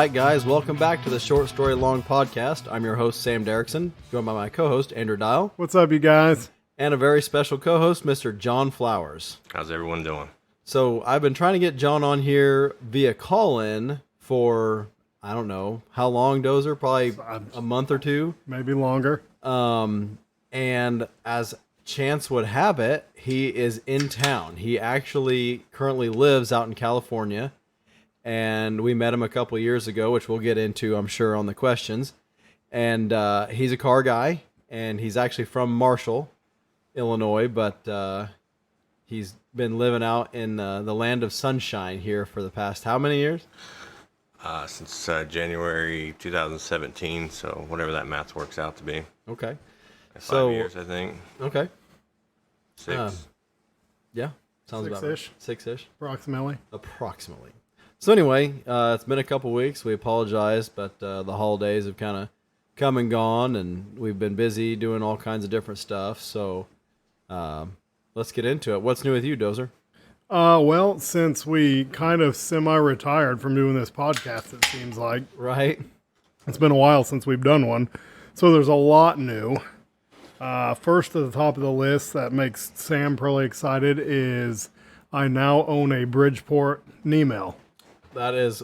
right, guys, welcome back to the Short Story Long podcast. I'm your host, Sam Derrickson, joined by my co-host, Andrew Dial. What's up, you guys? And a very special co-host, Mr. John Flowers. How's everyone doing? So I've been trying to get John on here via call-in for, I don't know, how long, Dozer? Probably a month or two. Maybe longer. And as chance would have it, he is in town. He actually currently lives out in California. And we met him a couple years ago, which we'll get into, I'm sure, on the questions. And he's a car guy, and he's actually from Marshall, Illinois, but he's been living out in the land of sunshine here for the past how many years? Since January 2017, so whatever that math works out to be. Okay. 5 years, I think. Okay. 6. Yeah, sounds about right. Six-ish. 6-ish. Approximately. So anyway, it's been a couple weeks. We apologize, but the holidays have kind of come and gone, and we've been busy doing all kinds of different stuff. So let's get into it. What's new with you, Dozer? Well, since we kind of semi-retired from doing this podcast, it seems like. Right. It's been a while since we've done one. So there's a lot new. First at the top of the list that makes Sam probably excited is I now own a Bridgeport knee mill. That is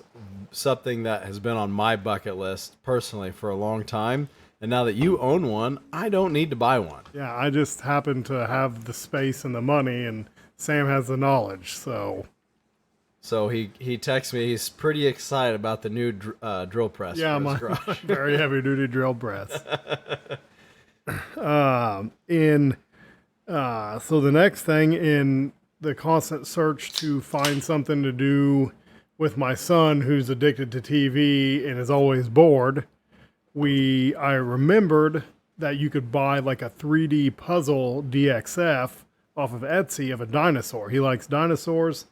something that has been on my bucket list personally for a long time. And now that you own one, I don't need to buy one. Yeah, I just happen to have the space and the money, and Sam has the knowledge, so... So he texts me. He's pretty excited about the new drill press. Yeah, my very heavy-duty drill press. So the next thing in the constant search to find something to do with my son, who's addicted to TV and is always bored, I remembered that you could buy like a 3D puzzle DXF off of Etsy of a dinosaur. He likes dinosaurs.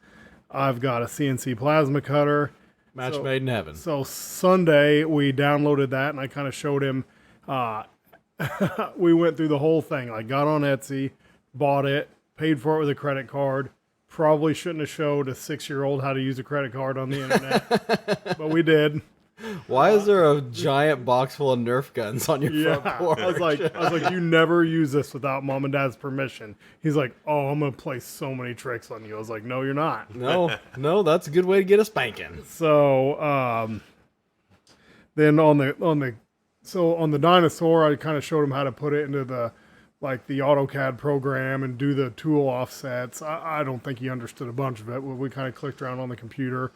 I've got a CNC plasma cutter. Match made in heaven. So Sunday we downloaded that, and I kind of showed him. We went through the whole thing. I got on Etsy, bought it, paid for it with a credit card. Probably shouldn't have showed a 6-year-old how to use a credit card on the internet, but we did. Why is there a giant box full of Nerf guns on your front porch? I was like, you never use this without mom and dad's permission. He's like, oh, I'm gonna play so many tricks on you. I was like, no, you're not. No, that's a good way to get a spanking. So, then on the dinosaur, I kind of showed him how to put it into the AutoCAD program and do the tool offsets. I don't think he understood a bunch of it. We kind of clicked around on the computer,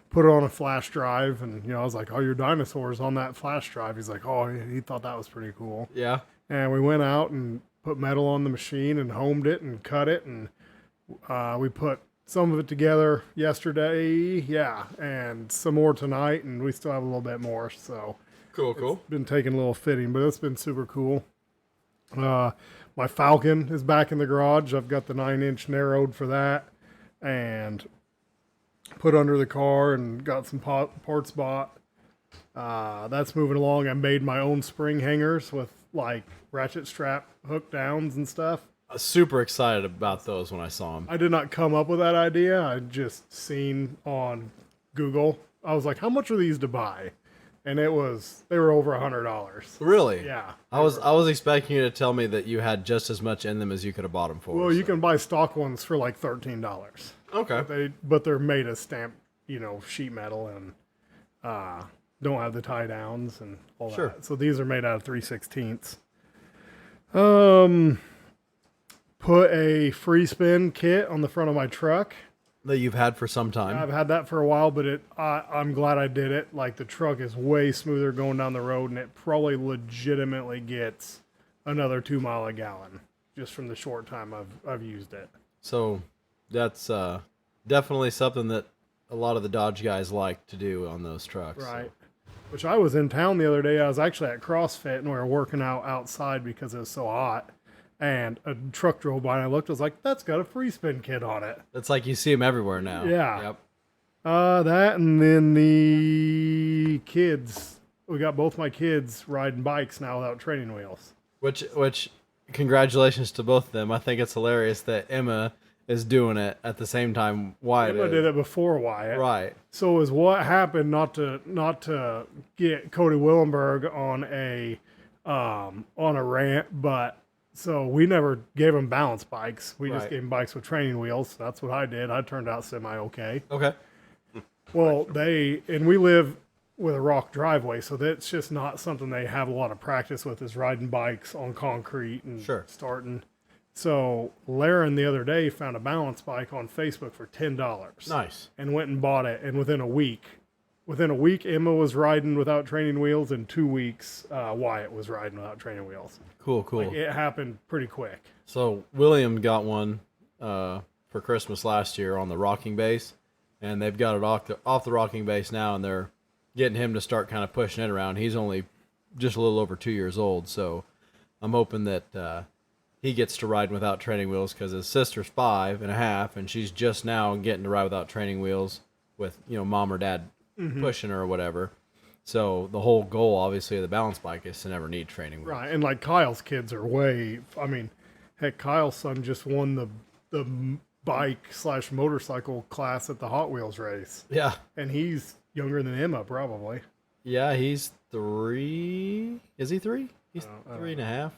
put it on a flash drive, and I was like, oh, your dinosaur's on that flash drive. He's like, oh, he thought that was pretty cool. Yeah. And we went out and put metal on the machine and homed it and cut it, and we put some of it together yesterday, and some more tonight, and we still have a little bit more. So cool. It's been taking a little fitting, but it's been super cool. My Falcon is back in the garage. I've got the 9-inch narrowed for that and put under the car and got some parts bought. That's moving along. I made my own spring hangers with like ratchet strap hook downs and stuff. I was super excited about those when I saw them. I did not come up with that idea. I just seen on Google. I was like, how much are these to buy? And they were over $100. Really? Yeah. I was expecting you to tell me that you had just as much in them as you could have bought them for. Well, you can buy stock ones for like $13. Okay. But they're made of stamped, sheet metal and don't have the tie downs and all that. So these are made out of 3/16. Put a free spin kit on the front of my truck. That you've had for some time. I've had that for a while, but I'm glad I did it. Like, the truck is way smoother going down the road, and it probably legitimately gets another 2 mile a gallon just from the short time I've used it. So that's definitely something that a lot of the Dodge guys like to do on those trucks. Right. So. Which I was in town the other day. I was actually at CrossFit, and we were working out outside because it was so hot. And a truck drove by, and I looked. I was like, "That's got a free spin kit on it." It's like you see them everywhere now. Yeah. Yep. That, and then the kids. We got both my kids riding bikes now without training wheels. Which, congratulations to both of them. I think it's hilarious that Emma is doing it at the same time Wyatt Emma is. did it before Wyatt. Right. So is what happened not to get Cody Willenberg on a rant, but so we never gave him balance bikes. We just Right. gave him bikes with training wheels. That's what I did. I turned out semi okay. Okay. Well, we live with a rock driveway, so that's just not something they have a lot of practice with, is riding bikes on concrete and Sure. starting. So Laren the other day found a balance bike on Facebook for $10. Nice. And went and bought it. And within a week, Emma was riding without training wheels. In 2 weeks, Wyatt was riding without training wheels. Cool. Like, it happened pretty quick. So William got one for Christmas last year on the rocking base, and they've got it off the rocking base now, and they're getting him to start kind of pushing it around. He's only just a little over 2 years old, so I'm hoping that he gets to ride without training wheels, because his sister's 5.5, and she's just now getting to ride without training wheels with mom or dad pushing her or whatever. So the whole goal, obviously, of the balance bike is to never need training wheels. Right. And like Kyle's kids are heck, Kyle's son just won the bike/motorcycle class at the Hot Wheels race. Yeah. And he's younger than Emma, probably. Yeah, he's 3. Is he 3? He's 3.5.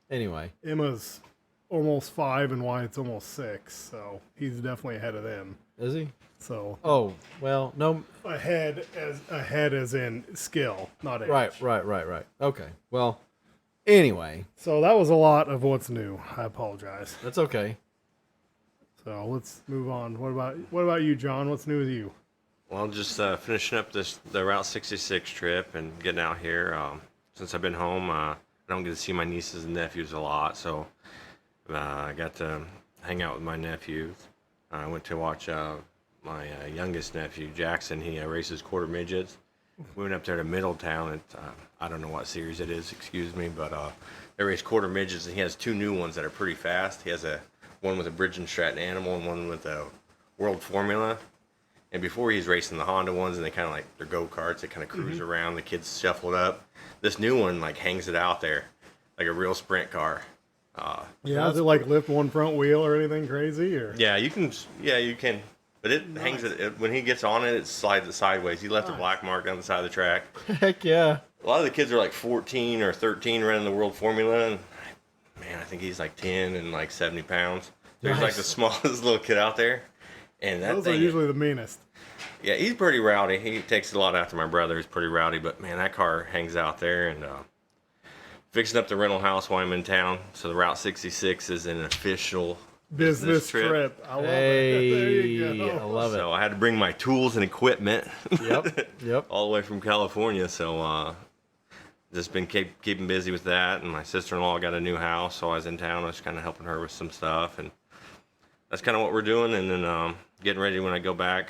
Anyway. Emma's almost 5 and Wyatt's almost 6, so he's definitely ahead of them. Is he? So Oh, well, no. ahead as in skill, not age. Right. Okay. Well, anyway, So that was a lot of what's new. I apologize. that's okay. So let's move on. What about you, John? What's new with you? Well, just finishing up the Route 66 trip and getting out here. Since I've been home, I don't get to see my nieces and nephews a lot, so I got to hang out with my nephews. I went to watch my youngest nephew, Jackson. He races quarter midgets. We went up there to Middletown. I don't know what series it is, excuse me, but they race quarter midgets, and he has 2 new ones that are pretty fast. He has one with a Bridge and Stratton Animal and one with a World Formula. And before he's racing the Honda ones, and they kind of like, they're go-karts, they kind of cruise around, the kids shuffle it up. This new one like hangs it out there like a real sprint car. Does it like lift one front wheel or anything crazy? Or Yeah, you can. But it hangs it when he gets on it. It slides it sideways. He left a black mark on the side of the track. Heck yeah. A lot of the kids are like 14 or 13 running the World Formula, and man, I think he's like 10 and like 70 pounds. There's like Nice. the smallest little kid out there, and that those thing. are usually the meanest. Yeah, he's pretty rowdy. He takes a lot after my brother. He's pretty rowdy, but man, that car hangs out there. And fixing up the rental house while I'm in town. So the Route 66 is an official Business trip. I love it. There you Hey, I go. love it. So I had to bring my tools and equipment Yep. all the way from California. So just been keeping busy with that. And my sister-in-law got a new house, so I was in town. I was kind of helping her with some stuff, and that's kind of what we're doing. And then getting ready when I go back.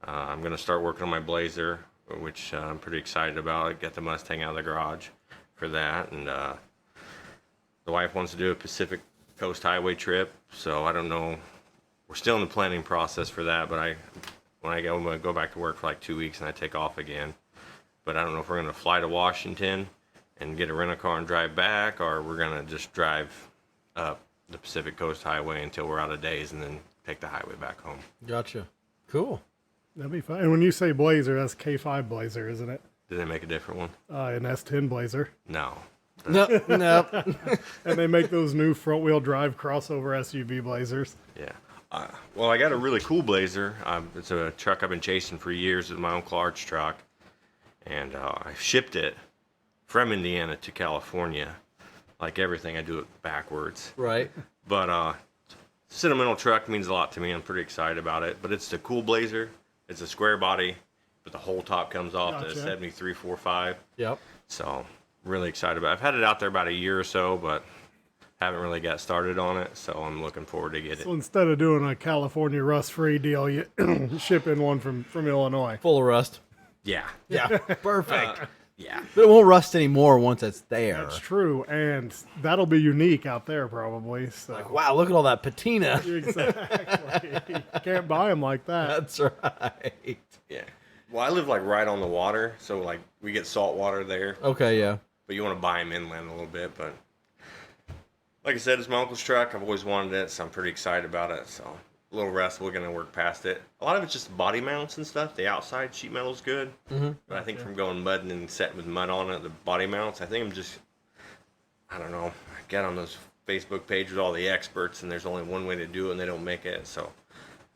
I'm going to start working on my Blazer, which I'm pretty excited about. Get the Mustang out of the garage for that. And the wife wants to do a Pacific Coast Highway trip, so I don't know. We're still in the planning process for that, but when I go back to work for like 2 weeks and I take off again. But I don't know if we're going to fly to Washington and get a rental car and drive back, or we're going to just drive up the Pacific Coast Highway until we're out of days and then take the highway back home. Gotcha. Cool. That'd be fun. And when you say Blazer, that's K5 Blazer, isn't it? Did they make a different one? An S10 Blazer. No. No. And they make those new front wheel drive crossover SUV Blazers. Yeah. Well, I got a really cool Blazer. It's a truck I've been chasing for years. It's my Uncle Art's truck. And I shipped it from Indiana to California. Like everything, I do it backwards. Right. But sentimental truck means a lot to me. I'm pretty excited about it. But it's the cool Blazer. It's a square body, but the whole top comes off Gotcha. the 7345. Yep. So really excited about it. I've had it out there about a year or so, but haven't really got started on it. So I'm looking forward to get it. So instead of doing a California rust-free deal, you ship in one from Illinois. Full of rust. Yeah. Yeah. Perfect. Yeah. But it won't rust anymore once it's there. That's true, and that'll be unique out there probably. So Wow, look at all that patina. exactly, you can't buy them like that. That's right. Yeah. Well, I live like right on the water, so like we get salt water there. Okay, yeah. But you want to buy them inland a little bit, but Like I said, it's my uncle's truck. I've always wanted it, so I'm pretty excited about it. So a little rest, we're gonna work past it. A lot of it's just body mounts and stuff. The outside sheet metal's good, but I think from going mudding and setting with mud on it, the body mounts, I think I'm just, I don't know. I get on those Facebook pages with all the experts, and there's only one way to do it, and they don't make it. So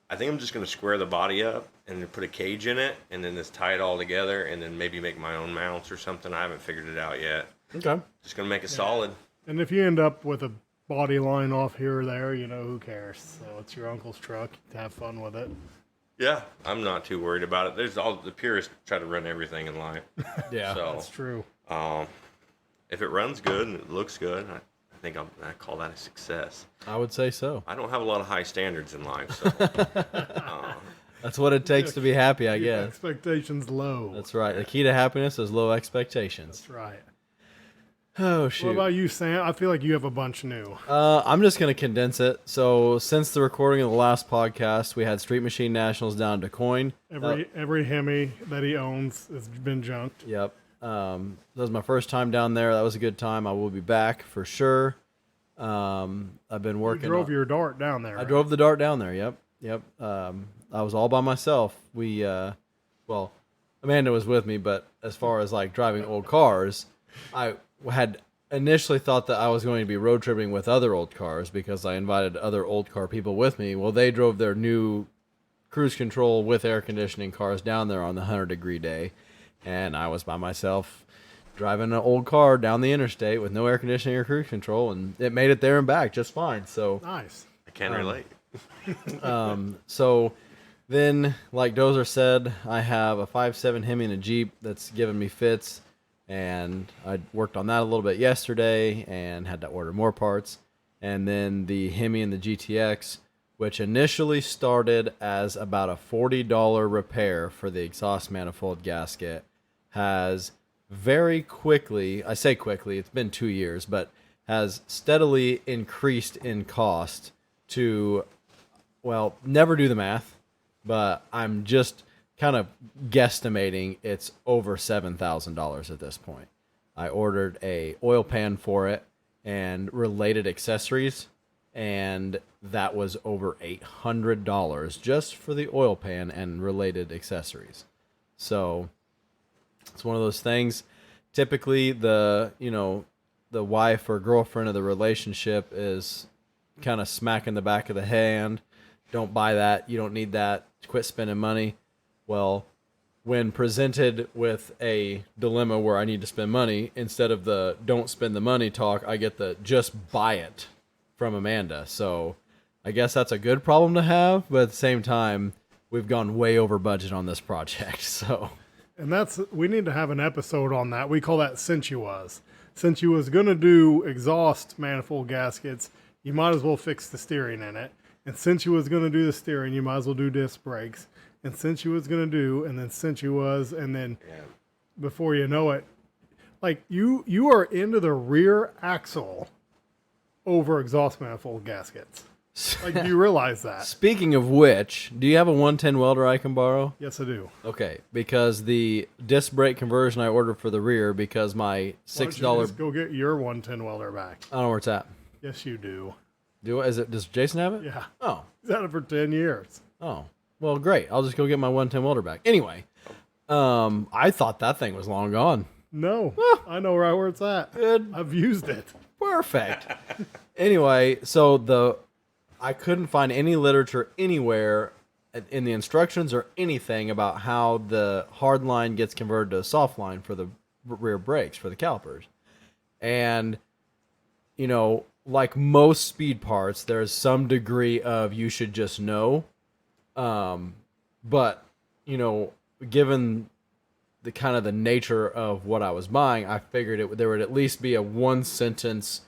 I think I'm just gonna square the body up and then put a cage in it, and then just tie it all together, and then maybe make my own mounts or something. I haven't figured it out yet. Okay. Just gonna make it solid. And if you end up with a body line off here or there, who cares? So it's your uncle's truck. Have fun with it. Yeah, I'm not too worried about it. There's all the purists try to run everything in life. Yeah. So That's true. if it runs good and it looks good, I think I call that a success. I would say so. I don't have a lot of high standards in life, so That's what it takes to be happy, I Keep guess. expectations low. That's right. The key to happiness is low expectations. That's right. Oh, What shoot. about you, Sam? I feel like you have a bunch new. I'm just going to condense it. So, since the recording of the last podcast, we had Street Machine Nationals down in DuQuoin. Every Hemi that he owns has been junked. Yep. That was my first time down there. That was a good time. I will be back for sure. I've been You working. drove your Dart down there. I right? drove the Dart down there. Yep. I was all by myself. Well, Amanda was with me, but as far as like driving old cars, I had initially thought that I was going to be road tripping with other old cars because I invited other old car people with me. Well, they drove their new cruise control with air conditioning cars down there on the 100-degree day, and I was by myself driving an old car down the interstate with no air conditioning or cruise control, and it made it there and back just fine. So Nice. I can relate. So then, like Dozer said, I have a 5.7 Hemi and a Jeep that's giving me fits, and I worked on that a little bit yesterday and had to order more parts. And then the Hemi and the GTX, which initially started as about a $40 repair for the exhaust manifold gasket, has very quickly, I say quickly, it's been 2 years, but has steadily increased in cost to, well, never do the math, but I'm just kind of guesstimating it's over $7,000 at this point. I ordered a oil pan for it and related accessories, and that was over $800 just for the oil pan and related accessories. So it's one of those things. Typically, the wife or girlfriend of the relationship is kind of smacking the back of the hand. Don't buy that. You don't need that. Quit spending money. Well, when presented with a dilemma where I need to spend money, instead of the don't spend the money talk, I get the just buy it from Amanda. So I guess that's a good problem to have, but at the same time, we've gone way over budget on this project. So And we need to have an episode on that. We call that Since You Was. Since you was going to do exhaust manifold gaskets, you might as well fix the steering in it. And since you was going to do the steering, you might as well do disc brakes. And since you was going to do, and then since you was, and then before you know it, like you are into the rear axle over exhaust manifold gaskets. Like, do you realize that? speaking of which, do you have a 110 welder I can borrow? Yes, I do. Okay, because the disc brake conversion I ordered for the rear, because my Why don't you $6 just go get your 110 welder back. I don't know where it's at. Yes, you do. Does Jason have it? Yeah. Oh. He's had it for 10 years. Oh. Well, great. I'll just go get my 110 welder back. Anyway, I thought that thing was long gone. No, I know right where it's at. Good. I've used it. Perfect. Anyway, so I couldn't find any literature anywhere in the instructions or anything about how the hard line gets converted to a soft line for the rear brakes, for the calipers. And, like most speed parts, there's some degree of you should just know. But, given the kind of the nature of what I was buying, I figured there would at least be a one sentence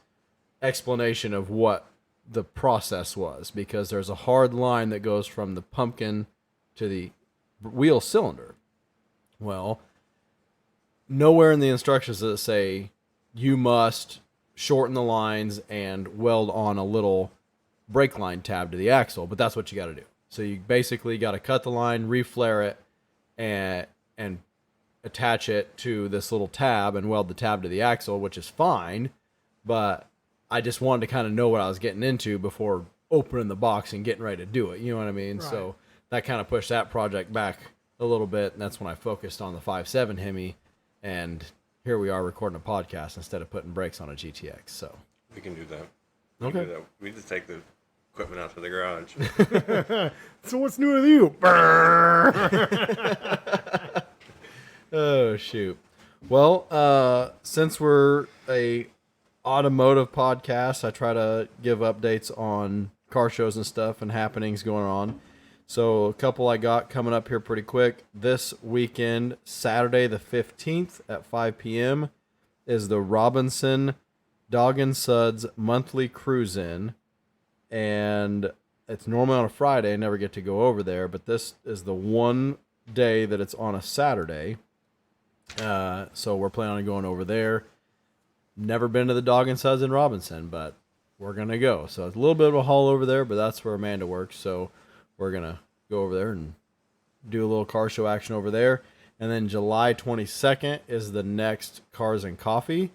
explanation of what the process was, because there's a hard line that goes from the pumpkin to the wheel cylinder. Well, nowhere in the instructions does it say you must shorten the lines and weld on a little brake line tab to the axle, but that's what you got to do. So you basically got to cut the line, reflare it, and attach it to this little tab and weld the tab to the axle, which is fine, but I just wanted to kind of know what I was getting into before opening the box and getting ready to do it. You know what I mean? Right. So that kind of pushed that project back a little bit, and that's when I focused on the 5.7 Hemi, and here we are recording a podcast instead of putting brakes on a GTX. So We can do that. Okay. Do that. We just take the equipment out to the garage. So what's new with you? Oh shoot. Well, since we're a automotive podcast, I try to give updates on car shows and stuff and happenings going on. So a couple I got coming up here pretty quick. This weekend, Saturday the 15th at 5 p.m. is the Robinson Dog and Suds monthly cruise-in. And it's normally on a Friday. I never get to go over there, but this is the one day that it's on a Saturday. So we're planning on going over there. Never been to the Dog and Suds in Robinson, but we're going to go. So it's a little bit of a haul over there, but that's where Amanda works. So we're going to go over there and do a little car show action over there. And then July 22nd is the next Cars and Coffee.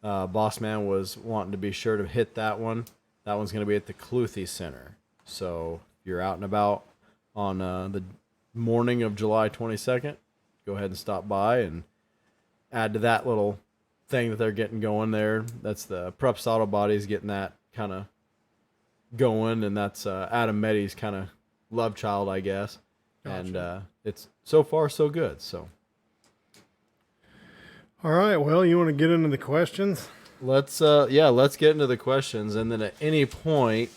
Boss Man was wanting to be sure to hit that one. That one's going to be at the Cluthy Center. So if you're out and about on the morning of July 22nd, go ahead and stop by and add to that little thing that they're getting going there. That's the Preps Auto Bodies getting that kind of going, and that's Adam Meddy's kind of love child, I guess. Gotcha. And it's so far so good. So All right. Well, you want to get into the questions? let's get into the questions, and then at any point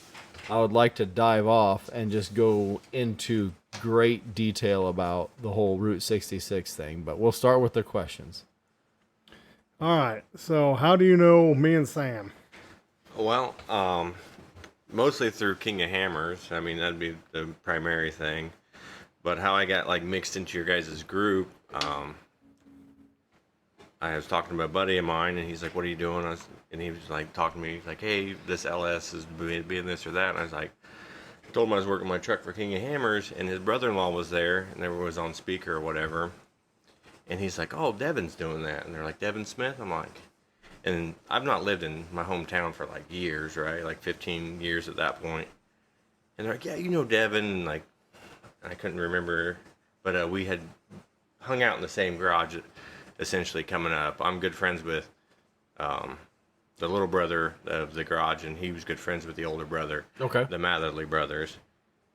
I would like to dive off and just go into great detail about the whole Route 66 thing, but we'll start with the questions. All right. So how do you know me and Sam? Well, mostly through King of Hammers. I mean, that'd be the primary thing. But how I got like mixed into your guys' group, I was talking to a buddy of mine, and he's like, "What are you doing?" And he was like talking to me, he's like, "Hey, this LS is being this or that." And I was like, I told him I was working my truck for King of Hammers, and his brother-in-law was there, and everyone was on speaker or whatever. And he's like, "Oh, Devin's doing that." And they're like, "Devin Smith?" I'm like, and I've not lived in my hometown for like years, right? Like 15 years at that point. And they're like, "Yeah, you know Devin." And like, I couldn't remember, but we had hung out in the same garage essentially coming up. I'm good friends with the little brother of the garage, and he was good friends with the older brother, Okay. the Matherly brothers.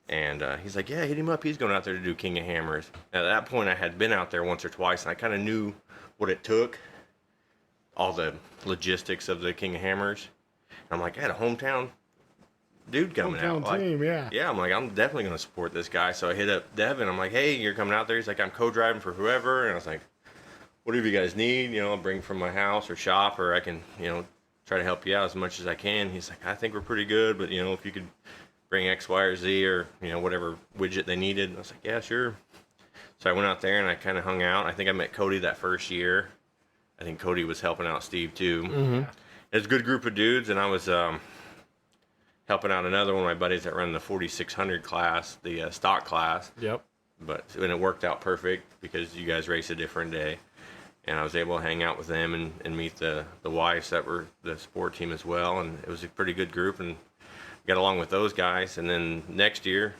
And he's like, "Yeah, hit him up. He's going out there to do King of Hammers." At that point, I had been out there once or twice, and I kind of knew what it took, all the logistics of the King of Hammers. And I'm like, I had a hometown dude coming out. Hometown Like, team, yeah. yeah, I'm like, I'm definitely going to support this guy. So I hit up Devin. I'm like, "Hey, you're coming out there?" He's like, "I'm co-driving for whoever." And I was like, "Whatever you guys need, you know, I'll bring from my house or shop, or I can, you know, try to help you out as much as I can." He's like, "I think we're pretty good, but, you know, if you could bring X, Y, or Z, or, you know, whatever widget they needed." And I was like, "Yeah, sure." So I went out there and I kind of hung out. I think I met Cody that first year. I think Cody was helping out Steve too. Mm-hmm. It was a good group of dudes, and I was helping out another one of my buddies that ran the 4600 class, the stock class. Yep. And it worked out perfect because you guys race a different day. And I was able to hang out with them and meet the wives that were the sport team as well. And it was a pretty good group, and got along with those guys. And then next year,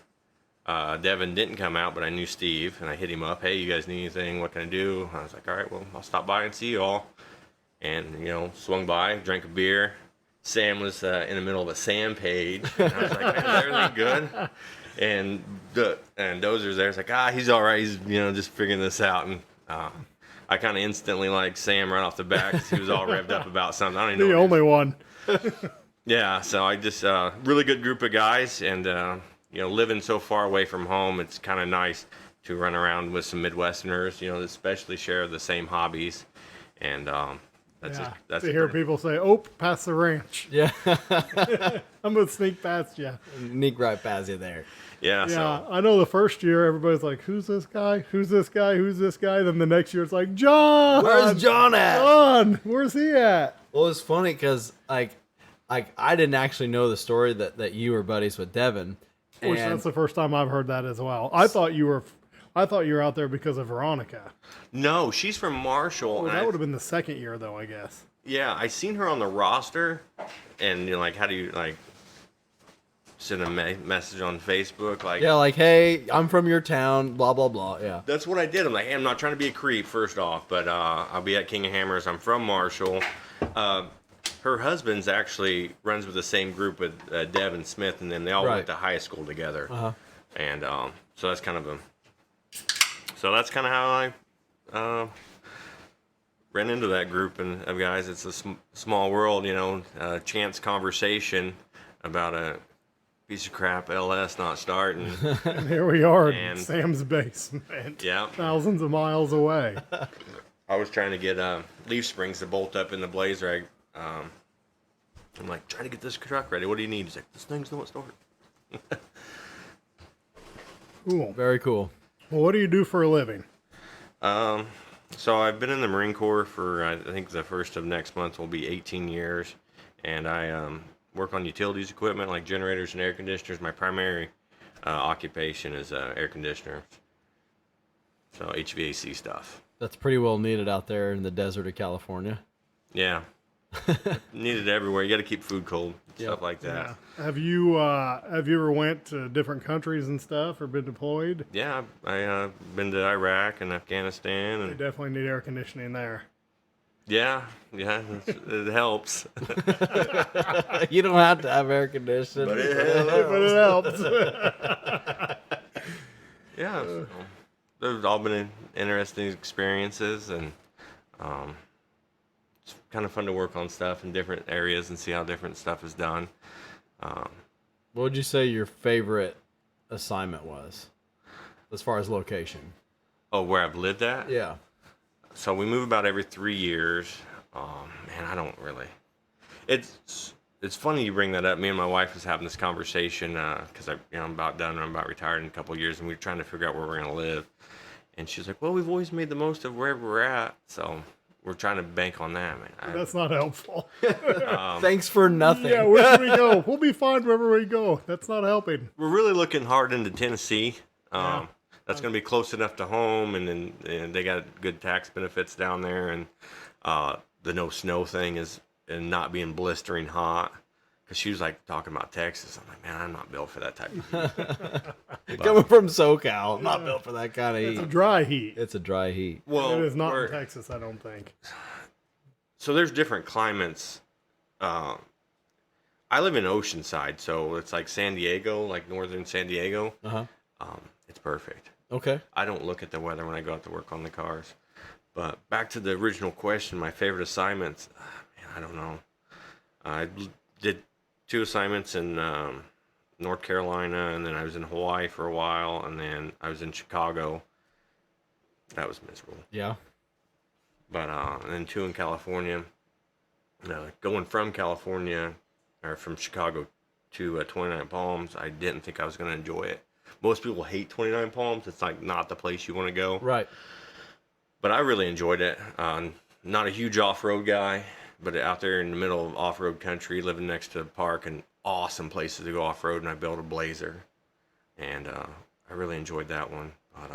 Devin didn't come out, but I knew Steve, and I hit him up. "Hey, you guys need anything? What can I do?" I was like, "All right, well, I'll stop by and see you all." And, you know, swung by, drank a beer. Sam was in the middle of a Sam page. And I was like, "Man, is everything good?" And Dozer's there. It's like, he's all right. He's, you know, just figuring this out. And I kind of instantly liked Sam right off the bat because he was all revved up about something. I don't even know. The only one. Yeah, so I just really good group of guys, and you know, living so far away from home, it's kind of nice to run around with some Midwesterners, you know, that especially share the same hobbies, and that's Yeah. that's to hear people say, "Oh, past the ranch." Yeah. I'm gonna sneak past you. Sneak right past you there. yeah. Yeah, So I know the first year everybody's like, "Who's this guy? Who's this guy? Who's this guy?" Then the next year it's like, "John! Where's John at? John, where's he at?" Well, it's funny because like I didn't actually know the story that you were buddies with Devin. Which And that's the first time I've heard that as well. I thought you were out there because of Veronica. no, she's from Marshall. Oh, and that would have been the second year though, I guess. Yeah, I seen her on the roster, and like, how do you like send a message on Facebook? Like, Yeah, like, hey, I'm from your town, blah blah blah. Yeah. that's what I did. I'm like, hey, I'm not trying to be a creep, first off, but I'll be at King of Hammers. I'm from Marshall. Her husband's actually runs with the same group with Devin Smith, and then they all went to high school together. And so that's kind of how I ran into that group of guys. It's a small world, chance conversation about a piece of crap LS not starting. And here we are in And- Sam's basement. Yeah. Thousands of miles away. I was trying to get leaf springs to bolt up in the Blazer. I'm like, trying to get this truck ready. What do you need? He's like, this thing's not starting. Cool. Very cool. Well, what do you do for a living? So I've been in the Marine Corps for, I think the first of next month will be 18 years. And I work on utilities equipment like generators and air conditioners. My primary occupation is air conditioners. So HVAC stuff. That's pretty well needed out there in the desert of California. Yeah. Needed everywhere. You got to keep food cold, stuff like that. Yeah. Have you ever went to different countries and stuff, or been deployed? Yeah, I been to Iraq and Afghanistan, They and definitely need air conditioning there. yeah, it helps. You don't have to have air conditioning. But it But it helps. Yeah, so they've all been interesting experiences, and it's kind of fun to work on stuff in different areas and see how different stuff is done. What would you say your favorite assignment was, as far as location? Oh, where I've lived at? Yeah. So we move about every 3 years. Man, I don't really. It's funny you bring that up. Me and my wife was having this conversation because I'm about done. I'm about retired in a couple of years, and we were trying to figure out where we're gonna live. And she's like, "Well, we've always made the most of wherever we're at, so we're trying to bank on that, man." That's not helpful. Thanks for nothing. Yeah, where should we go? We'll be fine wherever we go. That's not helping. We're really looking hard into Tennessee. That's going to be close enough to home, and they got good tax benefits down there, and the no snow thing is and not being blistering hot. Because she was like talking about Texas. I'm like, man, I'm not built for that type of heat. Coming from SoCal, not built for that kind of heat. It's a dry heat. It's a dry heat. Well, It is not in Texas, I don't think. so there's different climates. I live in Oceanside, so it's like San Diego, like northern San Diego. It's perfect. Okay. I don't look at the weather when I go out to work on the cars. But back to the original question, my favorite assignments, man, I don't know. I did 2 assignments in North Carolina, and then I was in Hawaii for a while, and then I was in Chicago. That was miserable. Yeah. But and then 2 in California. Going from California, or from Chicago to 29 Palms, I didn't think I was going to enjoy it. Most people hate 29 Palms. It's like not the place you want to go. Right. But I really enjoyed it. Not a huge off-road guy, but out there in the middle of off-road country, living next to a park and awesome places to go off-road, and I built a Blazer. And I really enjoyed that one. But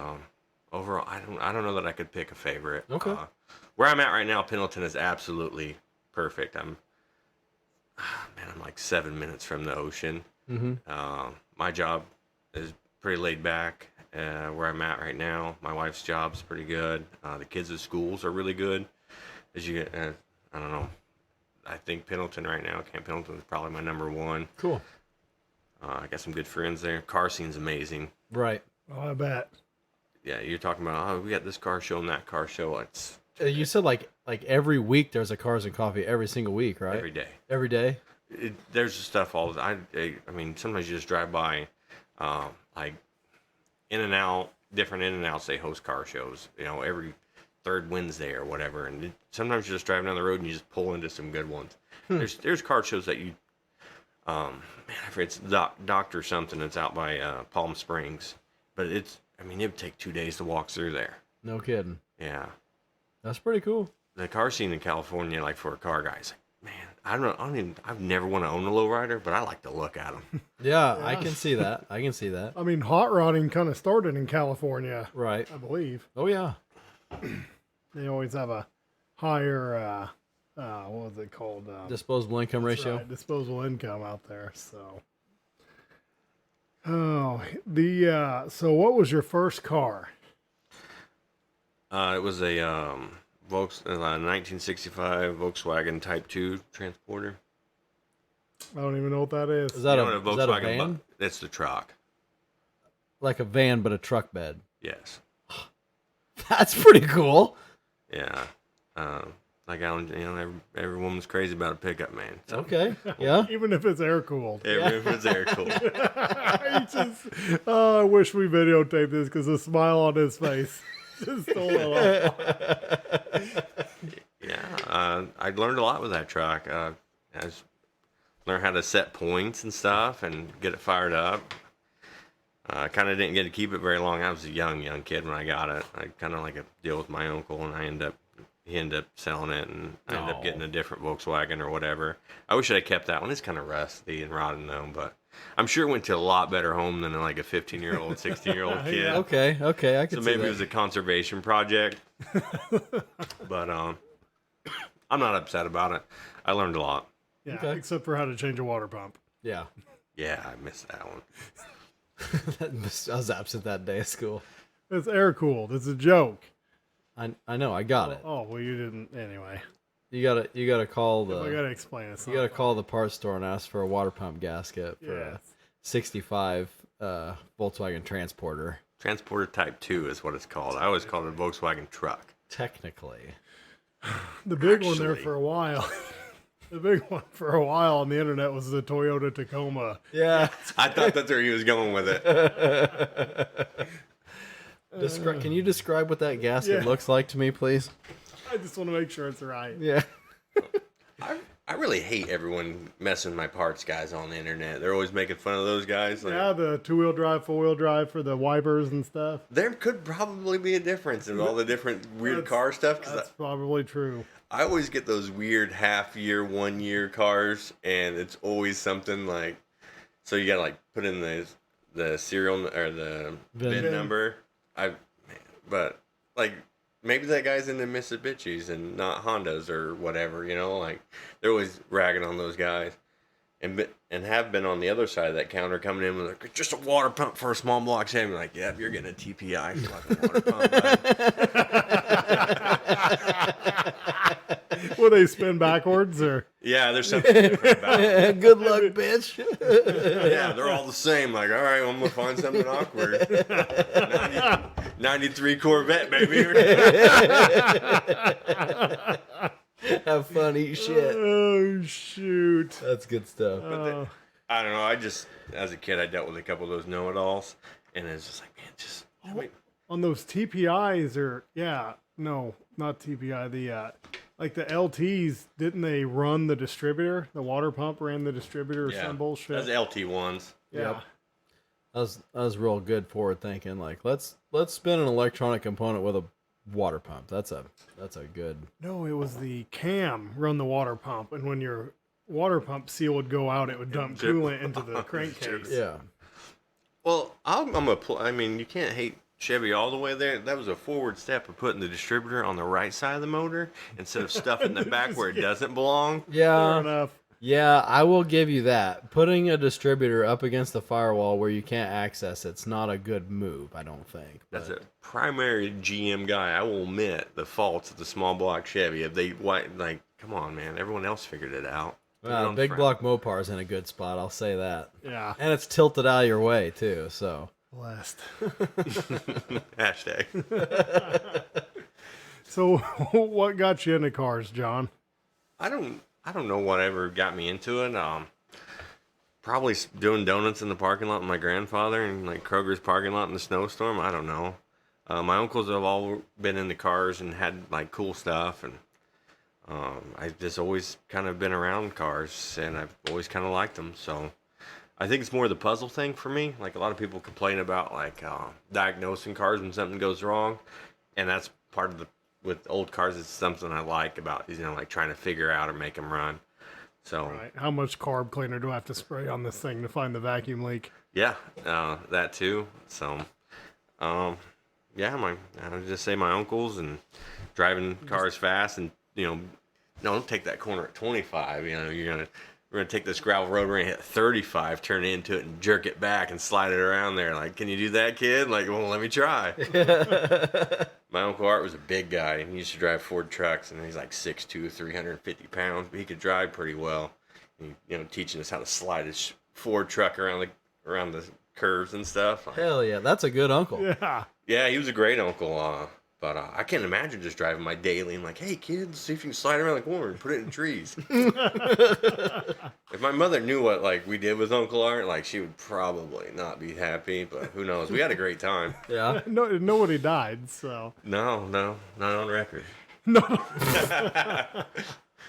overall, I don't know that I could pick a favorite. Okay. Where I'm at right now, Pendleton is absolutely perfect. I'm like 7 minutes from the ocean. My job is pretty laid back. Where I'm at right now, my wife's job's pretty good. The kids' schools are really good. As you, I don't know. I think Pendleton right now, Camp Pendleton is probably my number 1. Cool. I got some good friends there. Car scene's amazing. Right. Oh, I bet. Yeah, you're talking about, we got this car show and that car show. It's You said like every week there's a Cars and Coffee every single week, right? every day. Every day? There's stuff all. I mean, sometimes you just drive by, like In-N-Out, different In-N-Outs. They host car shows, every 3rd Wednesday or whatever. And sometimes you're just driving down the road and you just pull into some good ones. There's car shows that you, man, I forget, it's Doctor something that's out by Palm Springs, but it would take 2 days to walk through there. No kidding. Yeah, That's pretty cool. the car scene in California, like for a car guy, is like, man, I've never want to own a lowrider, but I like to look at them. Yeah, I can see that. I can see that. I mean, hot rodding kind of started in California, Right. I believe. Oh, yeah. They always have a higher what was it called? Disposable income That's ratio. right, disposable income out there. So, so what was your first car? It was a 1965 Volkswagen Type 2 transporter. I don't even know what that is. Is that, You a, know what is that a van? It's the truck. Like a van, but a truck bed. Yes. That's pretty cool. Yeah. Like Alan, every woman's crazy about a pickup, man. So, Okay. Yeah. Even if it's air cooled. if it's air cooled. I wish we videotaped this because the smile on his face just stole it off. Yeah. I learned a lot with that truck. I learned how to set points and stuff and get it fired up. I kind of didn't get to keep it very long. I was a young kid when I got it. I kind of like a deal with my uncle, and he ended up selling it, and I ended up getting a different Volkswagen or whatever. I wish I kept that one. It's kind of rusty and rotten though, but I'm sure it went to a lot better home than like a 15-year-old, 16-year-old kid. Okay. I can So see maybe that. it was a conservation project, but I'm not upset about it. I learned a lot. Yeah, Okay. except for how to change a water pump. Yeah. Yeah, I missed that one. I was absent that day at school. It's air cooled. It's a joke. I know. I got it. Oh well, you didn't anyway. You gotta call I the gotta explain it. you gotta call the parts store and ask for a water pump gasket for Yes. a 65 Volkswagen Transporter. Transporter Type 2 is what it's called. I always called it a Volkswagen truck. Technically. The big one there Actually. for a while. The big one for a while on the internet was the Toyota Tacoma. Yeah. I thought that's where he was going with it. Can you describe what that gasket Yeah. looks like to me, please? I just want to make sure it's right. Yeah. I really hate everyone messing with my parts guys on the internet. They're always making fun of those guys. Like, Yeah, the 2-wheel drive, 4-wheel drive for the wipers and stuff. there could probably be a difference in all the different weird That's- car stuff. Because That's probably true. I always get those weird half-year, 1-year cars, and it's always something like, so you gotta like put in the serial or the VIN. VIN number. But like maybe that guy's into Mitsubishis and not Hondas or whatever, like they're always ragging on those guys, and have been on the other side of that counter coming in with like, it's just a water pump for a small block Chevy. Like, yeah, you're getting a TPI fucking water pump. Will they spin backwards or? Yeah, there's something different about it. Good luck, bitch. Yeah, they're all the same. Like, all right, well, I'm gonna find something awkward. 93 Corvette, baby. Have fun, eat shit. Oh shoot! That's good stuff. I don't know. I just, as a kid, I dealt with a couple of those know-it-alls, and it's just like, man, just On those TPIs or no, not TPI. The like the LTs, didn't they run the distributor? The water pump ran the distributor or some bullshit. That's LT ones. Yeah. Yep. That was real good forward thinking. Like let's spin an electronic component with a water pump. That's a good. No, it was the cam run the water pump, and when your water pump seal would go out, it would dump coolant into the crankcase. Yeah. Well, I mean, you can't hate Chevy all the way there. That was a forward step of putting the distributor on the right side of the motor instead of stuffing the back where it doesn't belong. Fair Yeah. enough. Yeah, I will give you that. Putting a distributor up against the firewall where you can't access it's not a good move, I don't think. As a primary GM guy, I will admit the faults of the small block Chevy. If they like, come on, man, everyone else figured it out. Put it on the Big front. block Mopar's in a good spot, I'll say that. Yeah. And it's tilted out of your way too, so. Blessed. Hashtag. So, what got you into cars, John? I don't know what ever got me into it. Probably doing donuts in the parking lot with my grandfather and like Kroger's parking lot in the snowstorm. I don't know. My uncles have all been into cars and had like cool stuff, and I've just always kind of been around cars, and I've always kind of liked them. So I think it's more the puzzle thing for me. Like a lot of people complain about like diagnosing cars when something goes wrong, and that's part of the with old cars. It's something I like about like trying to figure out or make them run. So Right. How much carb cleaner do I have to spray on this thing to find the vacuum leak? yeah, that too. So yeah, I would just say my uncles and driving cars fast and no, don't take that corner at 25. We're gonna take this gravel road. We're gonna hit 35, turn into it, and jerk it back and slide it around there. Like, can you do that, kid? Like, well, let me try. My Uncle Art was a big guy, and he used to drive Ford trucks, and he's like 6'2", 350 pounds, but he could drive pretty well. And, teaching us how to slide his Ford truck around the curves and stuff. Hell yeah, that's a good uncle. Yeah. Yeah, he was a great uncle. But I can't imagine just driving my daily and like, hey, kids, see if you can slide around the corner and put it in trees. If my mother knew what we did with Uncle Art, she would probably not be happy. But who knows? We had a great time. Yeah. Nobody died, so. No, not on record. No.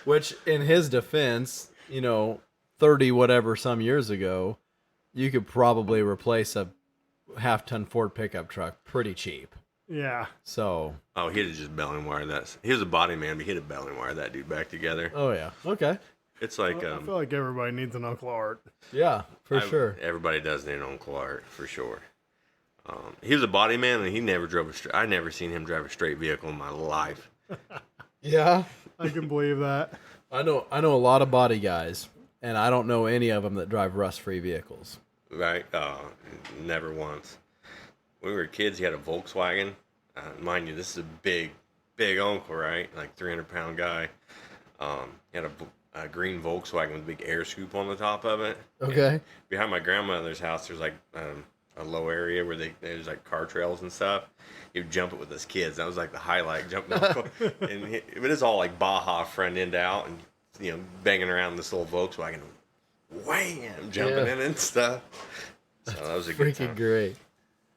Which, in his defense, 30 whatever some years ago, you could probably replace a half-ton Ford pickup truck pretty cheap. Yeah. So. Oh, he'd have just belly wired that. He was a body man, but he'd have belly wired that dude back together. Oh yeah. Okay. It's like I feel like everybody needs an Uncle Art. Yeah, for sure. Everybody does need an Uncle Art for sure. He was a body man, and he never drove I never seen him drive a straight vehicle in my life. Yeah. I can believe that. I know a lot of body guys, and I don't know any of them that drive rust-free vehicles. Right? Never once. When we were kids, he had a Volkswagen. Mind you, this is a big uncle, right? Like 300-pound guy. He had a green Volkswagen with a big air scoop on the top of it. Okay. And behind my grandmother's house, there's a low area where there's car trails and stuff. He would jump it with his kids. That was like the highlight, jumping off. But it's all like Baja front end out, and banging around this little Volkswagen, wham, jumping in and stuff. So that was a good time. Freaking great.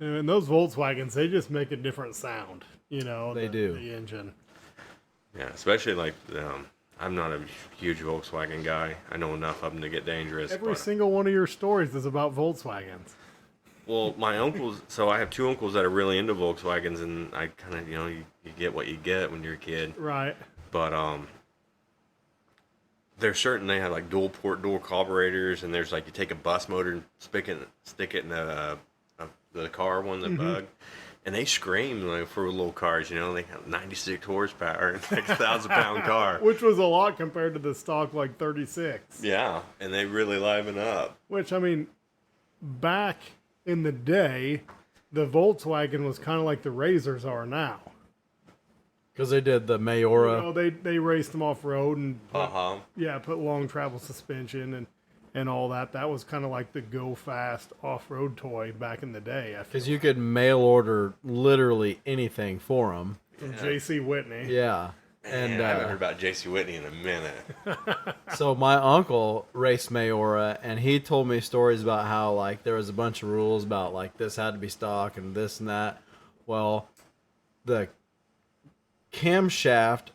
And those Volkswagens, they just make a different sound. They do. The engine. Yeah, especially I'm not a huge Volkswagen guy. I know enough of them to get dangerous. Every single one of your stories is about Volkswagens. Well, my uncles, so I have two uncles that are really into Volkswagens, and I kind of, you get what you get when you're a kid. Right. But there's certain, they have dual port, dual carburetors, and there's you take a bus motor and stick it in the car one, the bug, and they scream for little cars, they have 96 horsepower and a 1,000-pound car. Which was a lot compared to the stock 36. Yeah, and they really liven up. Which, I mean, back in the day, the Volkswagen was kind of like the Razors are now. Because they did the Mayora. They raced them off road and Uh-huh. put long travel suspension and all that. That was kind of like the go fast off road toy back in the day. Because you could mail order literally anything for them. From J.C. Whitney. Yeah. And I haven't heard about J.C. Whitney in a minute. So my uncle raced Mayora, and he told me stories about how there was a bunch of rules about this had to be stock and this and that. Well, the camshaft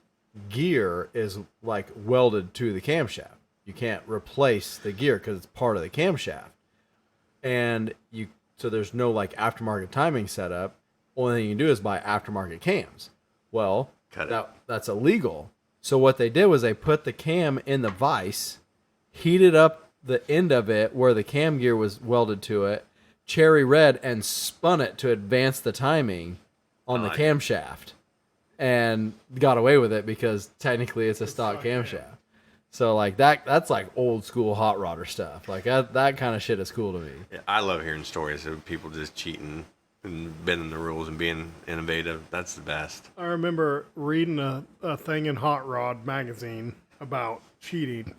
gear is welded to the camshaft. You can't replace the gear because it's part of the camshaft, and so there's no aftermarket timing setup. Only thing you can do is buy aftermarket cams. Well, that's illegal. So what they did was they put the cam in the vise, heated up the end of it where the cam gear was welded to it, cherry red, and spun it to advance the timing on the camshaft, and got away with it because technically it's a stock camshaft. So that's old school hot rodder stuff. That kind of shit is cool to me. Yeah, I love hearing stories of people just cheating and bending the rules and being innovative. That's the best. I remember reading a thing in Hot Rod magazine about cheating.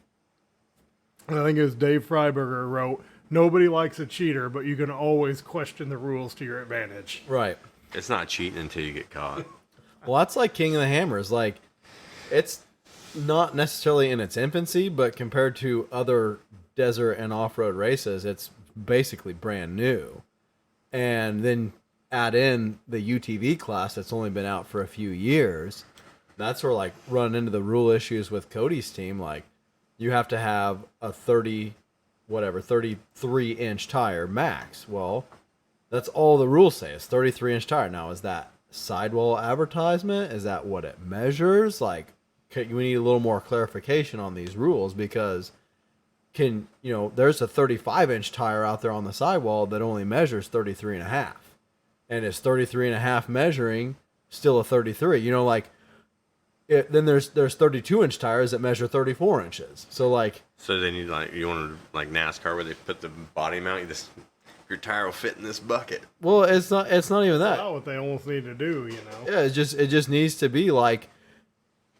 And I think it was Dave Freiberger wrote, "Nobody likes a cheater, but you can always question the rules to your advantage." Right. It's not cheating until you get caught. Well, that's like King of the Hammers. It's not necessarily in its infancy, but compared to other desert and off-road races, it's basically brand new. And then add in the UTV class that's only been out for a few years. That's where run into the rule issues with Cody's team. You have to have a 33-inch tire max. Well, that's all the rules say. It's 33-inch tire. Now, is that sidewall advertisement? Is that what it measures? We need a little more clarification on these rules, because there's a 35-inch tire out there on the sidewall that only measures 33.5, and is 33.5 measuring still a 33? then there's 32-inch tires that measure 34 inches. So like, So then you want to like NASCAR where they put the body mount. Your tire will fit in this bucket. well, it's not even that. That's not what they almost need to do, you know. Yeah, it just needs to be like,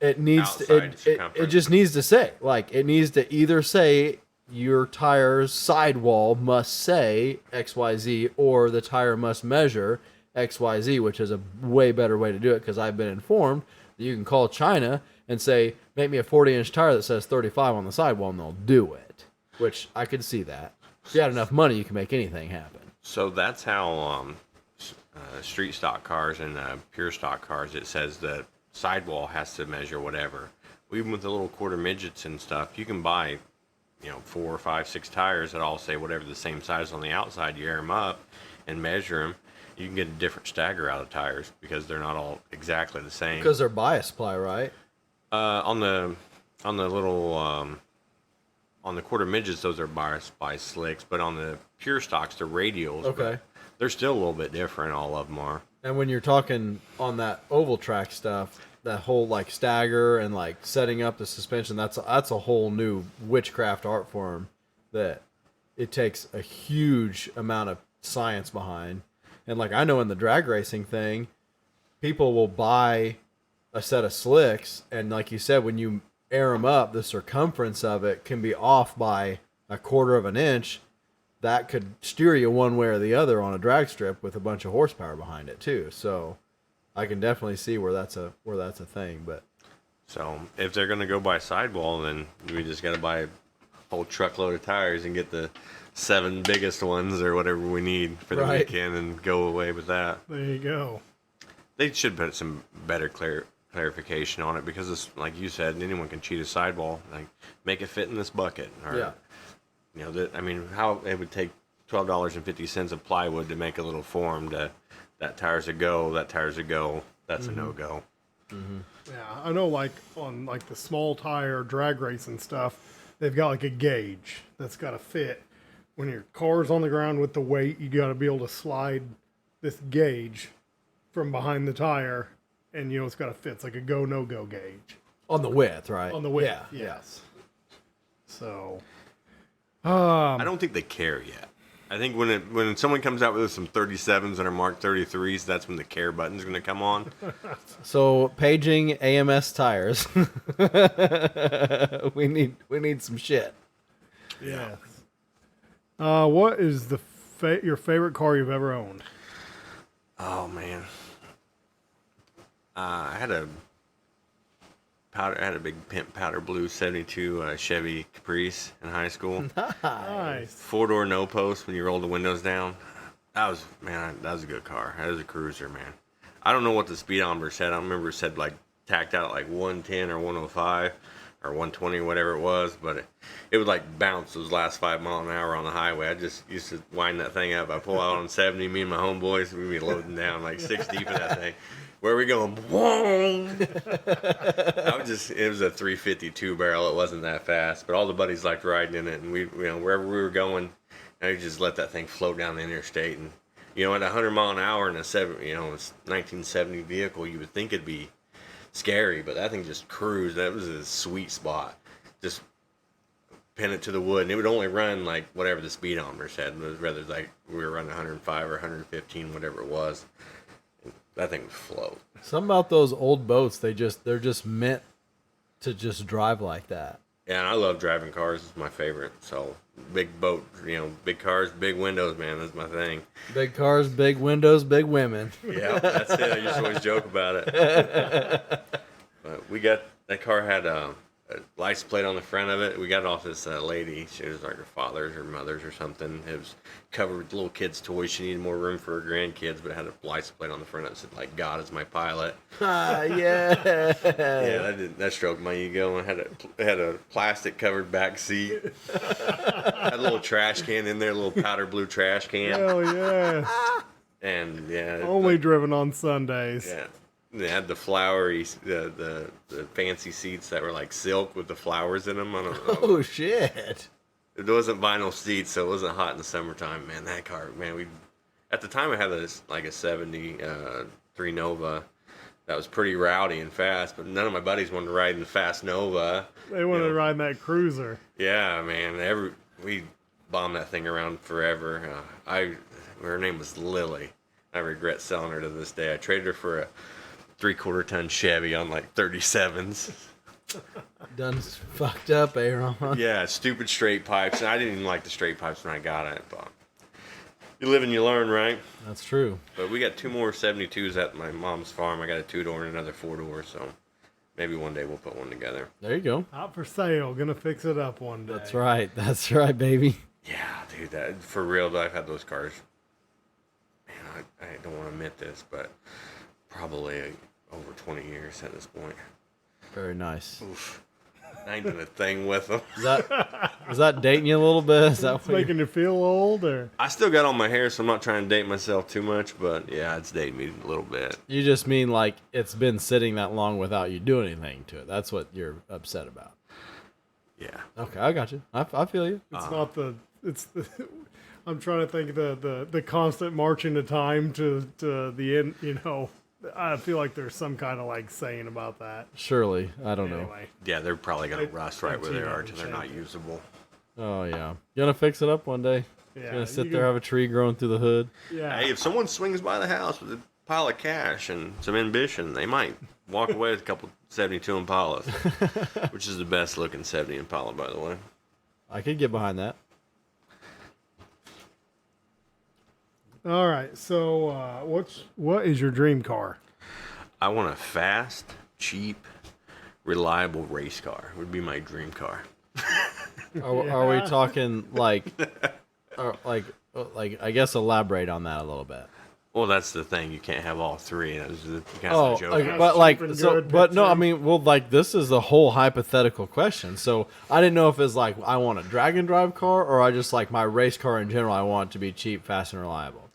it needs to, Outside it circumference. just needs to say, like, it needs to either say your tire's sidewall must say XYZ, or the tire must measure XYZ, which is a way better way to do it, because I've been informed that you can call China and say, make me a 40-inch tire that says 35 on the sidewall, and they'll do it, which I could see that. If you had enough money, you can make anything happen. So that's how street stock cars and pure stock cars, it says that sidewall has to measure whatever. Even with the little quarter midgets and stuff, you can buy, 4, 5, 6 tires that all say whatever the same size on the outside. You air them up and measure them. You can get a different stagger out of tires because they're not all exactly the same. Because they're bias ply, right? On the little on the quarter midgets, those are biased by slicks, but on the pure stocks, they're radials. Okay. They're still a little bit different. All of them are. And when you're talking on that oval track stuff, that whole like stagger and like setting up the suspension, that's a whole new witchcraft art form that it takes a huge amount of science behind. And like I know in the drag racing thing, people will buy a set of slicks, and like you said, when you air them up, the circumference of it can be off by a quarter of an inch. That could steer you one way or the other on a drag strip with a bunch of horsepower behind it too. So I can definitely see where that's a thing. But So if they're gonna go by sidewall, then we just gotta buy a whole truckload of tires and get the 7 biggest ones or whatever we need for the Right. weekend and go away with that. There you go. They should put some better clarification on it, because it's like you said, anyone can cheat a sidewall. Like, make it fit in this bucket. Or, yeah, how it would take $12.50 of plywood to make a little form to that tire's a go, that tire's a go, that's a no go. Yeah, I know, like on like the small tire drag racing stuff, they've got like a gauge that's got to fit. When your car's on the ground with the weight, you got to be able to slide this gauge from behind the tire, and it's got to fit. It's like a go no go gauge on the width, right? on the width. Yeah, Yes. So, I don't think they care yet. I think when someone comes out with some 37s that are marked 33s, that's when the care button's going to come on. So paging AMS tires. we need some shit. yes. What is your favorite car you've ever owned? Oh man, I had a big pimp powder blue '72 Chevy Caprice in high school. Nice. 4-door no post when you roll the windows down. That was a good car. That was a cruiser, man. I don't know what the speedometer said. I don't remember it said like tacked out like 110 or 105 or 120 or whatever it was, but it would like bounce those last 5 miles an hour on the highway. I just used to wind that thing up. I pull out on 70, me and my homeboys, we'd be loading down like 6 deep in that thing. Where are we going? Whoa! It was a 352 barrel. It wasn't that fast, but all the buddies liked riding in it, and we, wherever we were going, I just let that thing float down the interstate, and at 100 mile an hour in a 1970 vehicle, you would think it'd be scary, but that thing just cruised. That was a sweet spot. Just pin it to the wood, and it would only run like whatever the speedometer said. Whether like we were running 105 or 115, whatever it was. That thing would float. Something about those old boats, they're just meant to just drive like that. Yeah, and I love driving cars. It's my favorite. So big boat, big cars, big windows, man. That's my thing. Big cars, big windows, big women. Yeah, that's it. I just always joke about it. But that car had a license plate on the front of it. We got it off this lady. She was like her father's or mother's or something. It was covered with little kids' toys. She needed more room for her grandkids, but it had a license plate on the front that said like "God is my pilot." Ah, yeah. Yeah, that stroked my ego. And had a plastic covered back seat. Had a little trash can in there, a little powder blue trash can. Hell yes. And yeah, Only driven on Sundays. yeah. They had the flowery, the fancy seats that were like silk with the flowers in them. I don't know. Oh shit. It wasn't vinyl seats, so it wasn't hot in the summertime. Man, that car, man, at the time I had like a 73 Nova, that was pretty rowdy and fast, but none of my buddies wanted to ride in the fast Nova. They wanted to ride in that cruiser. Yeah, man. We bombed that thing around forever. Her name was Lily. I regret selling her to this day. I traded her for a 3/4 ton Chevy on like 37s. Done fucked up, Aaron. Yeah, stupid straight pipes, and I didn't even like the straight pipes when I got it. But you live and you learn, right? That's true. But we got 2 more 72s at my mom's farm. I got a 2-door and another 4-door, so maybe one day we'll put one together. There you go. Out for sale. Gonna fix it up one day. That's right. That's right, baby. Yeah, dude, that for real. I've had those cars. Man, I don't want to admit this, but probably over 20 years at this point. Very nice. Oof. I ain't doing a thing with them. Is that dating you a little bit? Is that It's making you feel old, or I still got all my hair, so I'm not trying to date myself too much, but yeah, it's dating me a little bit. you just mean like it's been sitting that long without you doing anything to it? That's what you're upset about. Yeah. Okay, I got you. I feel you. it's not the. It's the. I'm trying to think of the constant marching to time to the end. You know, I feel like there's some kind of like saying about that. Surely, I don't know. Anyway, Yeah, they're probably going to rust right where they are cheap till they're not shape. usable. Oh yeah, you gonna fix it up one day? yeah, You're gonna sit you there, have a tree growing through the hood. yeah. Hey, if someone swings by the house with a pile of cash and some ambition, they might walk away with a couple 72 Impalas, which is the best looking 70 Impala, by the way. I could get behind that. All right. So, what is your dream car? I want a fast, cheap, reliable race car. Would be my dream car. Are we talking like I guess elaborate on that a little bit. Well, that's the thing. You can't have all three. That was the kind Oh, of joke. okay, That's but like, cheap and so, good, but no, I picture. mean, well, like, this is a whole hypothetical question. So I didn't know if it's like I want a drag and drive car, or I just like my race car in general. I want it to be cheap, fast, and reliable.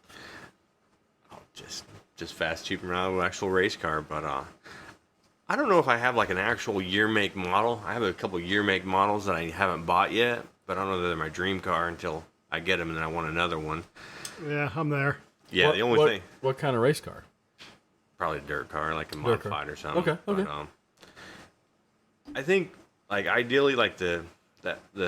Just fast, cheap, and reliable actual race car. But I don't know if I have like an actual year, make, model. I have a couple year, make models that I haven't bought yet, but I don't know that they're my dream car until I get them, and then I want another one. Yeah, I'm there. Yeah, the only thing. What kind of race car? Probably a dirt car, like a Dirt car. modified or something. Okay, okay. But, I think, like, ideally, like the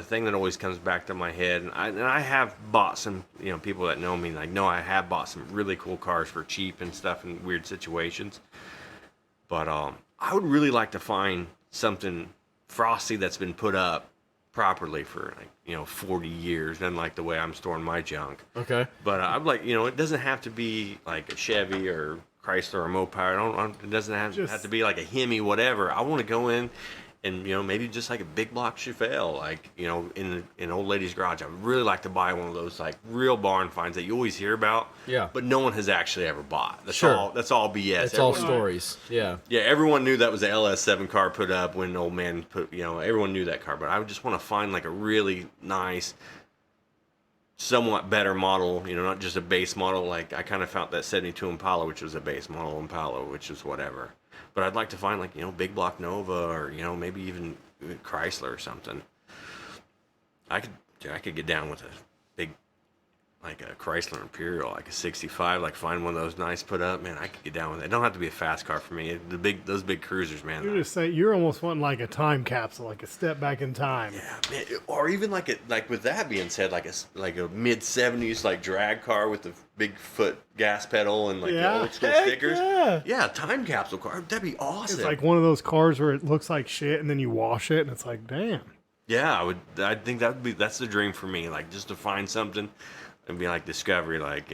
thing that always comes back to my head, and I have bought some, people that know me, like, know I have bought some really cool cars for cheap and stuff in weird situations. But I would really like to find something frosty that's been put up properly for 40 years, than like the way I'm storing my junk. Okay. But I'm like, it doesn't have to be like a Chevy or Chrysler or Mopar. It doesn't have to be like a Hemi, whatever. I want to go in and, maybe just like a big block Chevelle, like, in an old lady's garage. I would really like to buy one of those like real barn finds that you always hear about. Yeah. But no one has actually ever bought. That's Sure. all. That's all BS. It's all Everyone- stories. Yeah. Yeah, everyone knew that was the LS7 car put up when an old man put, everyone knew that car. But I would just want to find like a really nice, somewhat better model, not just a base model. Like I kind of found that 72 Impala, which was a base model Impala, which is whatever. But I'd like to find like, big block Nova or, maybe even Chrysler or something. I could get down with a big, like a Chrysler Imperial, like a 65, like find one of those nice put up, man, I could get down with it. It don't have to be a fast car for me. Those big cruisers, man. You're just saying you're almost wanting like a time capsule, like a step back in time. Yeah, man, or even like with that being said, like a mid 70s like drag car with the big foot gas pedal and like the old school heck stickers. yeah. Yeah, time capsule car. That'd be awesome. It's like one of those cars where it looks like shit, and then you wash it, and it's like, damn. Yeah, I think that's the dream for me. Like just to find something and be like Discovery, like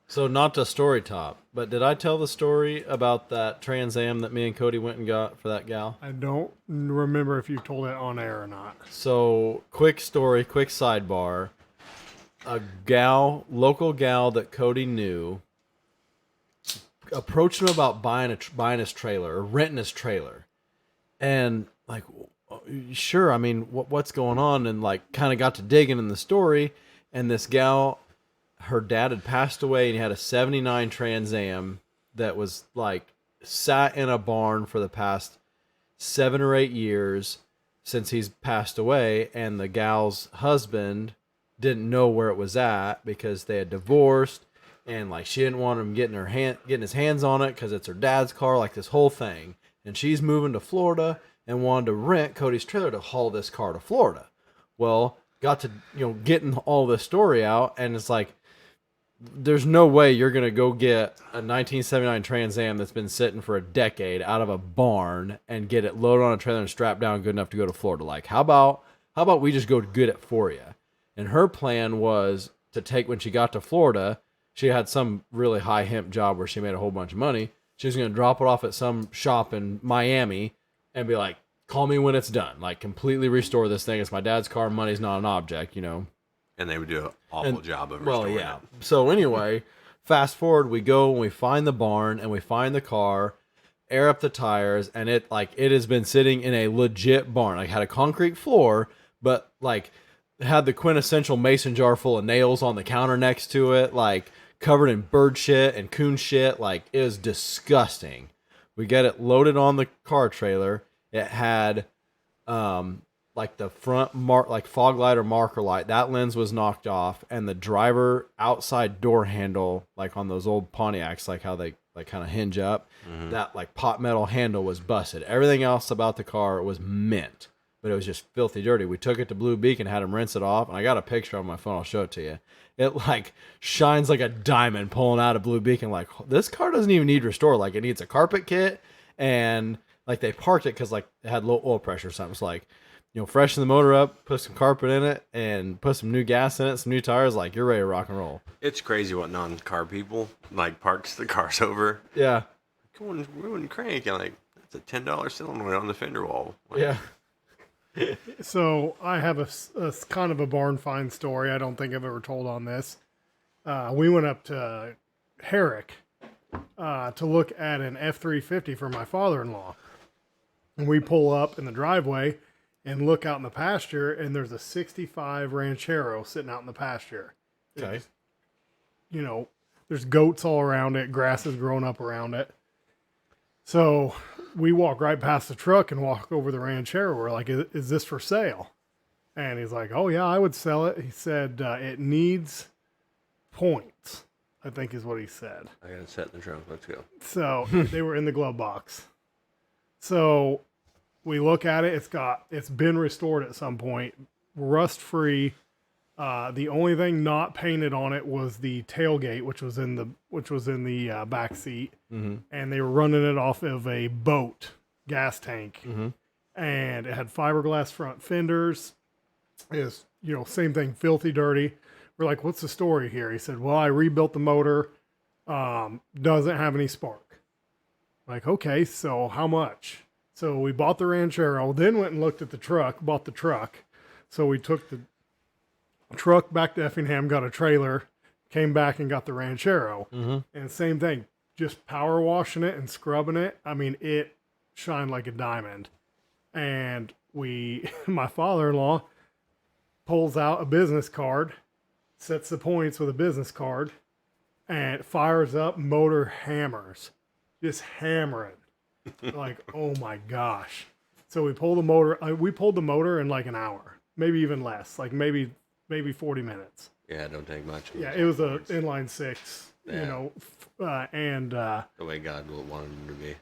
So not to story top, but did I tell the story about that Trans Am that me and Cody went and got for that gal? I don't remember if you told it on air or not. So quick story, quick sidebar. A local gal that Cody knew, approached him about buying his trailer or renting his trailer, and like, sure, I mean, what's going on? And like, kind of got to digging in the story, and this gal, her dad had passed away, and he had a '79 Trans Am that was like sat in a barn for the past 7 or 8 years since he's passed away, and the gal's husband didn't know where it was at because they had divorced. and like she didn't want him getting his hands on it because it's her dad's car, like this whole thing. And she's moving to Florida and wanted to rent Cody's trailer to haul this car to Florida. Well, got to getting all this story out, and it's like, there's no way you're gonna go get a 1979 Trans Am that's been sitting for a decade out of a barn and get it loaded on a trailer and strapped down good enough to go to Florida. Like, how about we just go get it for you? And her plan was to take, when she got to Florida, she had some really high hemp job where she made a whole bunch of money. She was going to drop it off at some shop in Miami and be like, call me when it's done. Like, completely restore this thing. It's my dad's car. Money's not an object, And they would do an awful job of restoring it. So anyway, fast forward, we go and we find the barn and we find the car, air up the tires, and it has been sitting in a legit barn. Like, had a concrete floor, but like had the quintessential mason jar full of nails on the counter next to it, like covered in bird shit and coon shit. Like, it was disgusting. We get it loaded on the car trailer. It had like the front like fog light or marker light, that lens was knocked off, and the driver outside door handle, like on those old Pontiacs, like how they like kind of hinge up, that like pot metal handle was busted. Everything else about the car was mint, but it was just filthy dirty. We took it to Blue Beacon, had him rinse it off, and I got a picture on my phone. I'll show it to you. It like shines like a diamond pulling out of Blue Beacon. Like, this car doesn't even need restore. Like, it needs a carpet kit, and like they parked it because like it had low oil pressure or something. It's like, freshen the motor up, put some carpet in it, and put some new gas in it, some new tires. Like, you're ready to rock and roll. It's crazy what non-car people like parks the cars over. Yeah. Come on, ruin crank, and like that's a $10 cylinder on the fender wall. Like, Yeah. So I have a kind of a barn find story. I don't think I've ever told on this. We went up to Herrick to look at an F-350 for my father-in-law. And we pull up in the driveway and look out in the pasture, and there's a 65 Ranchero sitting out in the pasture. Okay. There's goats all around it. Grass is growing up around it. So we walk right past the truck and walk over the Ranchero. We're like, is this for sale? And he's like, oh, yeah, I would sell it. He said, it needs points, I think is what he said. I got it set in the trunk. Let's go. So they were in the glove box. So we look at it. It's been restored at some point, rust free. The only thing not painted on it was the tailgate, which was in the back seat, and they were running it off of a boat gas tank, and it had fiberglass front fenders. Is same thing, filthy dirty. We're like, what's the story here? He said, well, I rebuilt the motor, doesn't have any spark. Like, okay, so how much? So we bought the Ranchero, then went and looked at the truck, bought the truck. So we took the truck back to Effingham, got a trailer, came back and got the Ranchero. And same thing, just power washing it and scrubbing it. I mean, it shined like a diamond. And my father-in-law pulls out a business card, sets the points with a business card, and it fires up, motor hammers, just hammering. Like, oh my gosh. So we pulled the motor in like an hour, maybe even less, like maybe 40 minutes. Yeah, it don't take much. Yeah, it was a inline six, and the way God wanted them to be.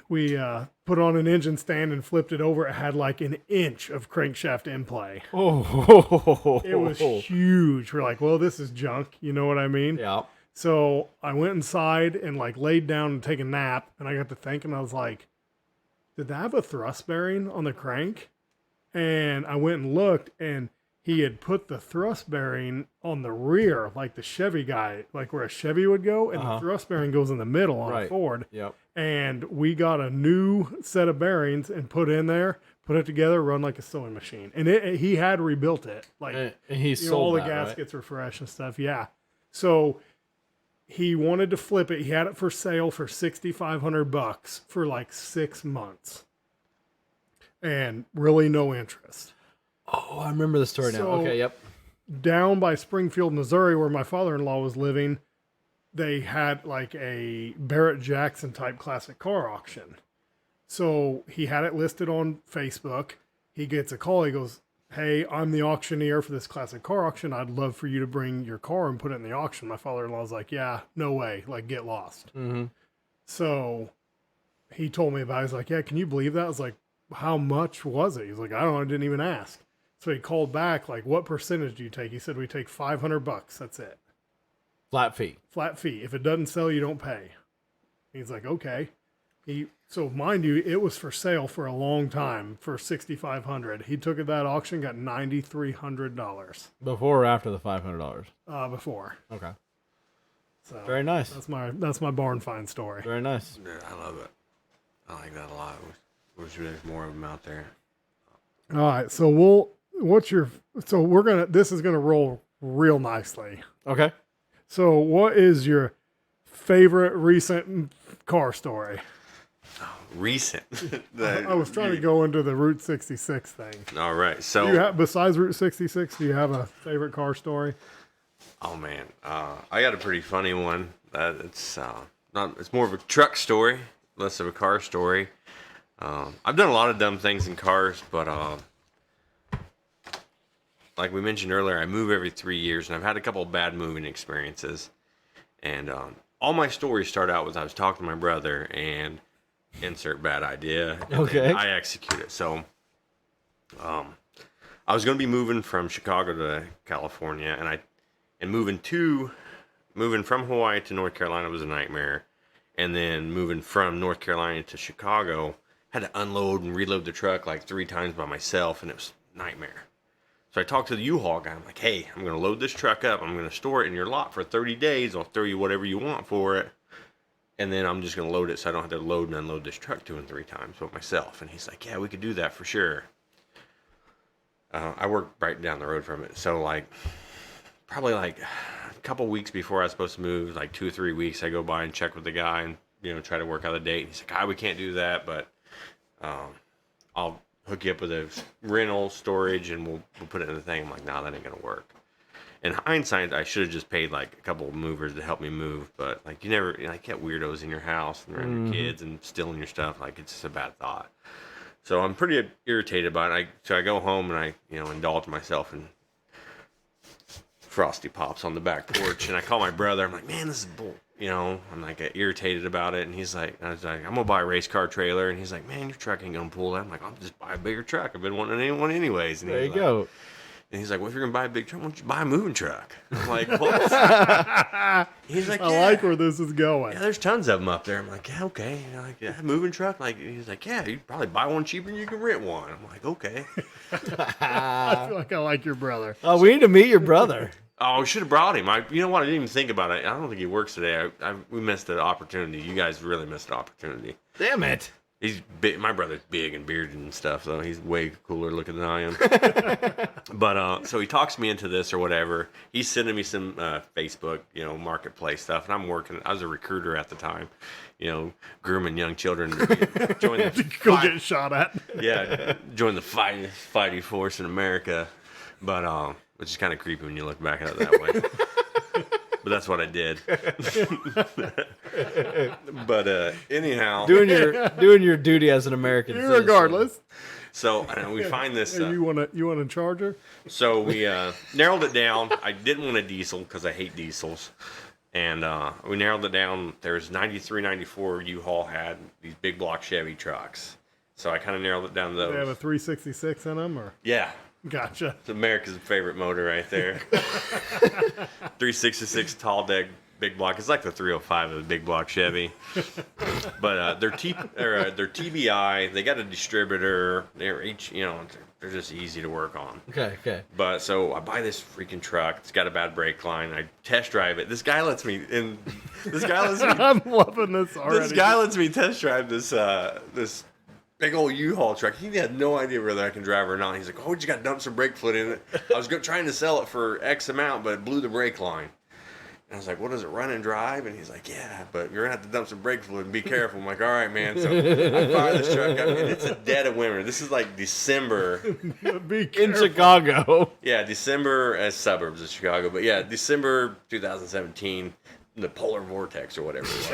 We put on an engine stand and flipped it over. It had like an inch of crankshaft in play. Oh, it was huge. We're like, well, this is junk. You know what I mean? Yeah. So I went inside and like laid down and take a nap, and I got to thinking, I was like, did that have a thrust bearing on the crank? And I went and looked, and he had put the thrust bearing on the rear, like the Chevy guy, like where a Chevy would go, and the thrust bearing goes in the middle on a Ford. Yep. And we got a new set of bearings and put in there, put it together, run like a sewing machine. And he had rebuilt it. Like, And he sold all the that, gaskets were fresh and stuff. Yeah. So he wanted to flip it. He had it for sale for $6,500 for like 6 months. And really no interest. Oh, I remember the story now. Okay, yep. Down by Springfield, Missouri, where my father-in-law was living, they had like a Barrett Jackson type classic car auction. So he had it listed on Facebook. He gets a call. He goes, hey, I'm the auctioneer for this classic car auction. I'd love for you to bring your car and put it in the auction. My father-in-law's like, yeah, no way. Like, get lost. Mm-hmm. So he told me about it. He's like, yeah, can you believe that? I was like, how much was it? He's like, I don't know. I didn't even ask. So he called back, like, what percentage do you take? He said, we take $500. That's it. Flat fee. Flat fee. If it doesn't sell, you don't pay. He's like, okay. So mind you, it was for sale for a long time for $6,500. He took it to that auction, got $9,300 Before or after the $500? before. Okay. So Very nice. that's my barn find story. Very nice. Dude, I love it. I like that a lot. Wish there's more of them out there. All right, so this is gonna roll real nicely. Okay. So what is your favorite recent car story? Recent. I was trying to go into the Route 66 thing. All right. So, Besides Route 66, do you have a favorite car story? oh man, I got a pretty funny one. It's it's more of a truck story, less of a car story. I've done a lot of dumb things in cars, but like we mentioned earlier, I move every 3 years, and I've had a couple of bad moving experiences. And all my stories start out with I was talking to my brother and insert bad idea. And Okay. then I execute it. So I was going to be moving from Chicago to California, and moving from Hawaii to North Carolina was a nightmare. And then moving from North Carolina to Chicago, had to unload and reload the truck like 3 times by myself, and it was a nightmare. So I talked to the U-Haul guy. I'm like, hey, I'm going to load this truck up. I'm going to store it in your lot for 30 days. I'll throw you whatever you want for it. And then I'm just going to load it so I don't have to load and unload this truck 2 and 3 times with myself. And he's like, yeah, we could do that for sure. I work right down the road from it. So probably a couple weeks before I was supposed to move, like 2 or 3 weeks, I go by and check with the guy and, try to work out the date. And he's like, we can't do that, but I'll hook you up with a rental storage and we'll put it in the thing. I'm like, nah, that ain't gonna work. In hindsight, I should have just paid a couple of movers to help me move, but you never get weirdos in your house and around your kids and stealing your stuff. It's just a bad thought. So I'm pretty irritated about it. So I go home and I indulge myself in Frosty Pops on the back porch, and I call my brother. I'm like, man, this is bull. I'm irritated about it, and I was like, I'm gonna buy a race car trailer, and he's like, man, your truck ain't gonna pull that. I'm like, I'll just buy a bigger truck. I've been wanting one anyways. And there you go. And he's like, well, if you're gonna buy a big truck, why don't you buy a moving truck? I'm like, what? He's like, yeah. I like where this is going. Yeah, there's tons of them up there. I'm like, yeah, okay. Yeah, moving truck. He's like, yeah, you'd probably buy one cheaper and you can rent one. I'm like, okay. I feel like I like your brother. Oh, we need to meet your brother. Oh, we should have brought him. You know what? I didn't even think about it. I don't think he works today. We missed the opportunity. You guys really missed the opportunity. Damn it. He's big. My brother's big and bearded and stuff, so he's way cooler looking than I am. But so he talks me into this or whatever. He's sending me some Facebook, marketplace stuff, and I'm working. I was a recruiter at the time, grooming young children to join the Get shot at. Yeah, join the fighting force in America. But which is kind of creepy when you look back at it that way. But that's what I did. But anyhow, doing your duty as an American citizen. Regardless. So we find this. You want a Charger? So we narrowed it down. I didn't want a diesel because I hate diesels, and we narrowed it down. There's 93, 94 U-Haul had these big block Chevy trucks. So I kind of narrowed it down to those. They have a 366 in them, or yeah. Gotcha. It's America's favorite motor right there. 366 tall deck, big block. It's like the 305 of the big block Chevy. But they're TBI. They got a distributor. They're each, they're just easy to work on. Okay. But so I buy this freaking truck. It's got a bad brake line. I test drive it. This guy lets me in. I'm loving this already. This guy lets me test drive this big old U-Haul truck. He had no idea whether I can drive or not. He's like, oh, you just got to dump some brake fluid in it. I was trying to sell it for X amount, but it blew the brake line. And I was like, what does it run and drive? And he's like, yeah, but you're going to have to dump some brake fluid and be careful. I'm like, all right, man. So I fire this truck up, and it's a dead of winter. This is like December. In Chicago. Yeah, December as suburbs of Chicago. But yeah, December 2017. the polar vortex or whatever it was.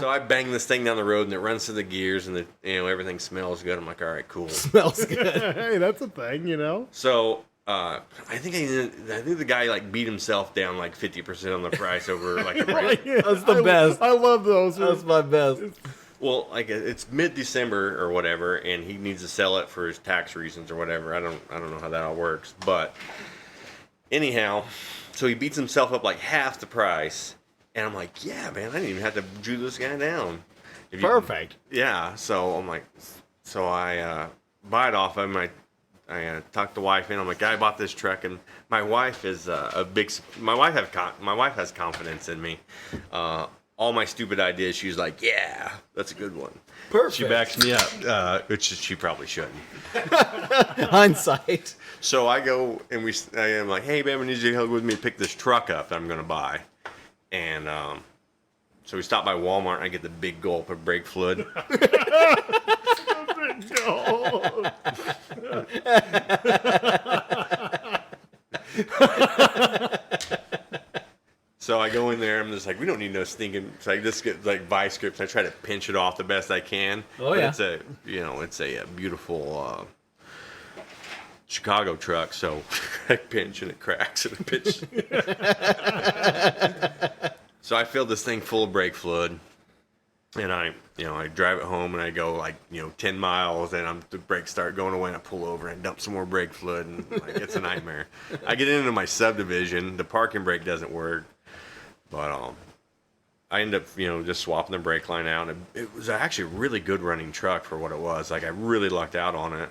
So I bang this thing down the road and it runs to the gears and everything smells good. I'm like, all right, cool. Smells good. Hey, that's a thing, you know. So I think the guy like beat himself down like 50% on the price over like a brand. That's the best. I love those. That's my best. Well, like it's mid-December or whatever, and he needs to sell it for his tax reasons or whatever. I don't know how that all works, but anyhow, so he beats himself up like half the price, and I'm like, yeah, man, I didn't even have to Jew this guy down. Perfect. Yeah, so I'm like, so I buy it off of him. I talked the wife in. I'm like, I bought this truck, and my wife is my wife has confidence in me. All my stupid ideas, she's like, yeah, that's a good one. Perfect. She backs me up, which she probably shouldn't. Hindsight. So I go and I am like, hey, babe, I need you to help with me pick this truck up that I'm going to buy. And so we stop by Walmart and I get the big gulp of brake fluid. So I go in there, I'm just like, we don't need no stinking. So I just get like vice grips. I try to pinch it off the best I can. Oh, yeah. It's a beautiful Chicago truck. So I pinch and it cracks and it pinch. So I filled this thing full of brake fluid, and I drive it home and I go like 10 miles, and the brakes start going away, and I pull over and dump some more brake fluid, and like it's a nightmare. I get into my subdivision, the parking brake doesn't work. But I end up, just swapping the brake line out. And it was actually a really good running truck for what it was. Like, I really lucked out on it.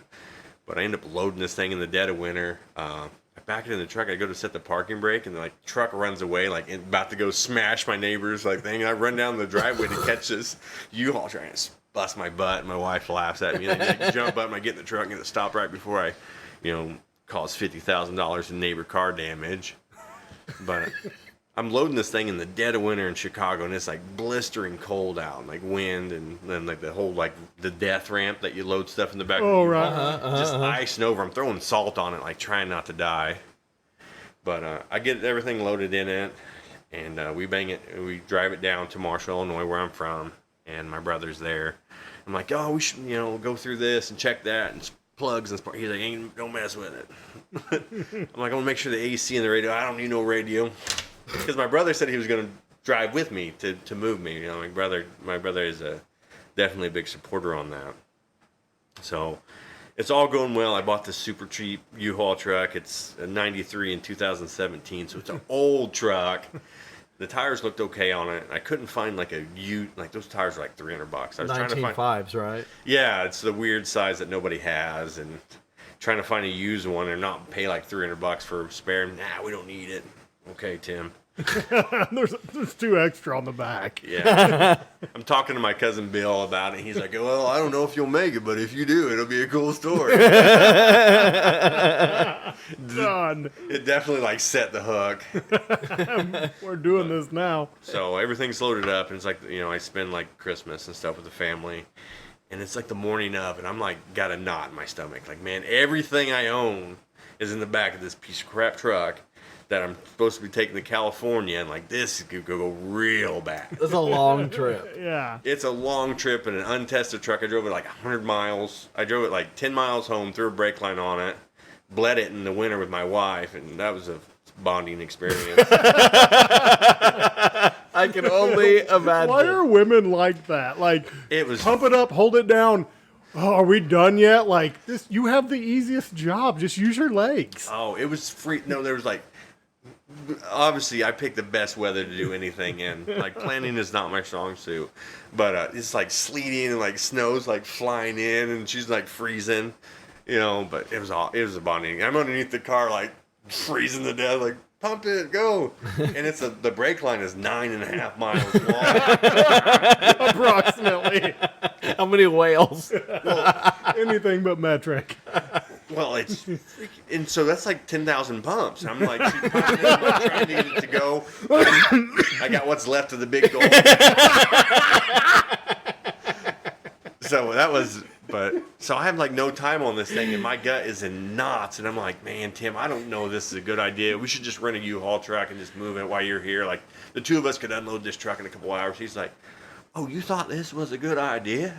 But I end up loading this thing in the dead of winter. I back it in the truck. I go to set the parking brake, and the truck runs away, like about to go smash my neighbor's thing. And I run down the driveway to catch this U-Haul trying to bust my butt. And my wife laughs at me. And I jump up, and I get in the truck and get it stopped right before I, cause $50,000 in neighbor car damage. But I'm loading this thing in the dead of winter in Chicago, and it's like blistering cold out, and like wind, and then like the whole the death ramp that you load stuff in the back. Oh, right. Just icing over. I'm throwing salt on it, like trying not to die. But I get everything loaded in it, and we bang it. We drive it down to Marshall, Illinois, where I'm from, and my brother's there. I'm like, oh, we should go through this and check that and plugs and stuff. He's like, don't mess with it. I'm like, I'm gonna make sure the AC and the radio. I don't need no radio. Because my brother said he was going to drive with me to move me. My brother is definitely a big supporter on that. So it's all going well. I bought this super cheap U-Haul truck. It's a 93 in 2017, so it's an old truck. The tires looked okay on it. I couldn't find like those tires are like $300. I was trying to find 19.5s, right? Yeah, it's the weird size that nobody has, and trying to find a used one and not pay like $300 for a spare. Nah, we don't need it. Okay, Tim. there's 2 extra on the back. Yeah. I'm talking to my cousin Bill about it. He's like, well, I don't know if you'll make it, but if you do, it'll be a cool story. Done. It definitely set the hook. We're doing this now. So everything's loaded up, and it's like, I spend Christmas and stuff with the family. And it's like the morning of, and I'm got a knot in my stomach. Like, man, everything I own is in the back of this piece of crap truck that I'm supposed to be taking to California, and this could go real bad. It's a long trip. Yeah. It's a long trip in an untested truck. I drove it 100 miles. I drove it 10 miles home, threw a brake line on it, bled it in the winter with my wife, and that was a bonding experience. I can only imagine. Why are women like that? It was pump it up, hold it down. Oh, are we done yet? This, you have the easiest job. Just use your legs. Oh, it was free. No, there was obviously I picked the best weather to do anything in. Planning is not my strong suit, but it's sleeting and snow's flying in, and she's freezing, but it was a bonding. I'm underneath the car freezing to death, pump it, go. And the brake line is 9.5 miles long. Approximately. How many whales? Well, anything but metric. Well, and so that's 10,000 pumps. I'm trying to get it to go. I got what's left of the big goal. So that was But so I have like no time on this thing, and my gut is in knots, and I'm like, man, Tim, I don't know if this is a good idea. We should just rent a U-Haul truck and just move it while you're here. Like the two of us could unload this truck in a couple hours. He's like, oh, you thought this was a good idea?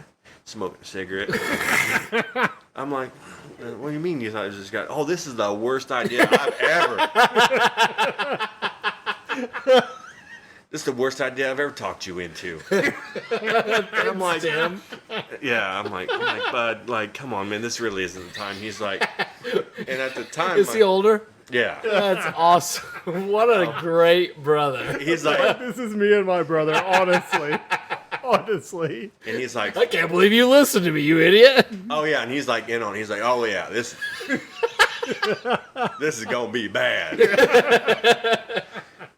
Smoking a cigarette. I'm like, what do you mean you thought it was just got? Oh, this is the worst idea I've ever. This is the worst idea I've ever talked you into. And I'm like, Tim. yeah, I'm like, bud, like, come on, man, this really isn't the time. He's like, and at the time, Is he older? yeah, That's awesome. What a great brother. he's like, This is me and my brother, honestly. Honestly. and he's like, I can't believe you listened to me, you idiot. oh yeah, and he's like, he's like, oh yeah, this is gonna be bad.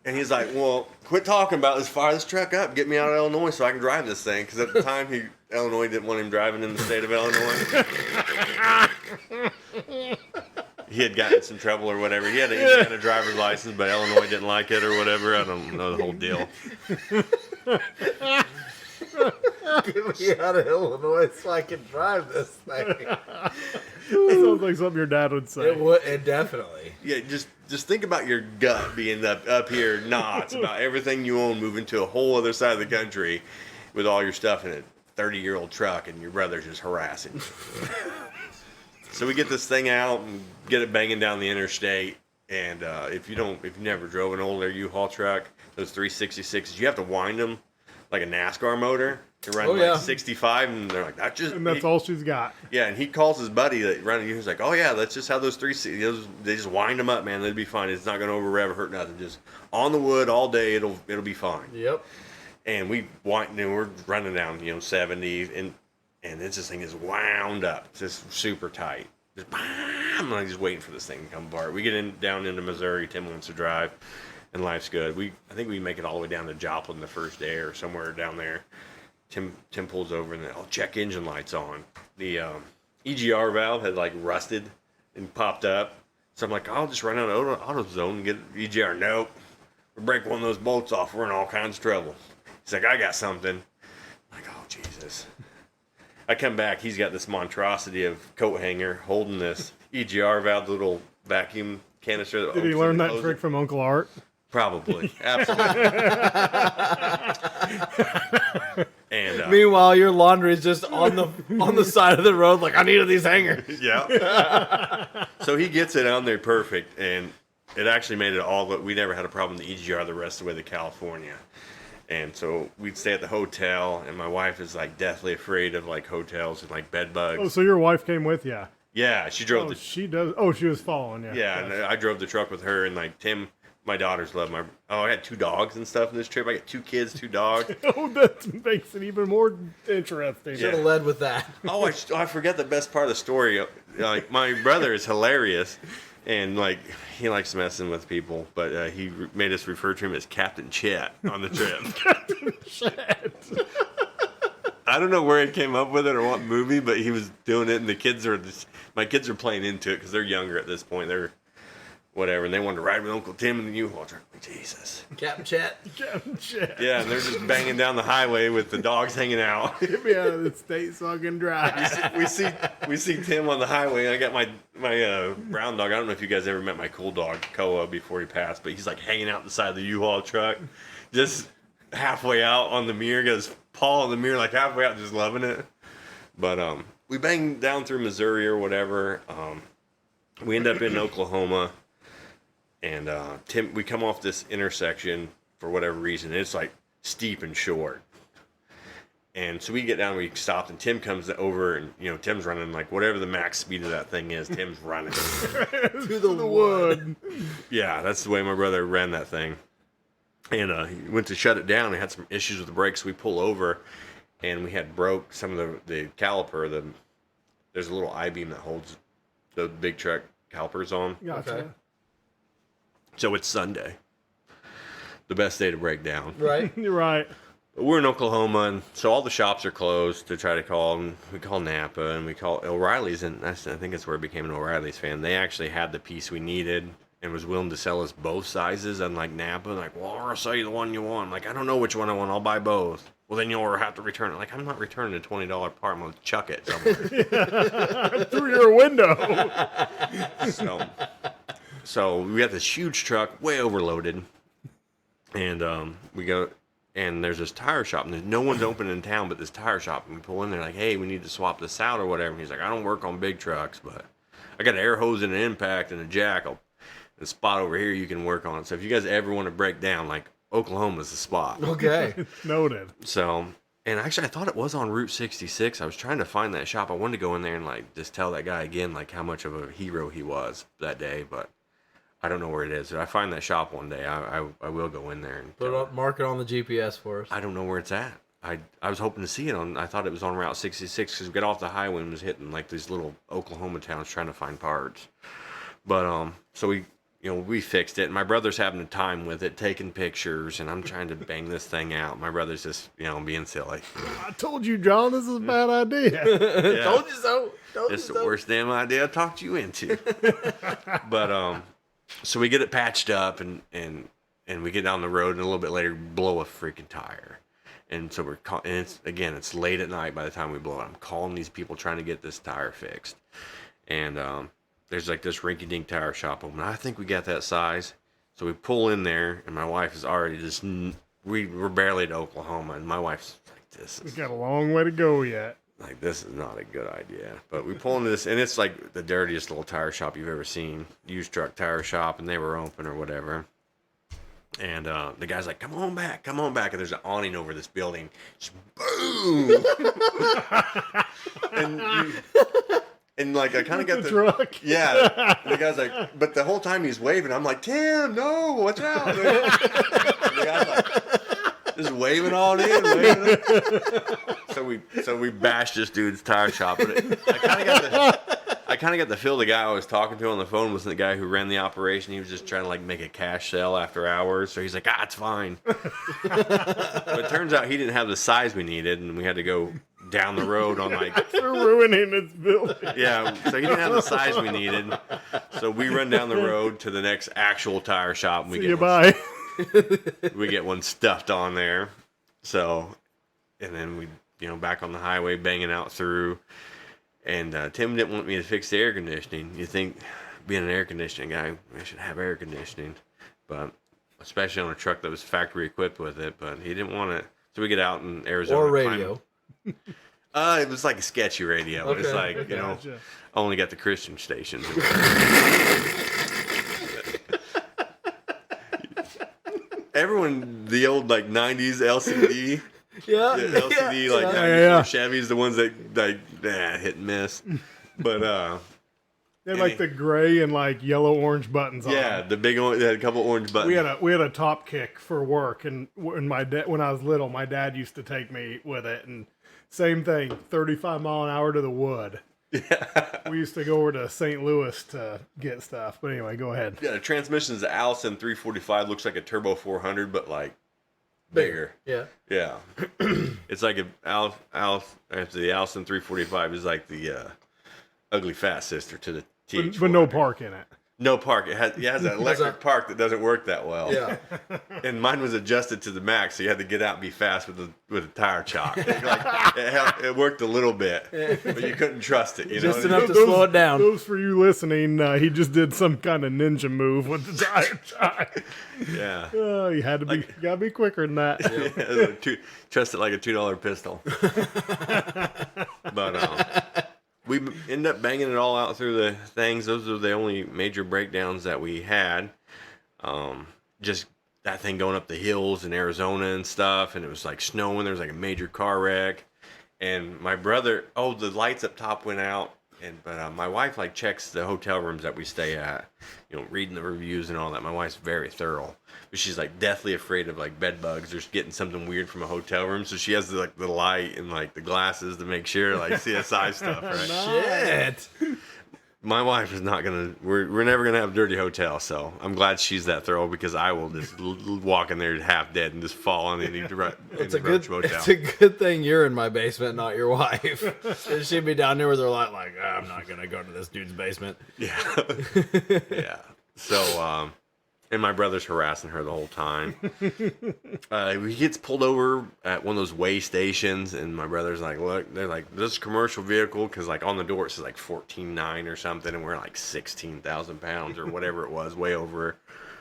And he's like, well, quit talking about this, fire this truck up, get me out of Illinois so I can drive this thing. Because at the time, Illinois didn't want him driving in the state of Illinois. He had gotten in some trouble or whatever. He had an Indiana driver's license, but Illinois didn't like it or whatever. I don't know the whole deal. Get me out of Illinois so I can drive this thing. That sounds like something your dad would say. It definitely. Yeah, just think about your gut being up here knots about everything you own, moving to a whole other side of the country with all your stuff in a 30-year-old truck, and your brother's just harassing you. So we get this thing out and get it banging down the interstate. And if you've never drove an older U-Haul truck, those 366s, you have to wind them like a NASCAR motor to run like 65, and they're like, that's all she's got. Yeah, and he calls his buddy that running. He's like, oh yeah, that's just how those they just wind them up, man. They'll be fine. It's not going to over rev or hurt nothing. Just on the wood all day, it'll be fine. Yep. And we're running down 70, and this thing is wound up. It's just super tight. I'm like just waiting for this thing to come apart. We get down into Missouri. Tim wants to drive, and life's good. I think we make it all the way down to Joplin the first day or somewhere down there. Tim pulls over and check engine lights on. The EGR valve had like rusted and popped up. So I'm like, I'll just run out of AutoZone and get EGR. Nope. We break one of those bolts off. We're in all kinds of trouble. He's like, I got something. I'm like, oh, Jesus. I come back. He's got this monstrosity of coat hanger holding this EGR valve, the little vacuum canister. Did he learn that trick from Uncle Art? Probably. Absolutely. And meanwhile, your laundry is just on the side of the road. Like, I needed these hangers. Yeah. So he gets it on there perfect, and it actually made it all. We never had a problem with the EGR the rest of the way to California. And so we'd stay at the hotel, and my wife is like deathly afraid of like hotels and like bed bugs. Oh, so your wife came with you? Yeah, she drove. She does. Oh, she was following you. Yeah, and I drove the truck with her, and like Tim. My daughters love my. Oh, I had 2 dogs and stuff in this trip. I got 2 kids, 2 dogs. Oh, that makes it even more interesting. Should have led with that. Oh, I forget the best part of the story. Like my brother is hilarious, and like he likes messing with people, but he made us refer to him as Captain Chet on the trip. Captain Chet. I don't know where he came up with it or what movie, but he was doing it, and my kids are playing into it because they're younger at this point. They're whatever, and they wanted to ride with Uncle Tim in the U-Haul truck. Jesus. Captain Chet. Captain Chet. Yeah, and they're just banging down the highway with the dogs hanging out. Get me out of the state so I can drive. We see Tim on the highway, and I got my brown dog. I don't know if you guys ever met my cool dog, Koa, before he passed, but he's like hanging out the side of the U-Haul truck, just halfway out on the mirror, got his paw on the mirror, like halfway out, just loving it. But we banged down through Missouri or whatever. We end up in Oklahoma. And we come off this intersection for whatever reason. It's like steep and short. And so we get down, we stopped, and Tim comes over, and Tim's running like whatever the max speed of that thing is. Tim's running to the wood. Yeah, that's the way my brother ran that thing. And he went to shut it down. He had some issues with the brakes. We pull over, and we had broke some of the caliper. There's a little I-beam that holds the big truck calipers on. Gotcha. Okay. So it's Sunday. The best day to break down. Right. You're right. But we're in Oklahoma, and so all the shops are closed to try to call. And we call Napa, and we call O'Reilly's, and I think that's where I became an O'Reilly's fan. They actually had the piece we needed and was willing to sell us both sizes, unlike Napa. Like, well, I'll sell you the one you want. I'm like, I don't know which one I want. I'll buy both. well, then you'll have to return it. Like, I'm not returning a $20 part. I'm going to chuck it somewhere. Through your window. So we got this huge truck, way overloaded. And we go, and there's this tire shop, and there's no one's open in town but this tire shop. And we pull in there like, hey, we need to swap this out or whatever. And he's like, I don't work on big trucks, but I got an air hose and an impact and a jack. The spot over here you can work on. So if you guys ever want to break down, like, Oklahoma's the spot. Okay. Noted. So, and actually, I thought it was on Route 66. I was trying to find that shop. I wanted to go in there and, like, just tell that guy again, like, how much of a hero he was that day, but I don't know where it is. If I find that shop one day, I will go in there and Put it up, mark it on the GPS for us. I don't know where it's at. I was hoping to see it I thought it was on Route 66 because we got off the highway and was hitting, like, these little Oklahoma towns trying to find parts. But, so we fixed it. My brother's having a time with it, taking pictures, and I'm trying to bang this thing out. My brother's just, being silly. I told you, John, this is a bad idea. Yeah. Told you so. It's the worst damn idea I talked you into. But, so we get it patched up, and we get down the road, and a little bit later, blow a freaking tire. And so it's late at night by the time we blow it. I'm calling these people trying to get this tire fixed. And, there's like this rinky-dink tire shop open. I think we got that size. So we pull in there, and my wife is already just, we're barely to Oklahoma, and my wife's like, We got a long way to go yet. like, this is not a good idea. But we pull into this, and it's like the dirtiest little tire shop you've ever seen. Used truck tire shop, and they were open or whatever. And the guy's like, come on back. And there's an awning over this building. Just boom! And like, I kind of got the truck. Yeah. And the guy's like, but the whole time he's waving, I'm like, Tim, no, watch out. And the guy's like, just waving on in. So we bashed this dude's tire shop. But I kind of got the feel the guy I was talking to on the phone wasn't the guy who ran the operation. He was just trying to, like, make a cash sale after hours. So he's like, it's fine. But it turns out he didn't have the size we needed, and we had to go down the road on, like, We're ruining this building. yeah, so he didn't have the size we needed. So we run down the road to the next actual tire shop, and we get one stuffed on there. So, and then we, back on the highway, banging out through. And Tim didn't want me to fix the air conditioning. You think, being an air conditioning guy, I should have air conditioning, but especially on a truck that was factory equipped with it. But he didn't want it. So we get out in Arizona. Or radio. It was like a sketchy radio. Okay. It's like, Gotcha. only got the Christian stations. Everyone, the old, like, 90s LCD. Yeah. The LCD, yeah, like, yeah. 94 Chevys, the ones that, like, hit and miss. But, They had like the gray and like yellow orange buttons on. yeah, the big one, they had a couple orange buttons. We had a top kick for work, and when I was little, my dad used to take me with it, and same thing, 35 mile an hour to the wood. Yeah. We used to go over to St. Louis to get stuff. But anyway, go ahead. Yeah, the transmission is the Allison 345, looks like a Turbo 400, but like bigger. Yeah. Yeah. It's like the Allison 345 is like the ugly fat sister to the TH400. But no park in it. No park. It has an electric park that doesn't work that well. Yeah. And mine was adjusted to the max, so you had to get out and be fast with a tire chock. Like, it worked a little bit, but you couldn't trust it. Just enough to slow it down. Those for you listening, he just did some kind of ninja move with the tire chock. Yeah. You had to be, gotta be quicker than that. Yeah, trust it like a $2 pistol. But we ended up banging it all out through the things. Those are the only major breakdowns that we had. Just that thing going up the hills in Arizona and stuff, and it was like snowing. There was like a major car wreck, and my brother, the lights up top went out. But my wife like checks the hotel rooms that we stay at, reading the reviews and all that. My wife's very thorough, but she's like deathly afraid of like bed bugs or getting something weird from a hotel room. So she has the light and like the glasses to make sure, like CSI stuff, right? Shit. My wife is not gonna. We're never gonna have a dirty hotel. So I'm glad she's that thorough, because I will just walk in there half dead and just fall on any It's a good thing you're in my basement, not your wife. She'd be down there with her light, like, I'm not gonna go to this dude's basement. Yeah. Yeah. So And my brother's harassing her the whole time. He gets pulled over at one of those weigh stations, and my brother's like, look, they're like, this is a commercial vehicle, because like on the door it says like 14.9 or something, and we're like 16,000 pounds or whatever it was, way over,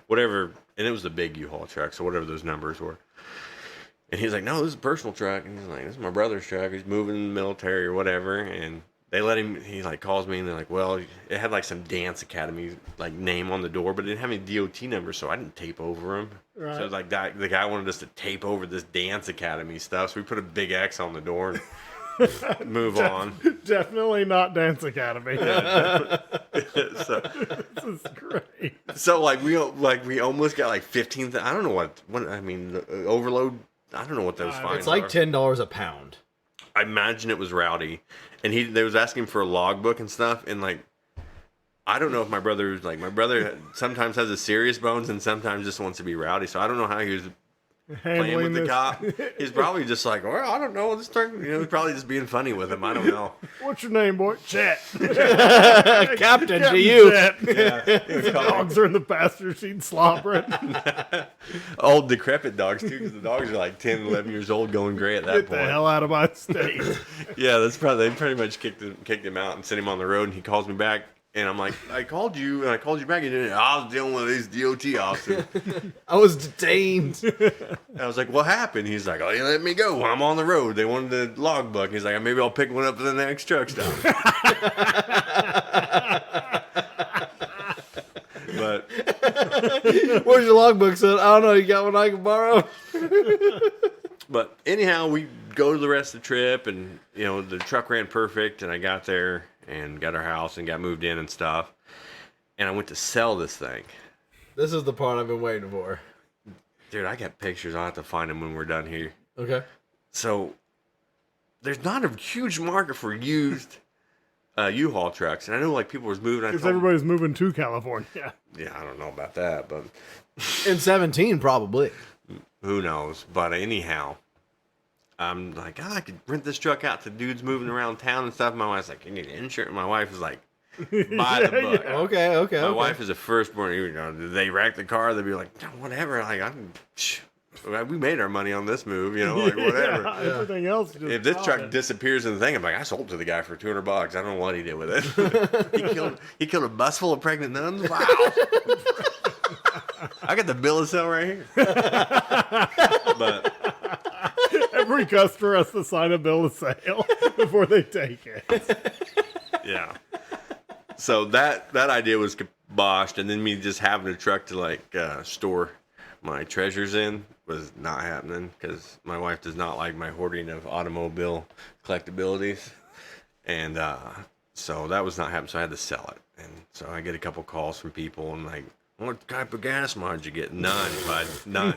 whatever, and it was the big U-Haul truck, so whatever those numbers were. And he's like, no, this is a personal truck, and he's like, this is my brother's truck, he's moving in the military or whatever, and they let him, he like calls me and they're like, well, it had like some dance academy like name on the door, but it didn't have any DOT number, so I didn't tape over him. Right. So like the guy wanted us to tape over this dance academy stuff, so we put a big X on the door and move on. Definitely not dance academy. So, This is great. so we almost got like 15. I don't know what I mean, overload. I don't know what those fines It's like are. $10 a pound. I imagine it was rowdy, and they was asking for a logbook and stuff, and like, I don't know if my brother sometimes has a serious bones and sometimes just wants to be rowdy, so I don't know how he was playing with the cop. He's probably just like, well, I don't know, he's probably just being funny with him. I don't know. What's your name, boy? Chet. Captain to you. Chet. Yeah. The dogs are in the passenger seat slobbering. Old decrepit dogs too, because the dogs are like 10, 11 years old, going gray at that Get point. the hell out of my state. Yeah, they pretty much kicked him out and sent him on the road. And he calls me back, and I'm like, I called you back, and I was dealing with these DOT officers. I was detained. And I was like, what happened? He's like, oh, you let me go. I'm on the road. They wanted the logbook. He's like, maybe I'll pick one up for the next truck stop. But Where's your logbook, son? I don't know. You got one I can borrow? But anyhow, we go to the rest of the trip, and the truck ran perfect, and I got there and got our house and got moved in and stuff. And I went to sell this thing. This is the part I've been waiting for. Dude, I got pictures. I'll have to find them when we're done here. Okay. So there's not a huge market for used U-Haul trucks, and I know like people was moving. Because everybody's moving to California. Yeah, I don't know about that, but In 17, probably. who knows? But anyhow, I'm like, I could rent this truck out to dudes moving around town and stuff. My wife's like, you need insurance. My wife is like, buy the book. Yeah. Okay. My wife is a firstborn. Did they wreck the car? They'd be like, whatever. Like, we made our money on this move, like whatever. Yeah, everything else. Just If this truck disappears in the thing, I'm like, I sold it to the guy for $200. I don't know what he did with it. he killed a bus full of pregnant nuns. Wow. I got the bill of sale right here. But every customer has to sign a bill of sale before they take it. yeah. So that idea was kiboshed, and then me just having a truck to store my treasures in was not happening, because my wife does not like my hoarding of automobile collectibilities, and so that was not happening. So I had to sell it, and so I get a couple calls from people and like, what type of gas mileage you get? None, bud. None.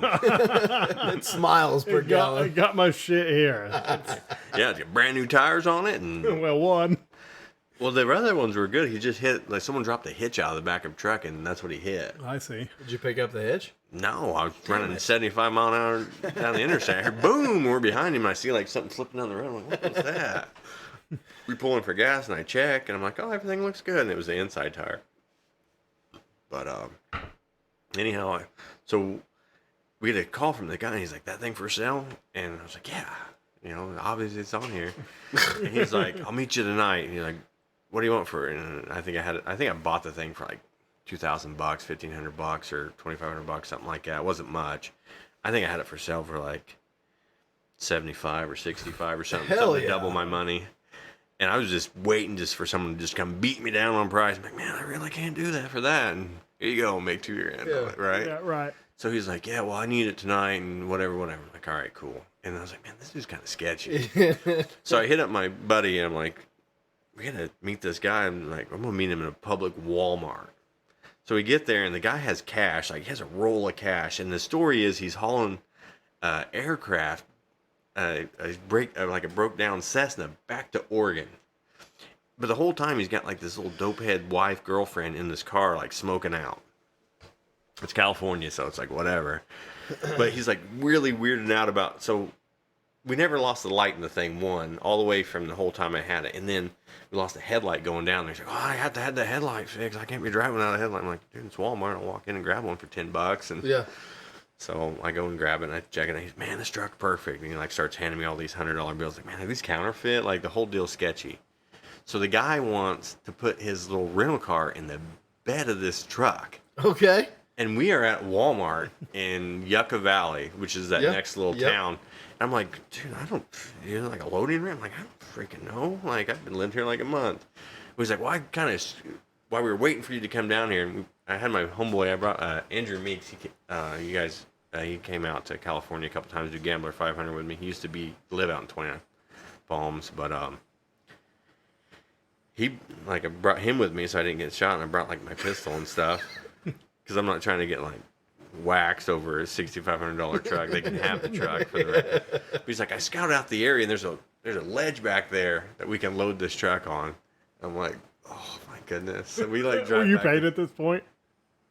It smiles per I gallon. got my shit here. Yeah, it's got brand new tires on it, and Well, one. well, the other ones were good. He just hit, like, someone dropped a hitch out of the back of the truck, and that's what he hit. I see. Did you pick up the hitch? No, I was running 75 mile an hour down the interstate. I heard boom, we're behind him. I see like something slipping down the road. I'm like, what was that? We pull in for gas, and I check, and I'm like, oh, everything looks good. And it was the inside tire. But anyhow, so we get a call from the guy, and he's like, that thing for sale? And I was like, yeah, obviously it's on here. And he's like, I'll meet you tonight. And he's like, what do you want for it? And I think I bought the thing for like $2,000, $1,500, or $2,500, something like that. It wasn't much. I think I had it for sale for like 75 or 65 or something. Hell something yeah. to double my money. And I was just waiting for someone to just come beat me down on price. I'm like, man, I really can't do that for that. And here you go, make $2,000 on it, right? Yeah, right. So he's like, yeah, well, I need it tonight and whatever. I'm like, all right, cool. And I was like, man, this is kind of sketchy. So I hit up my buddy, and I'm like, we got to meet this guy. I'm like, I'm going to meet him in a public Walmart. So we get there, and the guy has cash. Like, he has a roll of cash. And the story is he's hauling aircraft, a broke down Cessna back to Oregon. But the whole time he's got like this little dopehead wife, girlfriend in this car, like smoking out. It's California, so it's like whatever. But he's like really weirded out about. So we never lost the light in the thing, one, all the way from the whole time I had it. And then we lost the headlight going down there. She's like, oh, I have to have the headlight fixed. I can't be driving without a headlight. I'm like, dude, it's Walmart. I'll walk in and grab one for $10. And Yeah. so I go and grab it, and I check it, and he's, man, this truck's perfect. And he, like, starts handing me all these $100 bills. Like, man, are these counterfeit? Like, the whole deal's sketchy. So the guy wants to put his little rental car in the bed of this truck. Okay. And we are at Walmart in Yucca Valley, which is that next little town. And I'm like, dude, I don't, like a loading ramp? I'm like, I don't freaking know. Like, I've been living here like a month. He's like, well, while we were waiting for you to come down here, and I had my homeboy, I brought Andrew Meeks. He came out to California a couple times to do Gambler 500 with me. He used to live out in 29 Palms, but I brought him with me so I didn't get shot, and I brought like my pistol and stuff because I'm not trying to get like waxed over a $6,500 truck. They can have the truck for the rest. But he's like, I scouted out the area, and there's a ledge back there that we can load this truck on. I'm like, oh my goodness. So we like drive. Were you back paid at this point?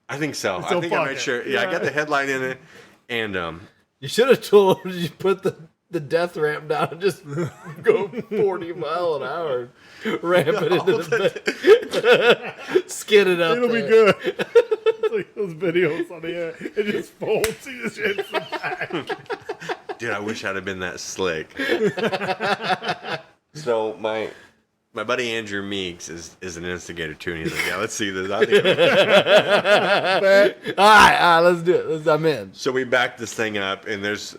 I think so. So I think I fuck made it. sure. Yeah, I got the headlight in it, and You should have told him to put the death ramp down and just go 40 mile an hour. Ramp it into the bed. Skid it up. It'll be there. good. It's like those videos on the air. It just folds. You just hit the back. dude, I wish I'd have been that slick. So my buddy Andrew Meeks is an instigator too, and he's like, yeah, let's see this. I think All right, let's do it. I'm in. So we backed this thing up, and there's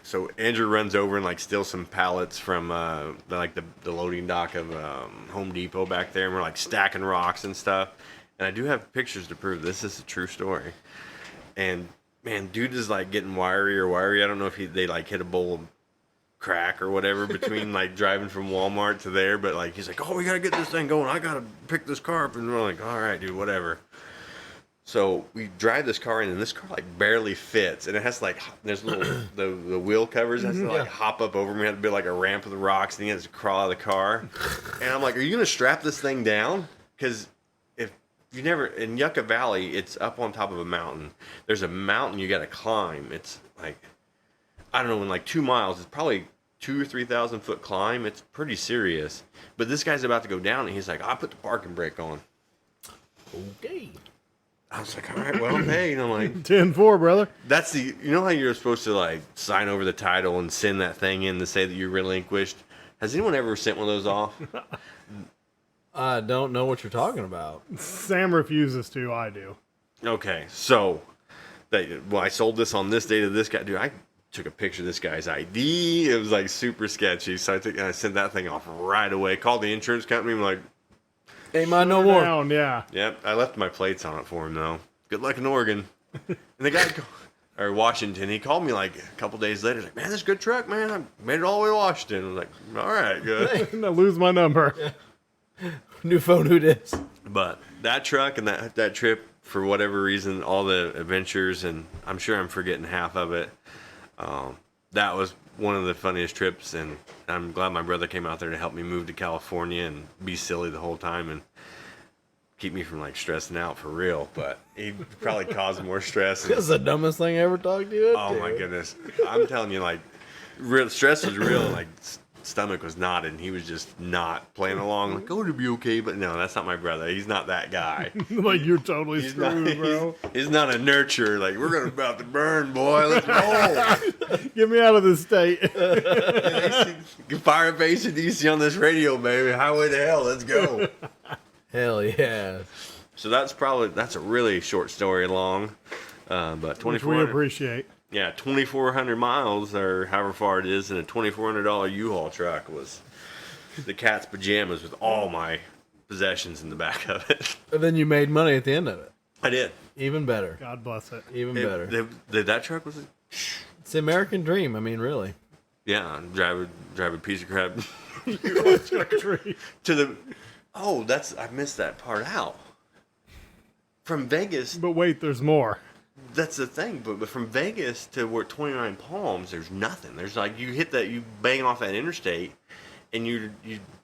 so Andrew runs over and like steals some pallets from the loading dock of Home Depot back there, and we're like stacking rocks and stuff. And I do have pictures to prove this is a true story. And man, dude is like getting wiry. I don't know if they like hit a bowl of crack or whatever between like driving from Walmart to there, but like he's like, oh, we gotta get this thing going. I gotta pick this car up, and we're like, all right, dude, whatever. So we drive this car in, and this car like barely fits, and it has like there's little the wheel covers has to like hop up over me. We had to build like a ramp of the rocks, and he has to crawl out of the car. And I'm like, are you gonna strap this thing down? Because if you never in Yucca Valley, it's up on top of a mountain. There's a mountain you gotta climb. It's like I don't know, in like 2 miles, it's probably 2,000 or 3,000 foot climb. It's pretty serious. But this guy's about to go down, and he's like, I put the parking brake on. Okay. I was like, all right, well, I'm paid. I'm like, 10-4, brother. that's you know how you're supposed to like sign over the title and send that thing in to say that you're relinquished? Has anyone ever sent one of those off? I don't know what you're talking about. Sam refuses to. I do. Okay, so I sold this on this day to this guy. Dude, I took a picture of this guy's ID. It was like super sketchy. So I sent that thing off right away. Called the insurance company. I'm like, Ain't mine no more. Down, yeah. yep, I left my plates on it for him though. Good luck in Oregon. And the guy, or Washington, he called me like a couple days later. He's like, man, this is a good truck, man. I made it all the way to Washington. I was like, all right, good. I lose my number. New phone, who dis? But that truck and that trip, for whatever reason, all the adventures, and I'm sure I'm forgetting half of it. That was one of the funniest trips, and I'm glad my brother came out there to help me move to California and be silly the whole time and keep me from like stressing out for real. But he probably caused more stress. This is the dumbest thing I ever talked to you. Oh my goodness, I'm telling you, like, real stress was real. Like, stomach was knotted, and he was just not playing along. Like, oh, it'll be okay. But no, that's not my brother. He's not that guy. Like, you're totally He's screwed, not, bro. he's not a nurturer. Like, we're gonna about to burn, boy. Let's roll. Get me out of this state. Fire up AC/DC on this radio, baby. Highway to hell. Let's go. Hell yeah. So that's a really short story long, but Which 2,400. we appreciate. Yeah, 2,400 miles or however far it is in a $2,400 U-Haul truck was the cat's pajamas with all my possessions in the back of it. And then you made money at the end of it. I did. Even better. God bless it. Even better. That truck was. It's the American dream. I mean, really. Yeah, drive a piece of crap Tree. to the. Oh, I missed that part out. From Vegas, But wait, there's more. that's the thing. But from Vegas to where 29 Palms, there's nothing. There's like you bang off that interstate, and you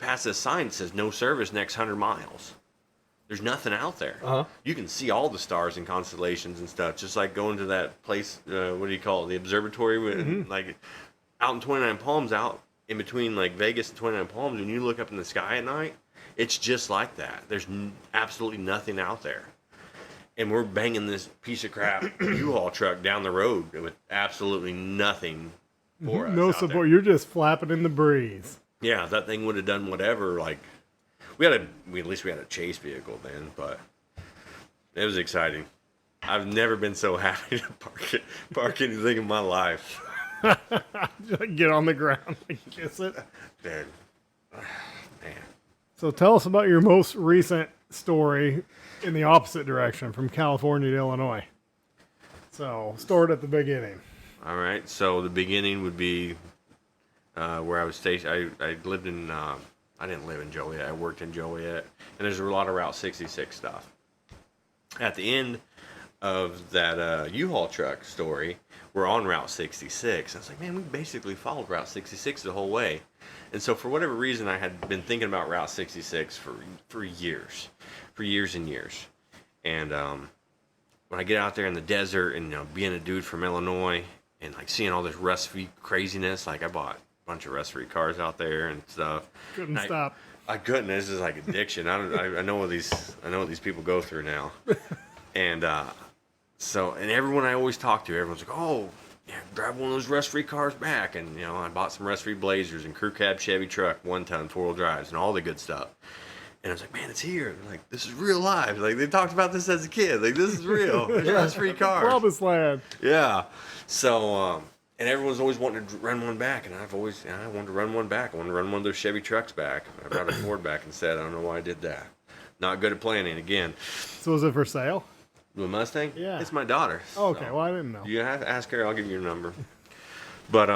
pass this sign that says no service next 100 miles. There's nothing out there. Uh-huh. You can see all the stars and constellations and stuff. Just like going to that place. What do you call it? The observatory. Like out in 29 Palms, out in between like Vegas and 29 Palms, when you look up in the sky at night, it's just like that. There's absolutely nothing out there. And we're banging this piece of crap U-Haul truck down the road with absolutely nothing for us. No out support. there. You're just flapping in the breeze. Yeah, that thing would have done whatever. Like, at least we had a chase vehicle then, but it was exciting. I've never been so happy to park anything in my life. Get on the ground and kiss it. Dude. Man. So tell us about your most recent story in the opposite direction from California to Illinois. So start at the beginning. All right. So the beginning would be where I was stationed. I lived in, I didn't live in Joliet. I worked in Joliet. And there's a lot of Route 66 stuff. At the end of that U-Haul truck story, we're on Route 66. I was like, man, we basically followed Route 66 the whole way. And so for whatever reason, I had been thinking about Route 66 for years and years. And when I get out there in the desert and, you know, being a dude from Illinois and like seeing all this rust-free craziness, like I bought a bunch of rust-free cars out there and stuff. Couldn't stop. I couldn't. This is like addiction. I know what these people go through now. And and everyone I always talk to, everyone's like, oh, yeah, drive one of those rust-free cars back. And, you know, I bought some rust-free Blazers and crew cab Chevy truck, 1-ton, 4-wheel drives, and all the good stuff. And I was like, man, it's here. Like, this is real life. Like, they talked about this as a kid. Like, this is real. There's rust-free cars. Promised land. Yeah. So, and everyone's always wanting to run one back. And I wanted to run one back. I wanted to run one of those Chevy trucks back. I brought a Ford back instead. I don't know why I did that. Not good at planning again. So is it for sale? The Mustang? Yeah. It's my daughter. Oh, okay. So Well, I didn't know. you have to ask her. I'll give you your number. But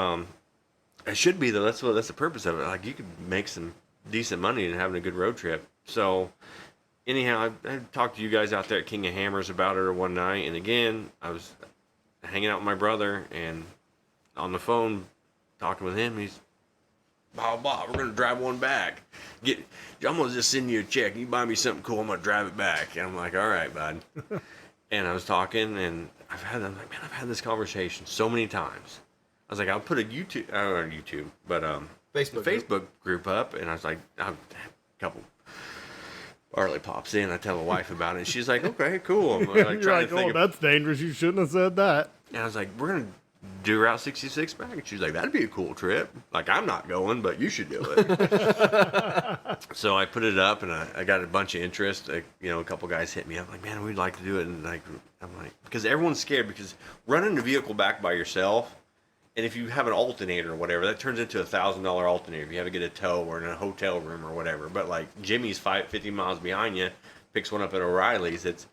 it should be though. That's the purpose of it. Like, you could make some decent money and having a good road trip. So anyhow, I talked to you guys out there at King of Hammers about it one night, and again, I was hanging out with my brother and on the phone talking with him. He's blah blah. We're gonna drive one back. I'm gonna just send you a check. You buy me something cool. I'm gonna drive it back. And I'm like, all right, bud. And I was talking, and I've had this conversation so many times. I was like, I'll put a Facebook group up, and I was like, a couple Arlie pops in. I tell the wife about it, and she's like, okay, cool. I'm like, You're like, oh, that's dangerous. You shouldn't have said that. And I was like, we're gonna do Route 66 back, and she's like, that'd be a cool trip. Like, I'm not going, but you should do it. So I put it up, and I got a bunch of interest. Like, you know, a couple guys hit me up, like, man, we'd like to do it. And like, I'm like, because everyone's scared, because running a vehicle back by yourself, and if you have an alternator or whatever, that turns into $1,000 alternator if you have to get a tow or in a hotel room or whatever. But like, Jimmy's 50 miles behind you, picks one up at O'Reilly's. It's,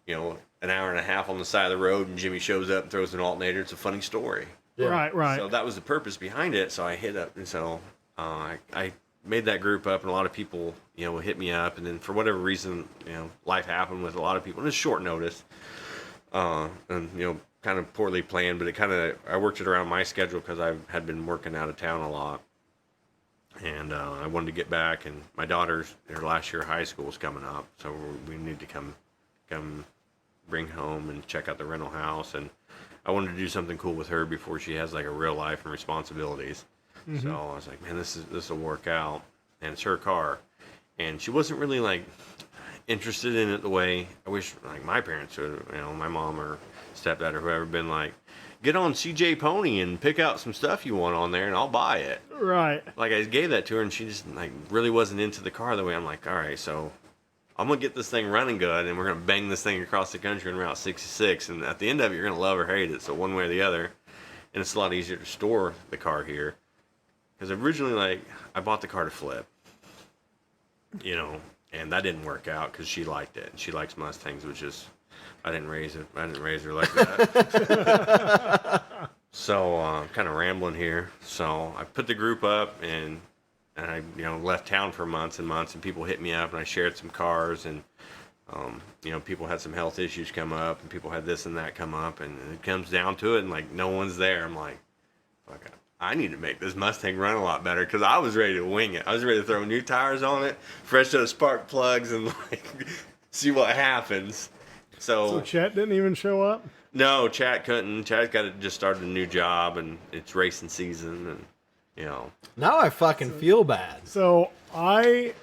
you know, an hour and a half on the side of the road, and Jimmy shows up and throws an alternator. It's a funny story. Yeah. Right. So that was the purpose behind it. So I hit up, and so I made that group up, and a lot of people, you know, hit me up. And then for whatever reason, you know, life happened with a lot of people, and it's short notice, and you know, kind of poorly planned. But I worked it around my schedule because I had been working out of town a lot, and I wanted to get back. And my daughter's her last year of high school is coming up, so we need to come bring home and check out the rental house. And I wanted to do something cool with her before she has like a real life and responsibilities. Mm-hmm. So I was like, man, this will work out. And it's her car, and she wasn't really like interested in it the way I wish like my parents would, you know, my mom or stepdad or whoever, been like, get on CJ Pony and pick out some stuff you want on there and I'll buy it. Right. Like, I gave that to her, and she just like really wasn't into the car the way. I'm like, all right, so I'm gonna get this thing running good, and we're gonna bang this thing across the country in Route 66, and at the end of it, you're gonna love or hate it. So one way or the other, and it's a lot easier to store the car here, because originally, like, I bought the car to flip, you know, and that didn't work out because she liked it, and she likes Mustangs, which is, I didn't raise her like that. So I'm kind of rambling here. So I put the group up, and I, you know, left town for months and months, and people hit me up, and I shared some cars, and you know, people had some health issues come up, and people had this and that come up, and it comes down to it, and like no one's there. I'm like, fuck, I need to make this Mustang run a lot better, because I was ready to wing it. I was ready to throw new tires on it, fresh set of spark plugs, and like see what happens. So Chet didn't even show up? No, Chad couldn't. Chad just started a new job, and it's racing season, and Now I fucking feel bad. So I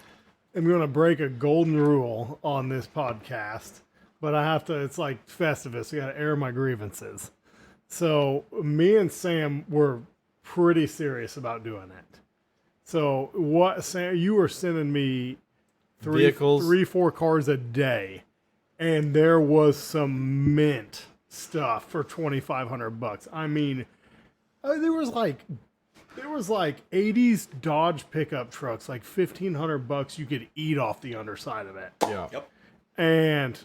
am going to break a golden rule on this podcast, but I have to, it's like Festivus. I got to air my grievances. So me and Sam were pretty serious about doing it. So what, Sam, you were sending me Vehicles. 4 cars a day, and there was some mint stuff for $2,500. I mean, there was like 80s Dodge pickup trucks, like $1,500 you could eat off the underside of it. Yeah. Yep. And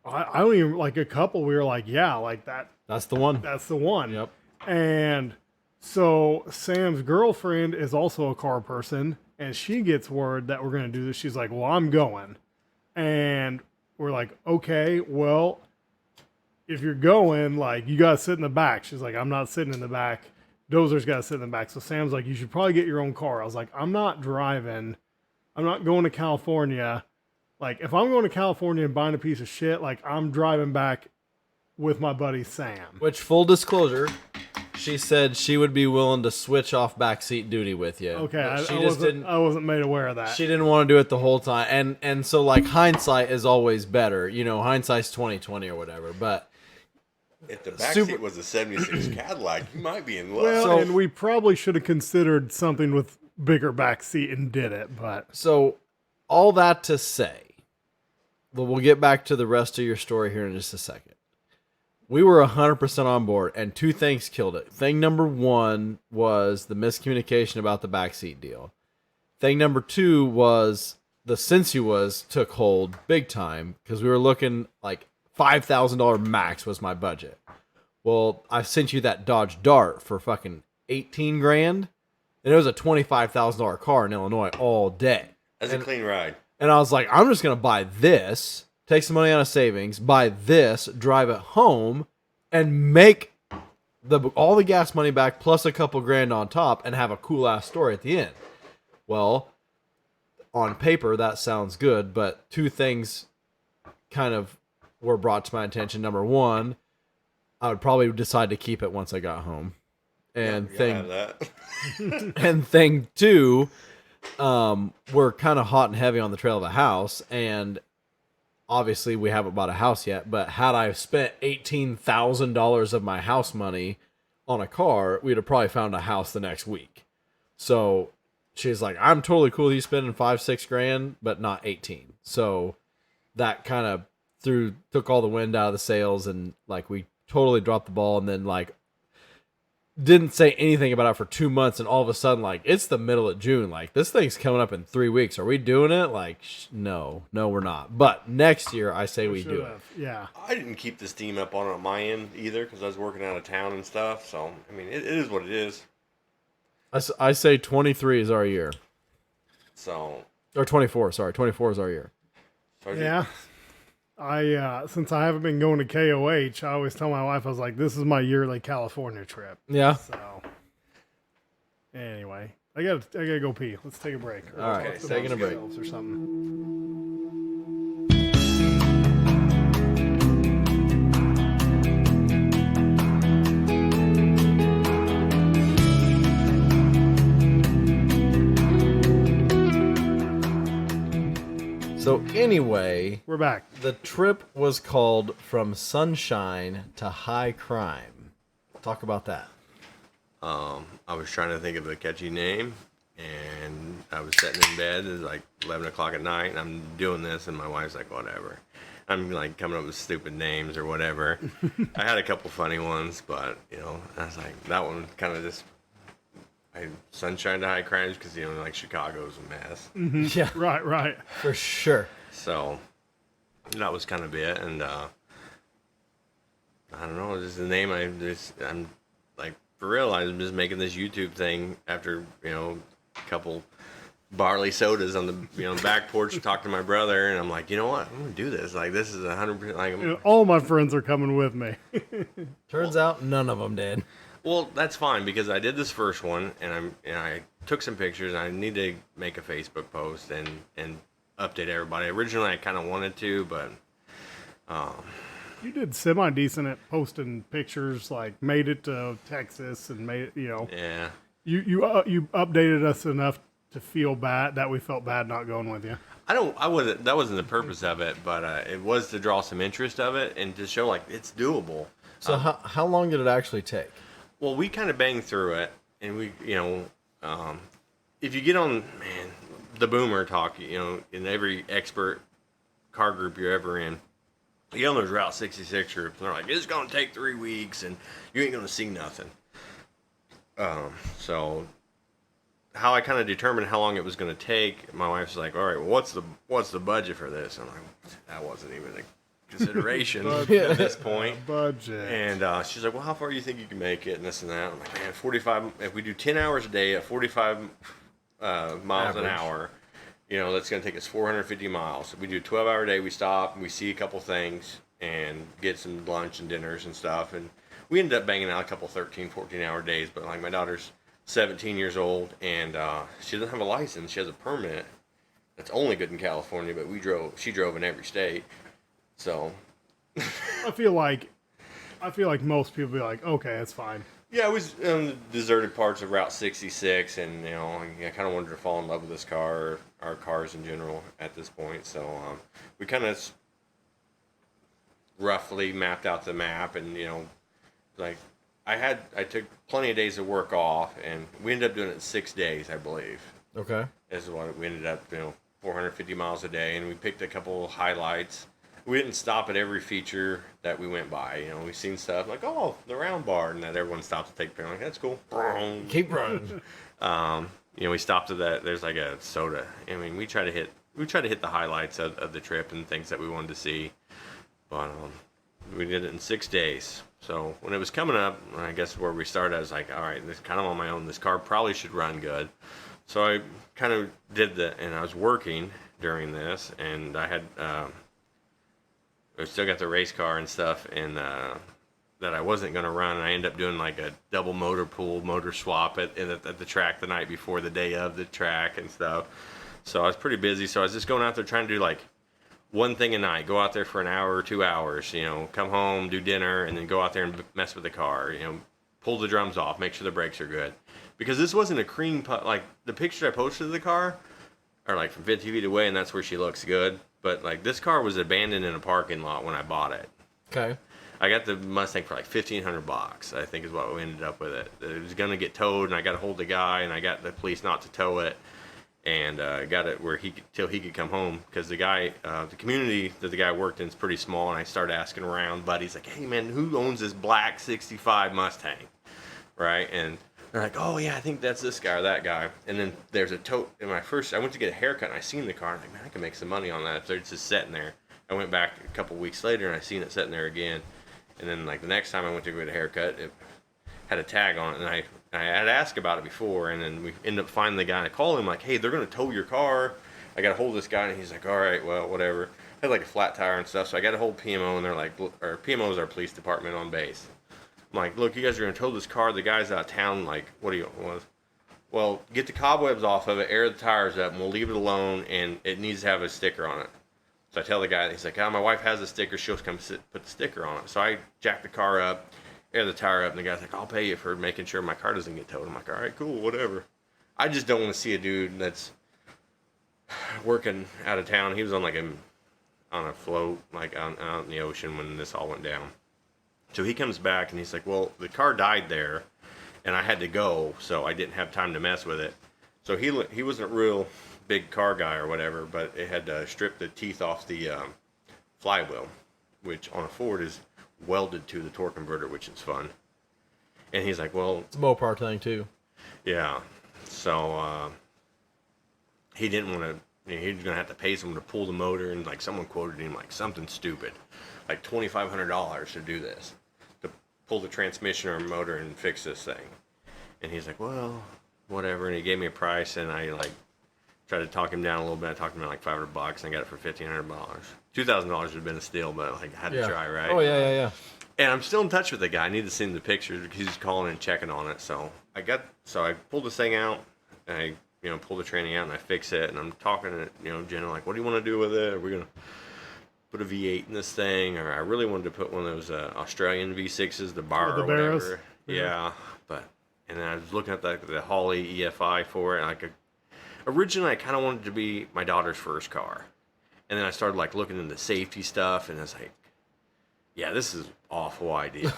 I don't even, like a couple, we were like, yeah, like that. That's the one. That's the one. Yep. And so Sam's girlfriend is also a car person, and she gets word that we're going to do this. She's like, well, I'm going. And we're like, okay, well, if you're going, like, you got to sit in the back. She's like, I'm not sitting in the back. Dozer's got to sit in the back. So Sam's like, you should probably get your own car. I was like, I'm not driving. I'm not going to California. Like, if I'm going to California and buying a piece of shit, like, I'm driving back with my buddy Sam. Which, full disclosure, she said she would be willing to switch off backseat duty with you. Okay, I I wasn't made aware of that. She didn't want to do it the whole time, and so like hindsight is always better. Hindsight's 20/20 or whatever. But if the backseat was a '76 Cadillac, you might be in love. Well, and we probably should have considered something with bigger back seat and did it, but so all that to say, we'll get back to the rest of your story here in just a second. We were 100% on board, and 2 things killed it. Thing number 1 was the miscommunication about the backseat deal. Thing number 2 was the sensuous took hold big time because we were looking like $5,000 max was my budget. Well, I sent you that Dodge Dart for fucking 18 grand, and it was a $25,000 car in Illinois all day. That's a clean ride. And I was like, I'm just going to buy this, take some money out of savings, buy this, drive it home, and make all the gas money back plus a couple grand on top and have a cool ass story at the end. Well, on paper, that sounds good, but 2 things kind of were brought to my attention. Number 1, I would probably decide to keep it once I got home. And thing 2, we're kind of hot and heavy on the trail of a house, and obviously we haven't bought a house yet, but had I spent $18,000 of my house money on a car, we'd have probably found a house the next week. So she's like, I'm totally cool with you spending 5-6 grand, but not 18. So that kind of took all the wind out of the sails, and like we totally dropped the ball, and then like didn't say anything about it for 2 months, and all of a sudden, like, it's the middle of June. Like, this thing's coming up in 3 weeks. Are we doing it? Like, no, we're not. But next year, I say we do it. Yeah. I didn't keep the steam up on my end either because I was working out of town and stuff. So, I mean, it is what it is. I say 23 is our year. So. Or 24, sorry. 24 is our year. Yeah. Since I haven't been going to KOH, I always tell my wife, I was like, this is my yearly California trip. Yeah. So, anyway, I gotta go pee. Let's take a break. All right, taking a break. Or something. So anyway, We're back. the trip was called From Sunshine to High Crime. Talk about that. I was trying to think of a catchy name, and I was sitting in bed. It was like 11 o'clock at night, and I'm doing this, and my wife's like, whatever. I'm like coming up with stupid names or whatever. I had a couple funny ones, but, I was like, that one kind of just... Sunshine to High Crimes because, like, Chicago's a mess. Mm-hmm. Yeah, Right. for sure. So, that was kind of it, and, I don't know, just the name, I'm, like, for real, I'm just making this YouTube thing after, a couple barley sodas on the, back porch, talk to my brother, and I'm like, you know what, I'm gonna do this, like, this is 100%, like, All my friends are coming with me. Turns out none of them did. well, that's fine, because I did this first one, and I took some pictures, and I need to make a Facebook post and update everybody. Originally, I kind of wanted to, but You did semi-decent at posting pictures, like made it to Texas and made it, Yeah. you updated us enough to feel bad, that we felt bad not going with you. That wasn't the purpose of it, but it was to draw some interest of it and to show like it's doable. So how long did it actually take? Well, we kind of banged through it, and if you get on, man, the boomer talk, in every expert car group you're ever in, you get on those Route 66 groups, and they're like, it's going to take 3 weeks, and you ain't going to see nothing. So how I kind of determined how long it was going to take, my wife's like, all right, well, what's the budget for this? And I'm like, that wasn't even a consideration at this point. Budget. And she's like, well, how far do you think you can make it? And this and that. I'm like, man, 45, if we do 10 hours a day at 45 miles an hour, that's going to take us 450 miles. If we do a 12-hour day, we stop, and we see a couple things, and get some lunch and dinners and stuff. And we ended up banging out a couple 13, 14-hour days. But, like, my daughter's 17 years old, and she doesn't have a license. She has a permit that's only good in California, but she drove in every state. So I feel like most people be like, okay, that's fine. yeah, it was in the deserted parts of Route 66, and I kind of wanted to fall in love with this car, or cars in general at this point. So we kind of roughly mapped out the map, and like I took plenty of days of work off, and we ended up doing it in 6 days, I believe. Okay. This is what we ended up, 450 miles a day, and we picked a couple of highlights. We didn't stop at every feature that we went by. We've seen stuff like, oh, the round bar, and that everyone stopped to take a picture. Like, that's cool. Keep running. We stopped at that. There's like a soda. I mean, we try to hit the highlights of the trip and things that we wanted to see. But we did it in 6 days. So when it was coming up, I guess where we started, I was like, all right, this is kind of on my own. This car probably should run good. So I kind of did and I was working during this, and I had. I still got the race car and stuff, and that I wasn't going to run. And I ended up doing like a double motor swap at the track the night before the day of the track and stuff. So I was pretty busy. So I was just going out there trying to do like one thing a night. Go out there for an hour or 2 hours, come home, do dinner, and then go out there and mess with the car, pull the drums off, make sure the brakes are good. Because this wasn't a cream like the pictures I posted of the car are like from 50 feet away, and that's where she looks good. But like this car was abandoned in a parking lot when I bought it. Okay. I got the Mustang for like $1,500, I think is what we ended up with it. It was going to get towed, and I got to hold the guy, and I got the police not to tow it, and got it where till he could come home, because the guy, the community that the guy worked in is pretty small, and I started asking around. Buddy's like, hey man, who owns this black '65 Mustang, right? And they're like, oh yeah, I think that's this guy or that guy. And then there's a tow. I went to get a haircut, and I seen the car, and I'm like, man, I can make some money on that if they're just sitting there. I went back a couple weeks later, and I seen it sitting there again. And then like the next time I went to get a haircut, it had a tag on it, and I had asked about it before, and then we ended up finding the guy, and I called him like, hey, they're gonna tow your car. I got to hold this guy, and he's like, all right, well, whatever. I had like a flat tire and stuff, so I got to hold PMO, and they're like, or PMO is our police department on base. I'm like, look, you guys are gonna tow this car. The guy's out of town. Like, what do you want? Well, get the cobwebs off of it, air the tires up, and we'll leave it alone. And it needs to have a sticker on it. So I tell the guy, he's like, my wife has a sticker. She'll come put the sticker on it. So I jack the car up, air the tire up, and the guy's like, I'll pay you for making sure my car doesn't get towed. I'm like, all right, cool, whatever. I just don't want to see a dude that's working out of town. He was on like on a float, like out in the ocean when this all went down. So he comes back, and he's like, well, the car died there, and I had to go, so I didn't have time to mess with it. So he wasn't a real big car guy or whatever, but it had to strip the teeth off the flywheel, which on a Ford is welded to the torque converter, which is fun. And he's like, well... It's a Mopar thing, too. Yeah. So he didn't want to... he was going to have to pay someone to pull the motor, and like someone quoted him like something stupid, like $2,500 to do this, to pull the transmission or motor and fix this thing. And he's like, well, whatever. And he gave me a price, and I like tried to talk him down a little bit. I talked him down like $500, and I got it for $1,500. $2,000 would have been a steal, but like I had to try, right? Oh yeah. And I'm still in touch with the guy. I need to send the pictures because he's calling and checking on it. So I pulled this thing out, and I pull the training out, and I fix it, and I'm talking to Jenna like, what do you want to do with it? Are we gonna put a V8 in this thing, or I really wanted to put one of those Australian V6s, the bar The or Barras? whatever. Yeah. Yeah, and then I was looking at the Holly EFI for it. And originally, I kind of wanted it to be my daughter's first car, and then I started like looking into safety stuff, and I was like, yeah, this is an awful idea.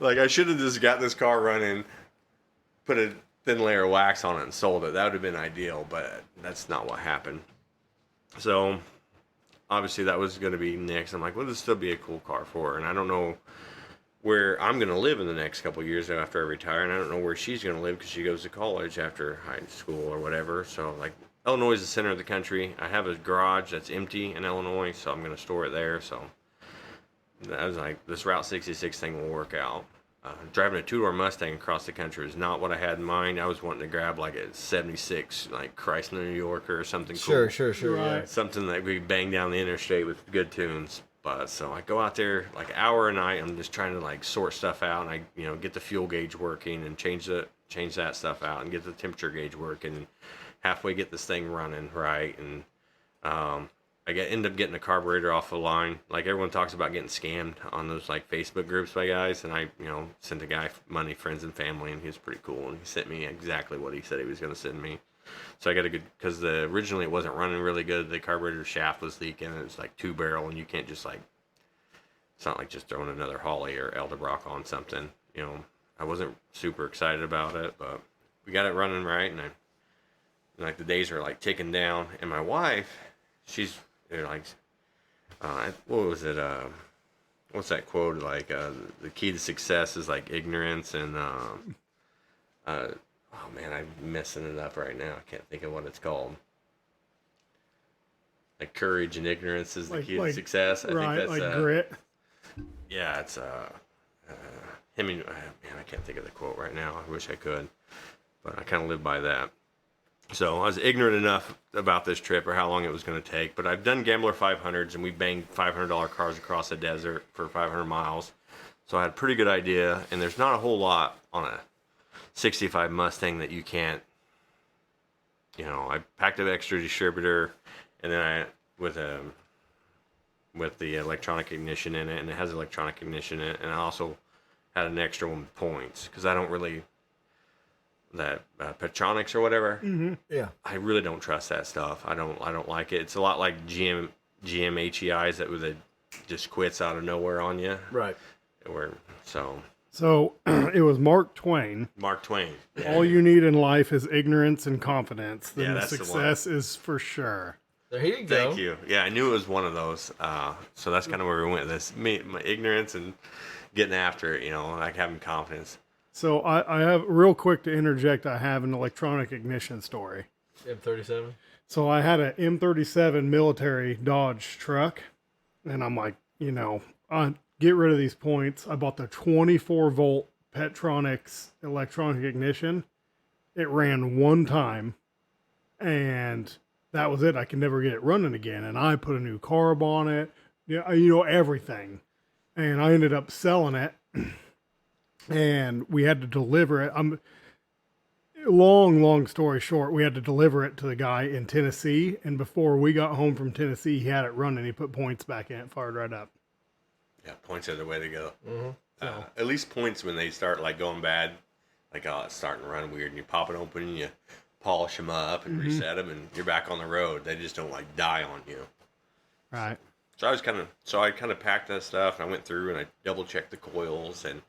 Like, I should have just got this car running, put a thin layer of wax on it, and sold it. That would have been ideal, but that's not what happened. So, obviously, that was going to be next. I'm like, well, this still be a cool car for her. And I don't know where I'm going to live in the next couple of years after I retire. And I don't know where she's going to live because she goes to college after high school or whatever. So, like, Illinois is the center of the country. I have a garage that's empty in Illinois, so I'm going to store it there. So, I was like, this Route 66 thing will work out. Driving a two-door Mustang across the country is not what I had in mind. I was wanting to grab like a 76, like Chrysler New Yorker or something cool. Sure. Right. Yeah. Something that we bang down the interstate with good tunes. But so I go out there like an hour a night. I'm just trying to like sort stuff out, and I get the fuel gauge working and change that stuff out and get the temperature gauge working. And halfway get this thing running right, and I end up getting a carburetor off the line. Like everyone talks about getting scammed on those like Facebook groups by guys, and I sent a guy money, friends and family, and he was pretty cool, and he sent me exactly what he said he was going to send me. So I got a good, because originally it wasn't running really good. The carburetor shaft was leaking, and it was like 2-barrel, and you can't just like, it's not like just throwing another Holly or Eldebrock on something. I wasn't super excited about it, but we got it running right, and like the days are like ticking down, and my wife, they're like, what was it? What's that quote? Like, the key to success is like ignorance and, oh man, I'm messing it up right now. I can't think of what it's called. Like courage and ignorance is the key to success. I right, think that's like grit. Yeah, it's man, I can't think of the quote right now. I wish I could, but I kind of live by that. So I was ignorant enough about this trip or how long it was going to take, but I've done Gambler 500s, and we banged $500 cars across the desert for 500 miles. So I had a pretty good idea, and there's not a whole lot on a 65 Mustang that you can't, I packed an extra distributor, and then with the electronic ignition in it, and it has electronic ignition in it, and I also had an extra one with points, because I don't really, that Petronics or whatever. Mm-hmm. Yeah. I really don't trust that stuff. I don't like it. It's a lot like GM HEIs that just quits out of nowhere on you. Right. So it was Mark Twain. Mark Twain. Yeah. All you need in life is ignorance and confidence. Then Yeah, the that's the success is for sure. There you go. Thank you. Yeah, I knew it was one of those. So that's kind of where we went with this. My ignorance and getting after it, like having confidence. So I have, real quick to interject, I have an electronic ignition story. M37. So I had an M37 military Dodge truck, and I'm like, get rid of these points. I bought the 24-volt Petronics electronic ignition. It ran one time, and that was it. I could never get it running again. And I put a new carb on it, everything. And I ended up selling it, and we had to deliver it. Long story short, we had to deliver it to the guy in Tennessee. And before we got home from Tennessee, he had it running. He put points back in it, fired right up. Yeah, points are the way to go. Mm-hmm. At least points when they start like going bad, like it's starting to run weird, and you pop it open and you polish them up and reset them, and you're back on the road. They just don't like die on you. Right. So I kind of packed that stuff, and I went through and I double checked the coils, and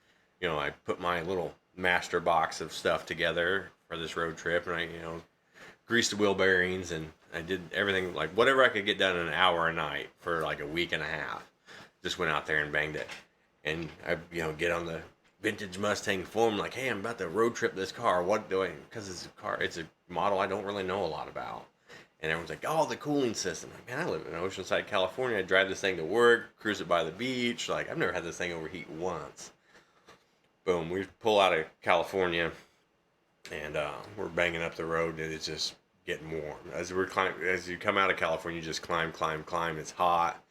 I put my little master box of stuff together for this road trip, and I greased the wheel bearings, and I did everything, like whatever I could get done in an hour a night for like a week and a half. Just went out there and banged it, and I get on the vintage Mustang forum like, hey, I'm about to road trip this car. What do I? Because it's a model I don't really know a lot about. And everyone's like, oh, the cooling system. Like, man, I live in Oceanside, California. I drive this thing to work, cruise it by the beach. Like, I've never had this thing overheat once. Boom, we pull out of California, and we're banging up the road, and it's just getting warm. As you come out of California, you just climb. It's hot.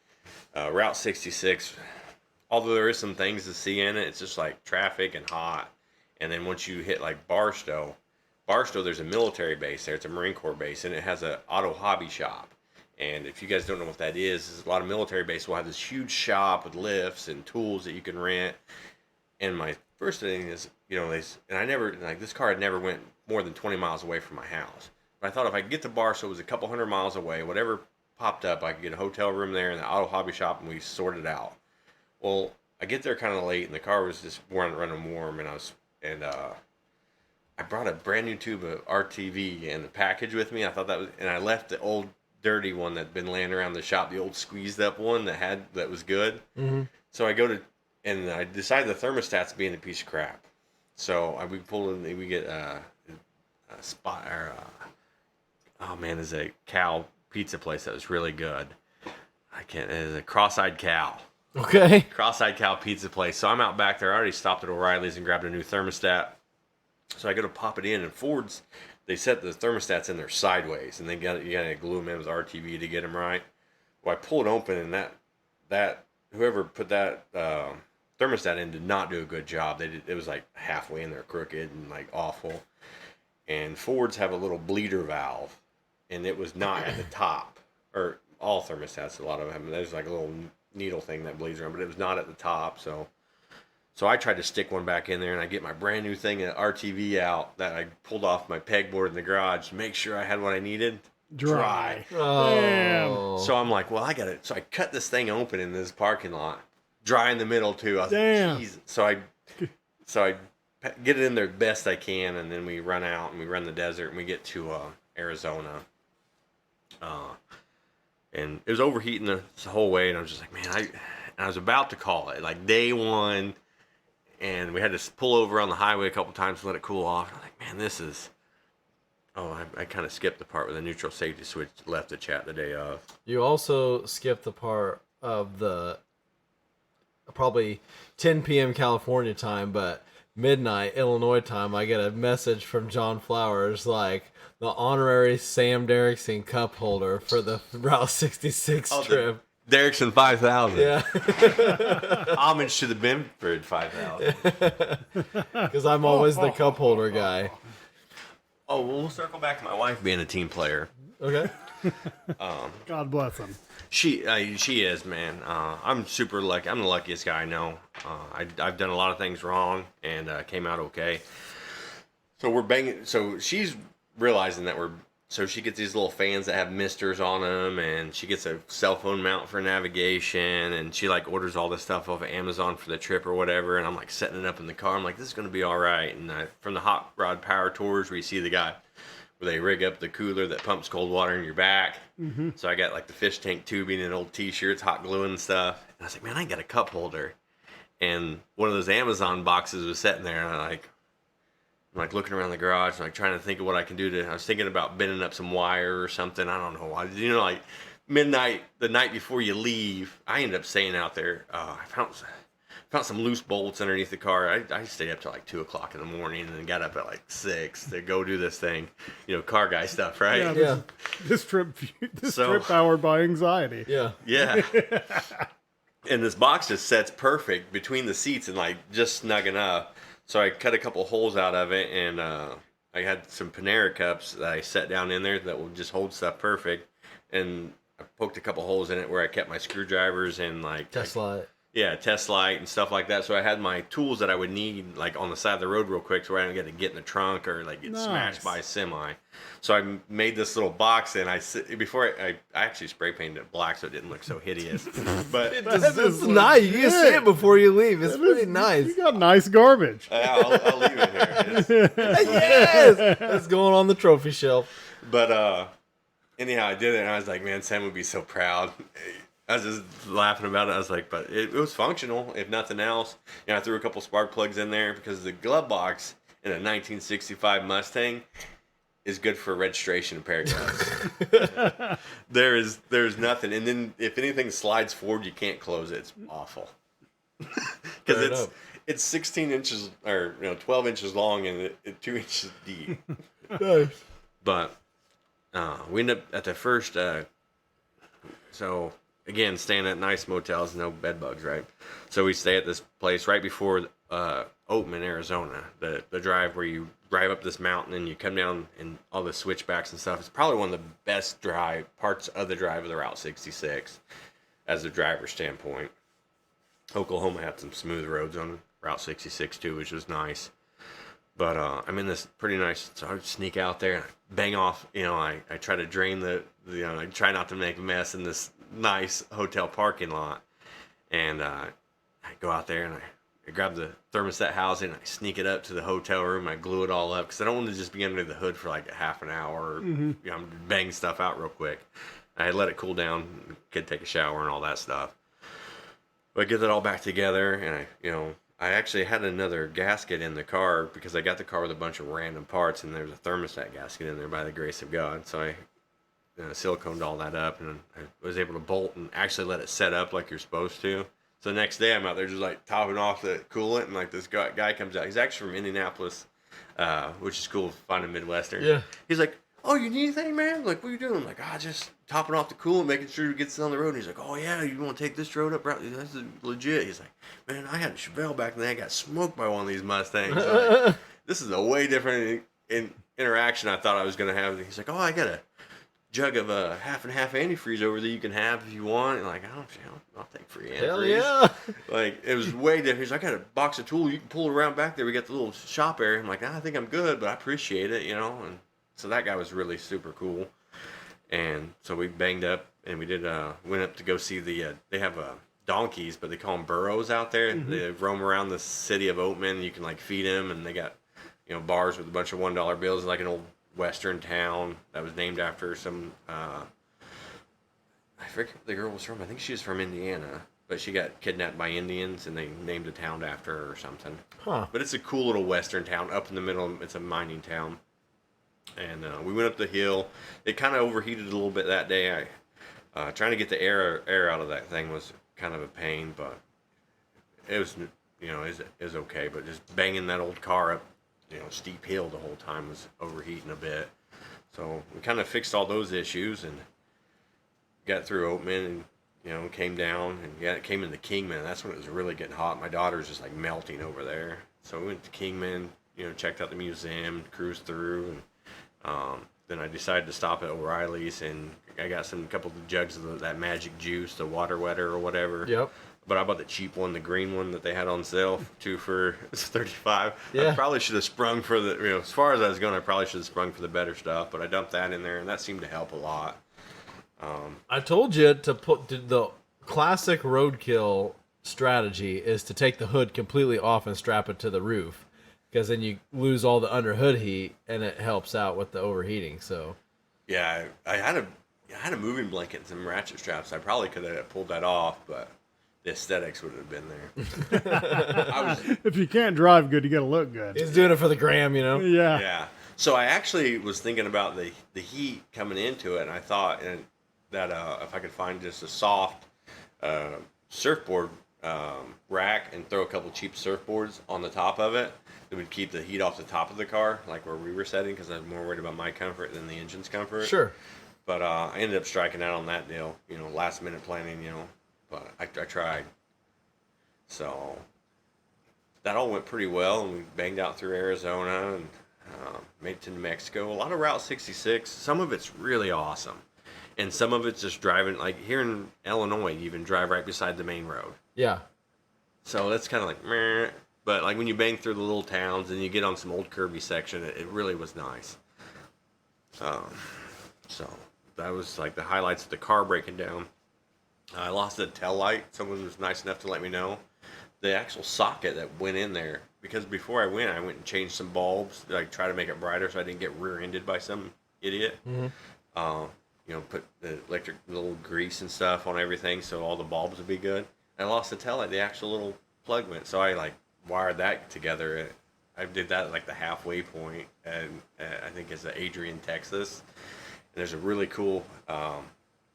Route 66, although there is some things to see in it, it's just like traffic and hot. And then once you hit like Barstow, there's a military base there. It's a Marine Corps base, and it has an auto hobby shop. And if you guys don't know what that is a lot of military bases will have this huge shop with lifts and tools that you can rent. And my first thing is, this car had never went more than 20 miles away from my house. But I thought if I could get the bar so it was a couple hundred miles away, whatever popped up, I could get a hotel room there in the auto hobby shop and we sorted it out. Well, I get there kind of late and the car was just running warm and I brought a brand new tube of RTV in the package with me. I thought and I left the old dirty one that'd been laying around the shop, the old squeezed up one that was good. Mm-hmm. So I I decided the thermostat's being a piece of crap. So we get a spot or there's a cow pizza place that was really good. It's a Cross-Eyed Cow. Okay. Cross-Eyed Cow pizza place. So I'm out back there. I already stopped at O'Reilly's and grabbed a new thermostat. So I go to pop it in, and Ford's, they set the thermostats in there sideways, and you got to glue them in with RTV to get them right. Well, I pull it open, and that whoever put that thermostat in did not do a good job. It was like halfway in there crooked and like awful. And Fords have a little bleeder valve, and it was not at the top. Or all thermostats, a lot of them. There's like a little needle thing that bleeds around, but it was not at the top. So I tried to stick one back in there, and I get my brand new thing of RTV out that I pulled off my pegboard in the garage to make sure I had what I needed. Dry. Oh. Damn. So I'm like, well, I got it. So I cut this thing open in this parking lot, dry in the middle too. I was Damn. like, Jesus. So I get it in there best I can, and then we run out and we run the desert and we get to Arizona. And it was overheating the whole way, and I was just like, man, I was about to call it like day one. And we had to pull over on the highway a couple times to let it cool off. I'm like, man, this is... Oh, I kind of skipped the part where the neutral safety switch left the chat the day of. You also skipped the part of the probably 10 p.m. California time, but midnight Illinois time, I get a message from John Flowers like the honorary Sam Derrickson cup holder for the Route 66 trip. Derrickson 5000. Yeah. Homage to the Benford 5000. Because I'm always the cup holder guy. Oh, well, we'll circle back to my wife being a team player. Okay. God bless him. She is, man. I'm super lucky. I'm the luckiest guy I know. I've done a lot of things wrong and came out okay. So we're banging. So she's realizing that So she gets these little fans that have misters on them, and she gets a cell phone mount for navigation, and she like orders all this stuff off of Amazon for the trip or whatever. And I'm like setting it up in the car. I'm like, this is gonna be all right. And from the hot rod power tours where you see the guy where they rig up the cooler that pumps cold water in your back. Mm-hmm. So I got like the fish tank tubing and old t-shirts, hot glue and stuff. And I was like, man, I got a cup holder. And one of those Amazon boxes was sitting there, and I'm like looking around the garage, like trying to think of what I can do I was thinking about bending up some wire or something. I don't know. Like midnight, the night before you leave, I ended up staying out there. I found some loose bolts underneath the car. I stayed up till like 2 o'clock in the morning and then got up at like 6 to go do this thing. Car guy stuff, right? Yeah. This trip powered by anxiety. Yeah. Yeah. And this box just sets perfect between the seats and like just snug enough. So I cut a couple holes out of it, and I had some Panera cups that I set down in there that will just hold stuff perfect. And I poked a couple holes in it where I kept my screwdrivers and test light. Yeah, test light and stuff like that. So I had my tools that I would need like on the side of the road real quick, so I don't get to get in the trunk or like get smashed by a semi. So I made this little box, and I actually spray painted it black so it didn't look so hideous. But it's nice. You can see it before you leave. It's pretty nice. You got nice garbage. I'll leave it here. Yes, it's going on the trophy shelf. But anyhow, I did it, and I was like, man, Sam would be so proud. I was just laughing about it. I was like, but it was functional, if nothing else. I threw a couple spark plugs in there because the glove box in a 1965 Mustang is good for registration and pair gloves. There's nothing. And then if anything slides forward, you can't close it. It's awful. Because it's 16 inches or 12 inches long and 2 inches deep. Nice. But we ended up at the first. So again, staying at nice motels, no bed bugs, right? So we stay at this place right before Oatman, Arizona. The drive where you drive up this mountain and you come down and all the switchbacks and stuff. It's probably one of the best parts of the drive of the Route 66 as a driver standpoint. Oklahoma had some smooth roads on Route 66 too, which was nice. But I'm in this pretty nice, so I would sneak out there and bang off. I try to drain I try not to make a mess in this nice hotel parking lot. And I go out there and I grab the thermostat housing, and I sneak it up to the hotel room, and I glue it all up because I don't want to just be under the hood for like a half an hour. I'm banging stuff out real quick. I let it cool down, could take a shower and all that stuff. But I get it all back together, and I actually had another gasket in the car because I got the car with a bunch of random parts, and there's a thermostat gasket in there by the grace of God. So I siliconed all that up, and I was able to bolt and actually let it set up like you're supposed to. So the next day I'm out there just like topping off the coolant, and like this guy comes out. He's actually from Indianapolis, which is cool, finding Midwestern. Yeah. He's like, "Oh, you need anything, man?" Like, "What are you doing?" I'm like, just topping off the coolant, making sure it gets on the road. And he's like, "Oh yeah, you want to take this road up? That's legit." He's like, "Man, I had a Chevelle back then. I got smoked by one of these Mustangs. Like, this is a way different interaction I thought I was gonna have." He's like, "Oh, I got a jug of a half and half antifreeze over there you can have if you want." And like, I'll take free antifreeze. Hell yeah. Like, it was way different. He's like, "I got a box of tools. You can pull it around back there. We got the little shop area." I'm like, "I think I'm good, but I appreciate it, And so that guy was really super cool. And so we banged up and we went up to go see they have donkeys, but they call them burros out there. They roam around the city of Oatman. You can like feed them, and they got, bars with a bunch of $1 bills, like an old Western town that was named after some, I forget where the girl was from. I think she was from Indiana, but she got kidnapped by Indians and they named a town after her or something. Huh. But it's a cool little Western town up in the middle. It's a mining town. And we went up the hill. It kind of overheated a little bit that day. Trying to get the air out of that thing was kind of a pain, but it was, it was okay. But just banging that old car up, steep hill the whole time was overheating a bit. So we kind of fixed all those issues and got through Oatman and, came down. And yeah, it came into Kingman. That's when it was really getting hot. My daughter's just like melting over there. So we went to Kingman, checked out the museum, cruised through, and then I decided to stop at O'Reilly's, and I got a couple of jugs of that magic juice, the water wetter or whatever. Yep. But I bought the cheap one, the green one that they had on sale for $35. Yeah. I probably should have sprung for the, as far as I was going, I probably should have sprung for the better stuff. But I dumped that in there, and that seemed to help a lot. I told you to put the classic roadkill strategy is to take the hood completely off and strap it to the roof, because then you lose all the under hood heat and it helps out with the overheating. So yeah, I had a moving blanket and some ratchet straps. I probably could have pulled that off, but the aesthetics would have been there. If you can't drive good, you got to look good. he's doing it for the gram, Yeah. Yeah. So I actually was thinking about the heat coming into it, and I thought that if I could find just a soft surfboard rack and throw a couple cheap surfboards on the top of it, it would keep the heat off the top of the car, like where we were setting, because I was more worried about my comfort than the engine's comfort. Sure. But I ended up striking out on that deal, last minute planning, but I tried. So that all went pretty well, and we banged out through Arizona and made it to New Mexico. A lot of Route 66. Some of it's really awesome, and some of it's just driving. Like here in Illinois, you even drive right beside the main road. Yeah. So that's kind of like meh. But like when you bang through the little towns and you get on some old curvy section, it really was nice. So that was like the highlights of the car breaking down. I lost the tail light. Someone was nice enough to let me know the actual socket that went in there, because before I went and changed some bulbs, like try to make it brighter so I didn't get rear-ended by some idiot. Put the electric little grease and stuff on everything so all the bulbs would be good. I lost the tail light. The actual little plug went, so I like wired that together. I did that at like the halfway point, and I think it's Adrian, Texas. And there's a really cool,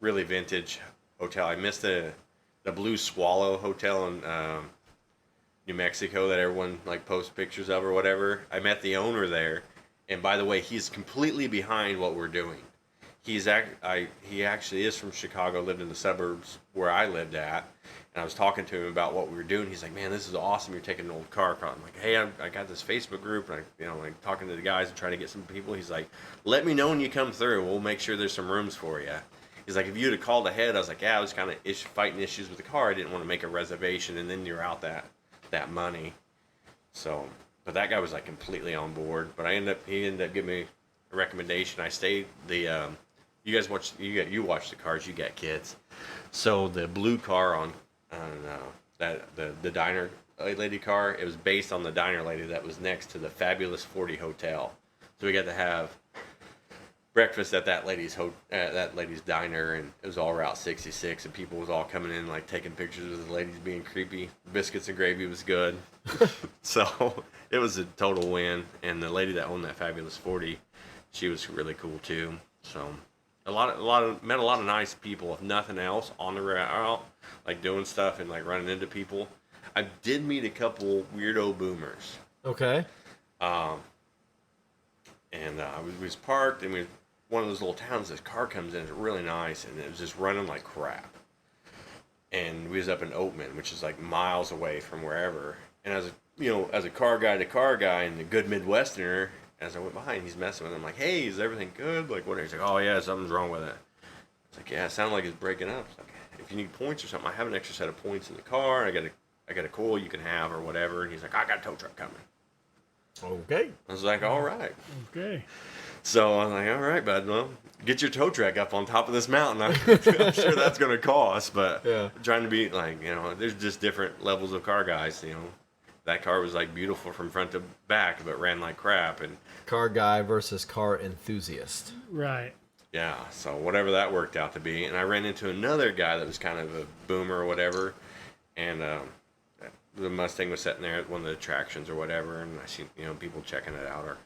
really vintage hotel. I missed the Blue Swallow Hotel in New Mexico that everyone like posts pictures of or whatever. I met the owner there, and by the way, he's completely behind what we're doing. he actually is from Chicago, lived in the suburbs where I lived at. And I was talking to him about what we were doing. He's like, "Man, this is awesome. You're taking an old car." I'm like, "Hey, I got this Facebook group, and like talking to the guys and trying to get some people." He's like, "Let me know when you come through. We'll make sure there's some rooms for you." He's like, "If you'd have called ahead," I was like, "Yeah, I was kind of fighting issues with the car. I didn't want to make a reservation, and then you're out that money." So, but that guy was like completely on board. But he ended up giving me a recommendation. I stayed you guys you watch the cars. You got kids, so the blue car on the diner lady car. It was based on the diner lady that was next to the Fabulous 40 Hotel. So we got to have breakfast at that lady's diner, and it was all Route 66, and people was all coming in like taking pictures of the ladies being creepy. Biscuits and gravy was good, so it was a total win. And the lady that owned that Fabulous 40, she was really cool too. So met a lot of nice people. If nothing else, on the route, like doing stuff and like running into people. I did meet a couple weirdo boomers. Okay. And we was parked, and one of those little towns. This car comes in, it's really nice, and it was just running like crap. And we was up in Oatman, which is like miles away from wherever. And as a car guy to car guy, and the good Midwesterner, as I went behind, he's messing with him. I'm like, "Hey, is everything good? Like, what?" He's like, "Oh yeah, something's wrong with it." It's like, "Yeah, it sounded like it's breaking up." It's like, "If you need points or something, I have an extra set of points in the car. I got a coil you can have or whatever." And he's like, "I got a tow truck coming." Okay. I was like, "All right." Okay. So I'm like, "All right, bud. Well, get your tow truck up on top of this mountain. I'm sure that's going to cost." But yeah, trying to be like, there's just different levels of car guys. That car was like beautiful from front to back, but ran like crap. And car guy versus car enthusiast. Right. yeah, so whatever that worked out to be. And I ran into another guy that was kind of a boomer or whatever, and the Mustang was sitting there at one of the attractions or whatever, and I see people checking it out.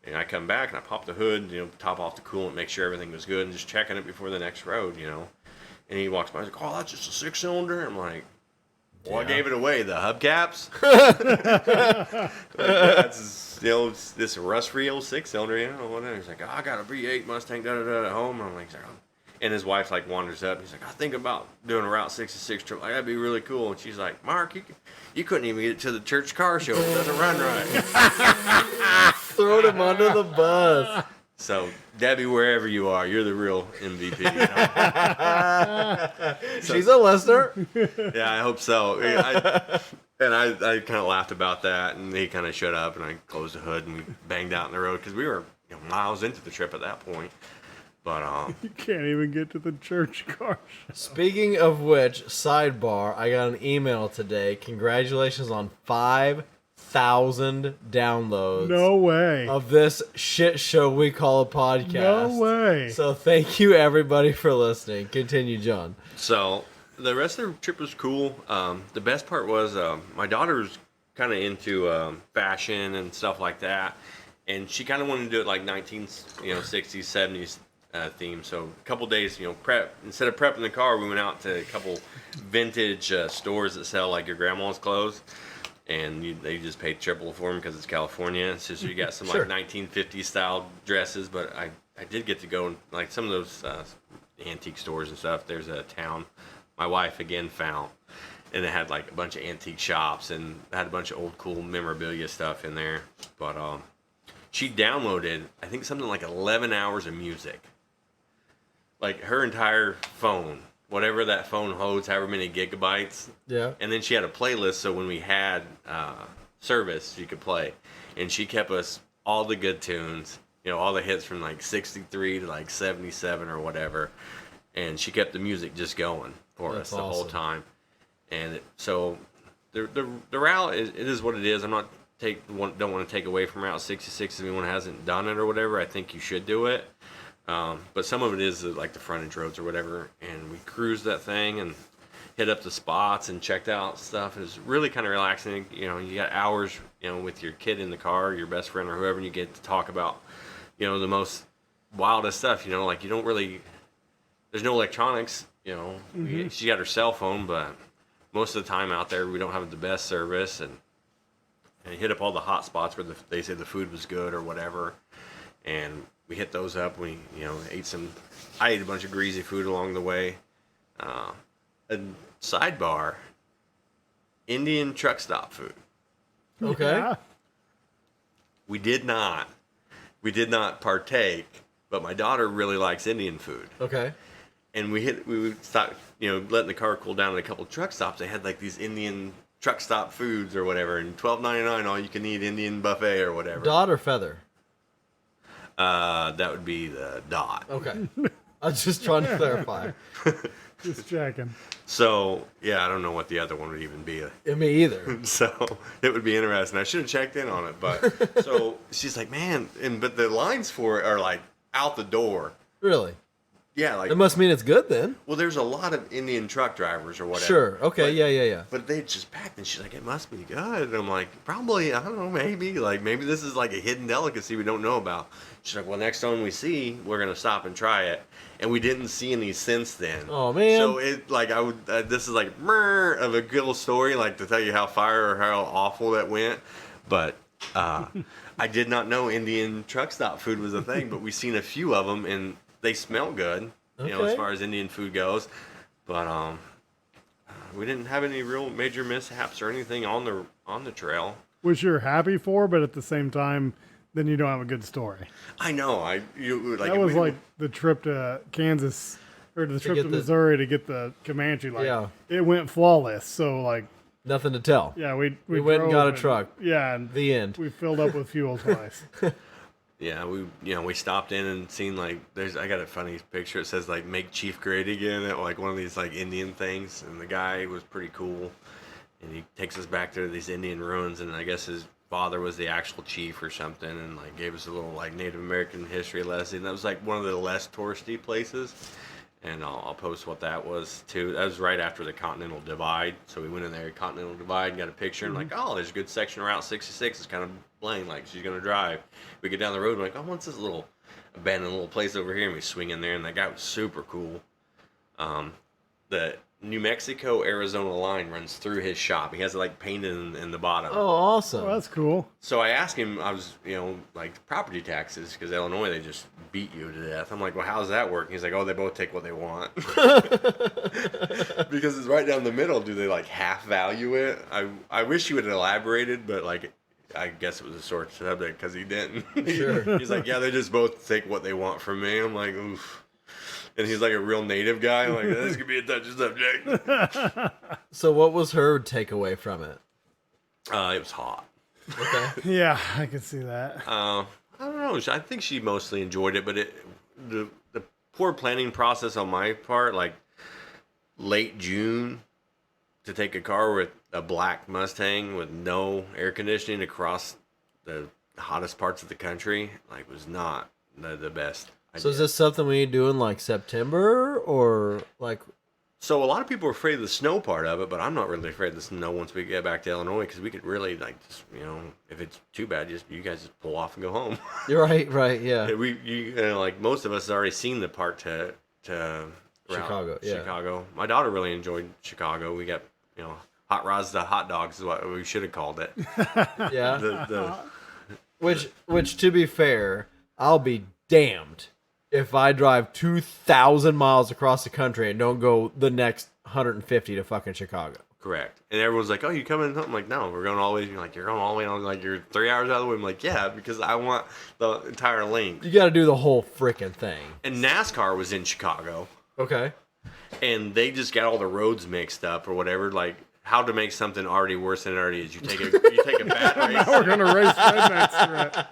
And I come back and I pop the hood, top off the coolant, make sure everything was good, and just checking it before the next road, And he walks by, he's like, "Oh, that's just a 6-cylinder." I'm like, "Well, Yeah. I gave it away. The hubcaps." That's this rust-free old 6-cylinder, whatever. He's like, "Oh, I got a V8 Mustang at home." And I'm like, and his wife like wanders up. He's like, "I think about doing a Route 66 trip. Like, that'd be really cool." And she's like, "Mark, you couldn't even get it to the church car show. It doesn't run right." Throwed him under the bus. So, Debbie, wherever you are, you're the real MVP. She's a listener. Yeah, I hope so. I kind of laughed about that, and he kind of shut up, and I closed the hood, and we banged out in the road because we were miles into the trip at that point. But You can't even get to the church car show. Speaking of which, sidebar, I got an email today. Congratulations on 5,000 downloads. No way. Of this shit show we call a podcast. No way. So thank you everybody for listening. Continue, John. so the rest of the trip was cool. The best part was my daughter's kind of into fashion and stuff like that, and she kind of wanted to do it like 1960s, 70s. Theme. So a couple days, instead of prepping the car, we went out to a couple vintage stores that sell like your grandma's clothes, and they just paid triple for them because it's California. So you got some Sure. like 1950s style dresses, but I did get to go in like some of those antique stores and stuff. There's a town my wife again found, and it had like a bunch of antique shops and had a bunch of old cool memorabilia stuff in there. But she downloaded, I think, something like 11 hours of music. Like her entire phone, whatever that phone holds, however many gigabytes. Yeah. And then she had a playlist, so when we had service, she could play. And she kept us all the good tunes, all the hits from like 63 to like 77 or whatever. And she kept the music just going for That's us the whole awesome. time. And so the route it is what it is. I'm not don't want to take away from Route 66 if anyone hasn't done it or whatever. I think you should do it. But some of it is like the frontage roads or whatever, and we cruised that thing and hit up the spots and checked out stuff. It was really kind of relaxing. You got hours, with your kid in the car, your best friend or whoever, and you get to talk about, the most wildest stuff. Like you don't really, there's no electronics. She got her cell phone, but most of the time out there we don't have the best service, and hit up all the hot spots where they say the food was good or whatever. and we hit those up. We I ate a bunch of greasy food along the way. A sidebar, Indian truck stop food. Okay. Yeah. We did not partake, but my daughter really likes Indian food. Okay. And we would stop, letting the car cool down at a couple of truck stops. They had like these Indian truck stop foods or whatever, and $12.99 all you can eat Indian buffet or whatever. Dot or feather? That would be the Dot. Okay. I was just trying to clarify. Just checking. So yeah, I don't know what the other one would even be. Me either. So it would be interesting. I should have checked in on it, but so she's like, man, but the lines for it are like out the door. Really? Yeah, like That must mean it's good then. well, there's a lot of Indian truck drivers or whatever. Sure. Okay. But- Yeah. But they just packed, and she's like, it must be good. And I'm like, probably, I don't know, maybe this is like a hidden delicacy we don't know about. She's like, well, next time we see, we're gonna stop and try it. And we didn't see any since then. Oh, man. So it like I would this is like meh of a good little story, like to tell you how fire or how awful that went. But I did not know Indian truck stop food was a thing. But we've seen a few of them, and they smell good. As Okay. far as Indian food goes. But we didn't have any real major mishaps or anything on the trail. Which you're happy for, but at the same time, then you don't have a good story. I know. That was like the trip to Kansas or the trip get to the- Missouri to get the Comanche. Like, Yeah. it went flawless. So like, Nothing to tell. yeah, we went and drove got a truck. Yeah, and The end. we filled up with fuel twice. Yeah, we stopped in and seen like I got a funny picture. It says like "Make Chief Great Again" at like one of these like Indian things, and the guy was pretty cool, and he takes us back to these Indian ruins, and I guess his father was the actual chief or something, and like gave us a little like Native American history lesson. That was like one of the less touristy places. And I'll post what that was too. That was right after the Continental Divide. So we went in there, Continental Divide, got a picture, and like, oh, there's a good section of Route 66. It's kind of blank, like she's gonna drive. We get down the road, we're like, oh, what's this little abandoned little place over here? And we swing in there, and that guy was super cool. The New Mexico Arizona line runs through his shop. He has it like painted in the bottom. Oh, awesome. Well, that's cool. So I asked him, I was, like property taxes, because Illinois, they just beat you to death. I'm like, well, how's that work? He's like, oh, they both take what they want. Because it's right down the middle. Do they like half value it? I wish he would have elaborated, but like, I guess it was a sore subject because he didn't. Sure. He's like, yeah, they just both take what they want from me. I'm like, oof. And he's like a real native guy. I'm like, this could be a touchy subject. So what was her takeaway from it? It was hot. Okay. Yeah, I can see that. I don't know. I think she mostly enjoyed it, but the poor planning process on my part, like late June, to take a car with a black Mustang with no air conditioning across the hottest parts of the country, like was not the best. So is this something we do in like September or like? So a lot of people are afraid of the snow part of it, but I'm not really afraid of the snow once we get back to Illinois, because we could really like, just, if it's too bad, you guys just pull off and go home. You're right. Yeah. Like most of us have already seen the part to Chicago. Yeah. Chicago. My daughter really enjoyed Chicago. We got hot rods to hot dogs is what we should have called it. Yeah. Which to be fair, I'll be damned if I drive 2,000 miles across the country and don't go the next 150 to fucking Chicago. Correct. And everyone's like, "Oh, you coming?" I'm like, "No, we're going all the way." You're like, "You're going all the way." And I was like, "You're 3 hours out of the way." I'm like, "Yeah, because I want the entire length." You got to do the whole freaking thing. And NASCAR was in Chicago, Okay. and they just got all the roads mixed up or whatever. Like how to make something already worse than it already is. You take a bad race. We're gonna race rednecks through it.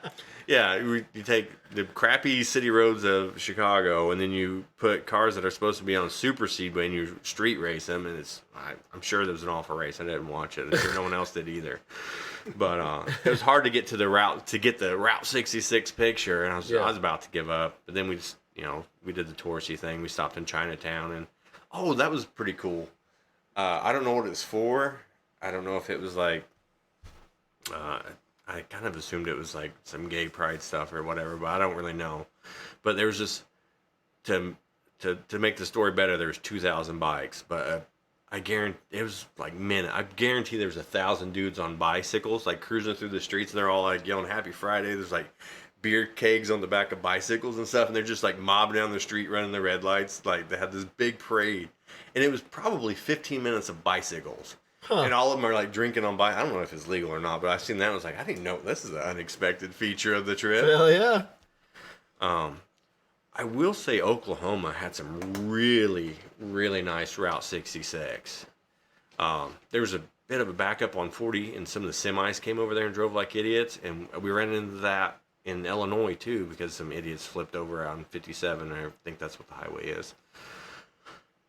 Yeah, you take the crappy city roads of Chicago, and then you put cars that are supposed to be on super speedway, and you street race them. And I'm sure there was an awful race. I didn't watch it. I'm sure no one else did either. But it was hard to get to the Route 66 picture, and I was about to give up. But then we just we did the touristy thing. We stopped in Chinatown, and that was pretty cool. I don't know what it's for. I don't know if it was like. I kind of assumed it was like some gay pride stuff or whatever, but I don't really know. But there was just to make the story better. There was 2,000 bikes, but I guarantee it was like I guarantee there was 1,000 dudes on bicycles like cruising through the streets, and they're all like yelling "Happy Friday." There's like beer kegs on the back of bicycles and stuff, and they're just like mobbing down the street running the red lights. Like they had this big parade, and it was probably 15 minutes of bicycles. And all of them are like drinking on bike. I don't know if it's legal or not, but I seen that and I was like, I didn't know this is an unexpected feature of the trip. Hell yeah. I will say Oklahoma had some really, really nice Route 66. There was a bit of a backup on 40, and some of the semis came over there and drove like idiots. And we ran into that in Illinois too, because some idiots flipped over on 57. I think that's what the highway is.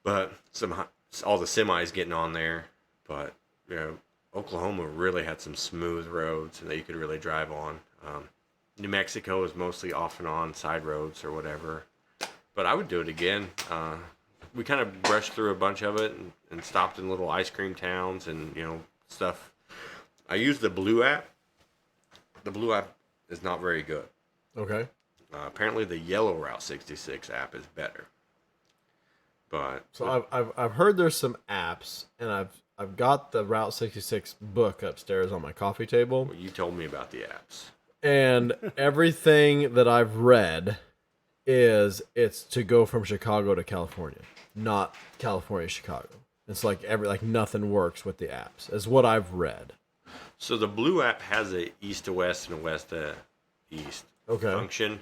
But all the semis getting on there. But Oklahoma really had some smooth roads and that you could really drive on. New Mexico is mostly off and on side roads or whatever. But I would do it again. We kind of brushed through a bunch of it and stopped in little ice cream towns and stuff. I used the Blue app. The Blue app is not very good. Okay. Apparently the yellow Route 66 app is better. But so I've heard there's some apps, and I've got the Route 66 book upstairs on my coffee table. You told me about the apps. And everything that I've read is it's to go from Chicago to California, not California, Chicago. It's like nothing works with the apps, is what I've read. So the Blue app has a east to west and a west to east function.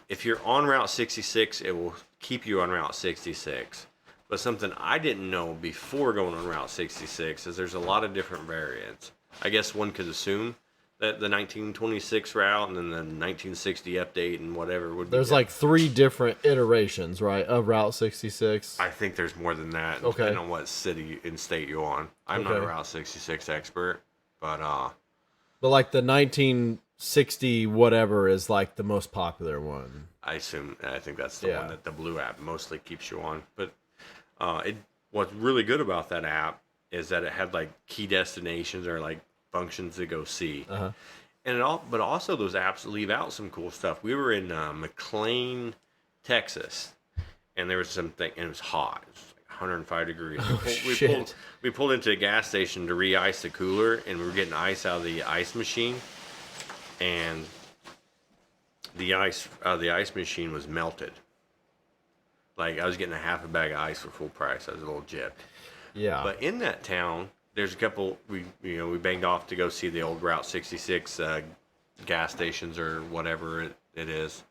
If you're on Route 66, it will keep you on Route 66. But something I didn't know before going on Route 66 is there's a lot of different variants. I guess one could assume that the 1926 route and then the 1960 update and whatever would be. There's like 3 different iterations, right, of Route 66? I think there's more than that, depending on what city and state you're on. I'm not a Route 66 expert, but like the 1960 whatever is like the most popular one. I think that's the one that the Blue app mostly keeps you on. But what's really good about that app is that it had like key destinations or like functions to go see. But also those apps leave out some cool stuff. We were in McLean, Texas, and there was something, and it was hot. It was like 105 degrees. We pulled into a gas station to re-ice the cooler, and we were getting ice out of the ice machine, and the ice machine was melted. Like I was getting a half a bag of ice for full price. I was a little gypped. Yeah. But in that town, there's a couple. We banged off to go see the old Route 66 gas stations or whatever it is.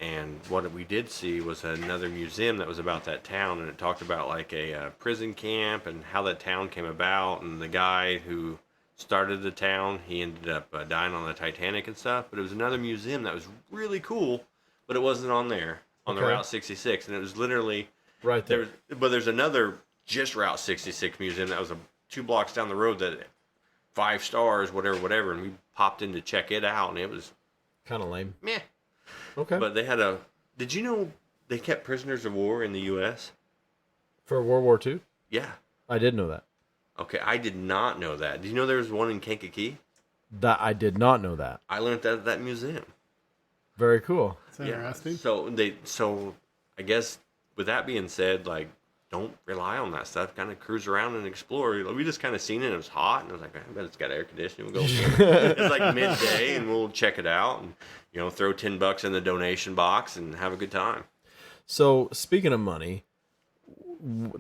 And what we did see was another museum that was about that town, and it talked about like a prison camp and how that town came about, and the guy who started the town, he ended up dying on the Titanic and stuff. But it was another museum that was really cool, but it wasn't on there on the Route 66, and it was literally right there. But there's another just Route 66 museum that was 2 blocks down the road that 5 stars, whatever, and we popped in to check it out, and it was kind of lame. Meh. Okay. But they had did you know they kept prisoners of war in the U.S.? For World War II? Yeah. I did know that. Okay, I did not know that. Did you know there was one in Kankakee? That I did not know that. I learned that at that museum. Very cool. That's interesting. So I guess with that being said, like, don't rely on that stuff. Kind of cruise around and explore. We just kind of seen it. It was hot, and I was like, I bet it's got air conditioning. We'll go. It's like midday, and we'll check it out, and throw $10 in the donation box and have a good time. So speaking of money,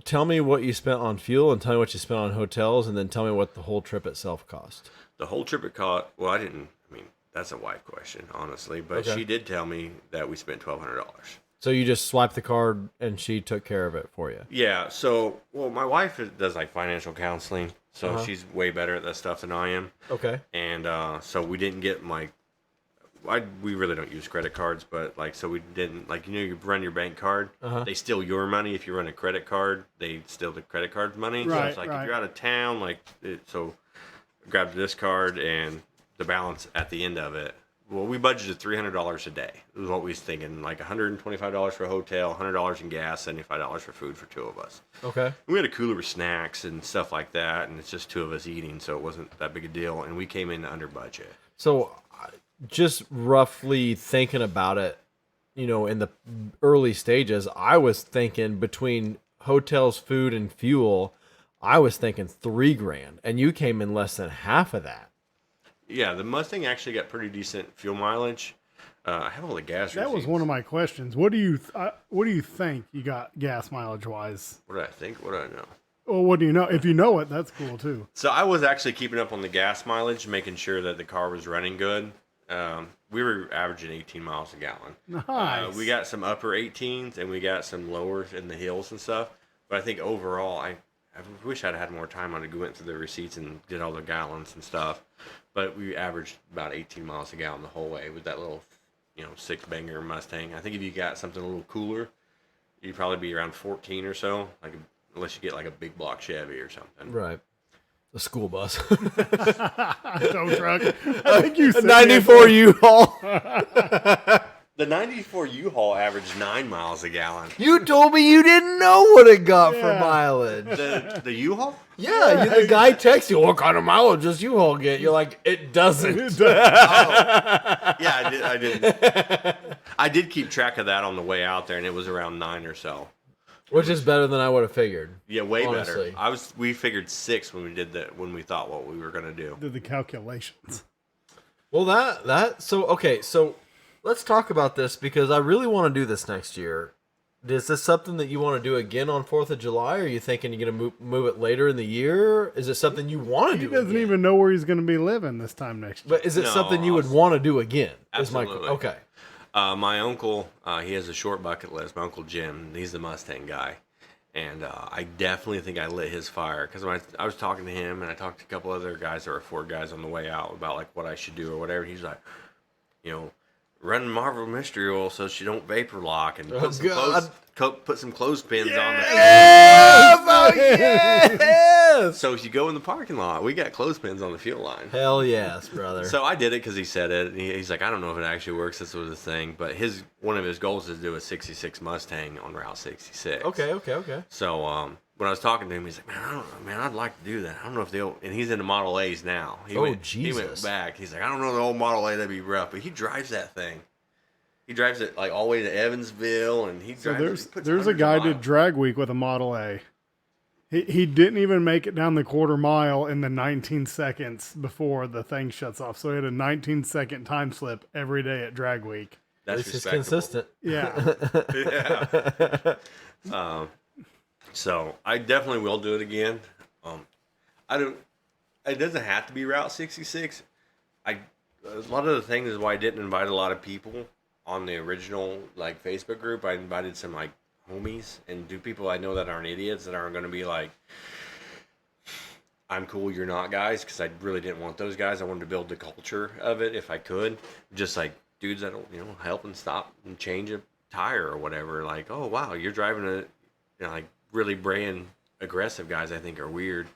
tell me what you spent on fuel, and tell me what you spent on hotels, and then tell me what the whole trip itself cost. The whole trip it cost. Well, I didn't. I mean, that's a wife question, honestly. But she did tell me that we spent $1,200. So you just swiped the card and she took care of it for you? Yeah. So, my wife does like financial counseling, so she's way better at that stuff than I am. Okay. And so we didn't get we really don't use credit cards, but so we didn't you run your bank card, they steal your money. If you run a credit card, they steal the credit card's money. Right, so it's if you're out of town, so I grabbed this card and the balance at the end of it. Well, we budgeted $300 a day. It was what we was thinking, like $125 for a hotel, $100 in gas, $75 for food for 2 of us. Okay. We had a cooler with snacks and stuff like that, and it's just 2 of us eating, so it wasn't that big a deal, and we came in under budget. So just roughly thinking about it, in the early stages, I was thinking between hotels, food, and fuel, I was thinking $3,000, and you came in less than half of that. Yeah, the Mustang actually got pretty decent fuel mileage. I have all the gas That was receipts. one of my questions. What do you think you got gas mileage wise? What do I think? What do I know? Well, what do you know? If you know it, that's cool too. So I was actually keeping up on the gas mileage, making sure that the car was running good. We were averaging 18 miles a gallon. Nice. We got some upper 18s and we got some lower in the hills and stuff. But I think overall, I wish I'd had more time on it. We went through the receipts and did all the gallons and stuff. But we averaged about 18 miles a gallon the whole way with that little, 6-banger Mustang. I think if you got something a little cooler, you'd probably be around 14 or so, unless you get like a big block Chevy or something. Right. A school bus. Tow truck. I think you A said 94 U-Haul. The 94 U-Haul averaged 9 miles a gallon. You told me you didn't know what it got for Yeah. mileage. The U-Haul? Yeah, the guy texts you, what kind of mileage does U-Haul get? You're like, it doesn't. Yeah, I did. I did keep track of that on the way out there, and it was around 9 or so. Which is better than I would have figured. Yeah, way Honestly. better. We figured 6 when we did that, when we thought what we were gonna do. Did the calculations. Well, so let's talk about this because I really want to do this next year. Is this something that you want to do again on 4th of July? Or are you thinking you're going to move it later in the year? Is it something you want to He do doesn't again? even know where he's going to be living this time next year. But is it No, something you would want to do again? Absolutely. Okay. My uncle, he has a short bucket list. My uncle Jim, he's the Mustang guy. And I definitely think I lit his fire. Because when I was talking to him, and I talked to a couple other guys, there were 4 guys on the way out, about like what I should do or whatever. He's like, run Marvel Mystery Oil so she don't vapor lock, and put some clothespins on the Yes! So if you go in the parking lot, we got clothespins on the fuel line. Hell yes, brother. So I did it because he said it. And he's like, I don't know if it actually works. This was the thing. But one of his goals is to do a 66 Mustang on Route 66. Okay. So when I was talking to him, he's like, man, I don't know, man, I'd like to do that. I don't know if they'll. And he's into Model A's now. He went Jesus. back. He's like, I don't know the old Model A, that'd be rough. But he drives that thing. He drives it like all the way to Evansville, and he drives. There's a guy did drag week with a Model A. He didn't even make it down the quarter mile in the 19 seconds before the thing shuts off. So he had a 19-second time slip every day at drag week. That's This is respectable. consistent. Yeah. Yeah. So I definitely will do it again. I don't. It doesn't have to be Route 66. A lot of the things is why I didn't invite a lot of people on the original Facebook group. I invited some homies and people I know that aren't idiots, that aren't going to be like, I'm cool, you're not, guys, because I really didn't want those guys. I wanted to build the culture of it if I could. Just like dudes that'll help and stop and change a tire or whatever. Like, oh wow, you're driving really brand aggressive guys. I think are weird.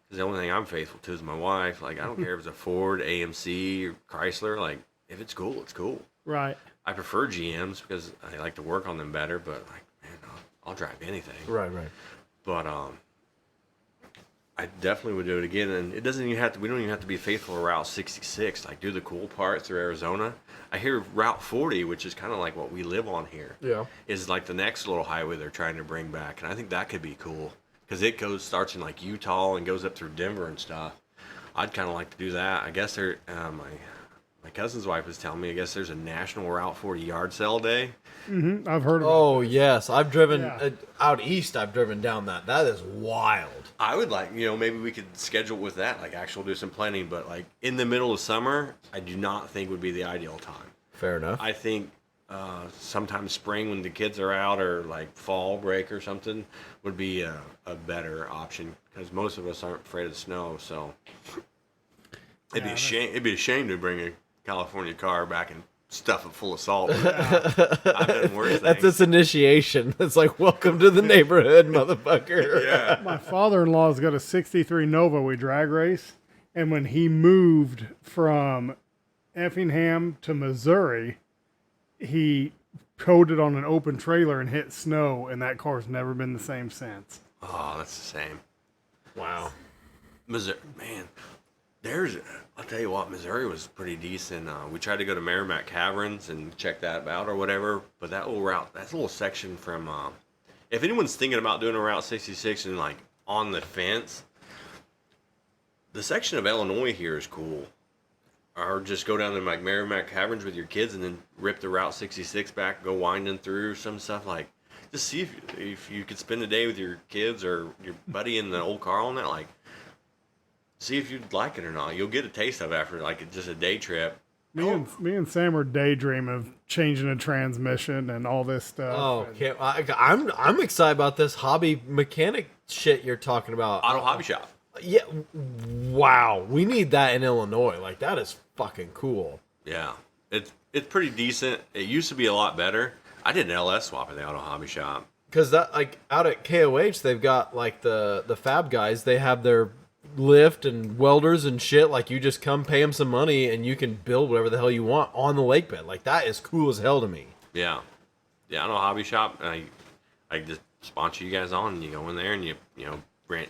Because the only thing I'm faithful to is my wife. Like, I don't care if it's a Ford, AMC, or Chrysler. Like, if it's cool, it's cool. Right. I prefer GMs because I like to work on them better. But I'll drive anything. Right. But I definitely would do it again. And it doesn't even have to. We don't even have to be faithful to Route 66. Like, do the cool part through Arizona. I hear Route 40, which is kind of like what we live on here. Yeah. Is like the next little highway they're trying to bring back, and I think that could be cool because it starts in like Utah and goes up through Denver and stuff. I'd kind of like to do that. I guess my cousin's wife was telling me, I guess there's a national Route 40 yard sale day. Mm-hmm. I've heard of Oh yes, I've driven Yeah. out east. I've driven down that. That is wild. I would like, maybe we could schedule with that, like actually do some planning, but like in the middle of summer, I do not think would be the ideal time. Fair enough. I think sometime spring when the kids are out, or like fall break or something, would be a better option because most of us aren't afraid of snow. So it'd be a shame. It'd be a shame to bring a California car back and stuff it full of salt. I've done worse That's things. its initiation. It's like, welcome to the neighborhood, motherfucker. Yeah. My father-in-law's got a 63 Nova we drag race. And when he moved from Effingham to Missouri, he towed it on an open trailer and hit snow, and that car's never been the same since. Oh, that's the same. Wow. Missouri, man. I'll tell you what, Missouri was pretty decent. We tried to go to Merrimack Caverns and check that out or whatever, but that little section from, if anyone's thinking about doing a Route 66 and like on the fence, the section of Illinois here is cool. or just go down to like Merrimack Caverns with your kids and then rip the Route 66 back, go winding through some stuff. Like, just see if you could spend a day with your kids or your buddy in the old car on that. Like, see if you'd like it or not. You'll get a taste of it after like just a day trip. Me and Sam are daydreaming of changing a transmission and all this stuff. Oh, and I'm excited about this hobby mechanic shit you're talking about. Auto hobby shop. Yeah, wow. We need that in Illinois. Like, that is fucking cool. Yeah, it's pretty decent. It used to be a lot better. I did an LS swap at the auto hobby shop. Because that, like, out at KOH, they've got like the fab guys. They have their lift and welders and shit. Like, you just come pay them some money and you can build whatever the hell you want on the lake bed. Like, that is cool as hell to me. Yeah, I know a hobby shop. And I just sponsor you guys on, and you go in there and you rent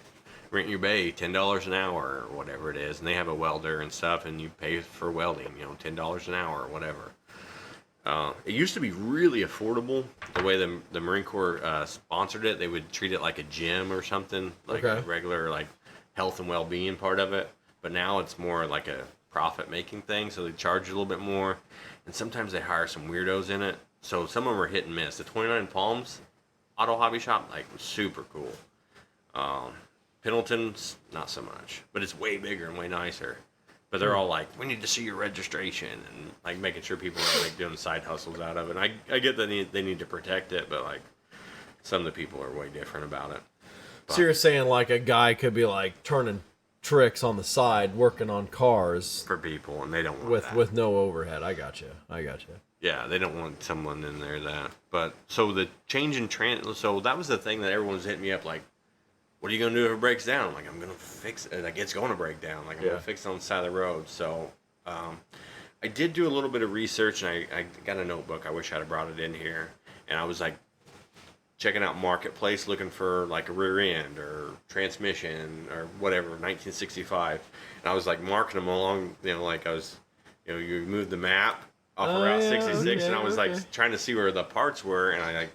your bay $10 an hour or whatever it is, and they have a welder and stuff, and you pay for welding, $10 an hour or whatever. It used to be really affordable the way the Marine Corps sponsored it. They would treat it like a gym or something, like a regular like health and well-being part of it. But now it's more like a profit-making thing, so they charge you a little bit more. And sometimes they hire some weirdos in it. So some of them are hit and miss. The 29 Palms Auto Hobby Shop, like, was super cool. Pendleton's not so much, but it's way bigger and way nicer. But they're all like, we need to see your registration, and like making sure people are like doing side hustles out of it. And I get that they need to protect it, but like some of the people are way different about it. But, So you're saying like a guy could be like turning tricks on the side, working on cars for people, and they don't want that. with no overhead. I got you. Yeah, they don't want someone in there that. But so the change in so that was the thing that everyone was hitting me up like, what are you gonna do if it breaks down? I'm like, I'm gonna fix it. Like, it's gonna break down. Like, I'm gonna fix it on the side of the road. So I did do a little bit of research, and I got a notebook. I wish I'd have brought it in here. And I was like checking out Marketplace, looking for like a rear end or transmission or whatever, 1965. And I was like marking them along, like I was, you moved the map off of Route 66, and I was like trying to see where the parts were, and I like,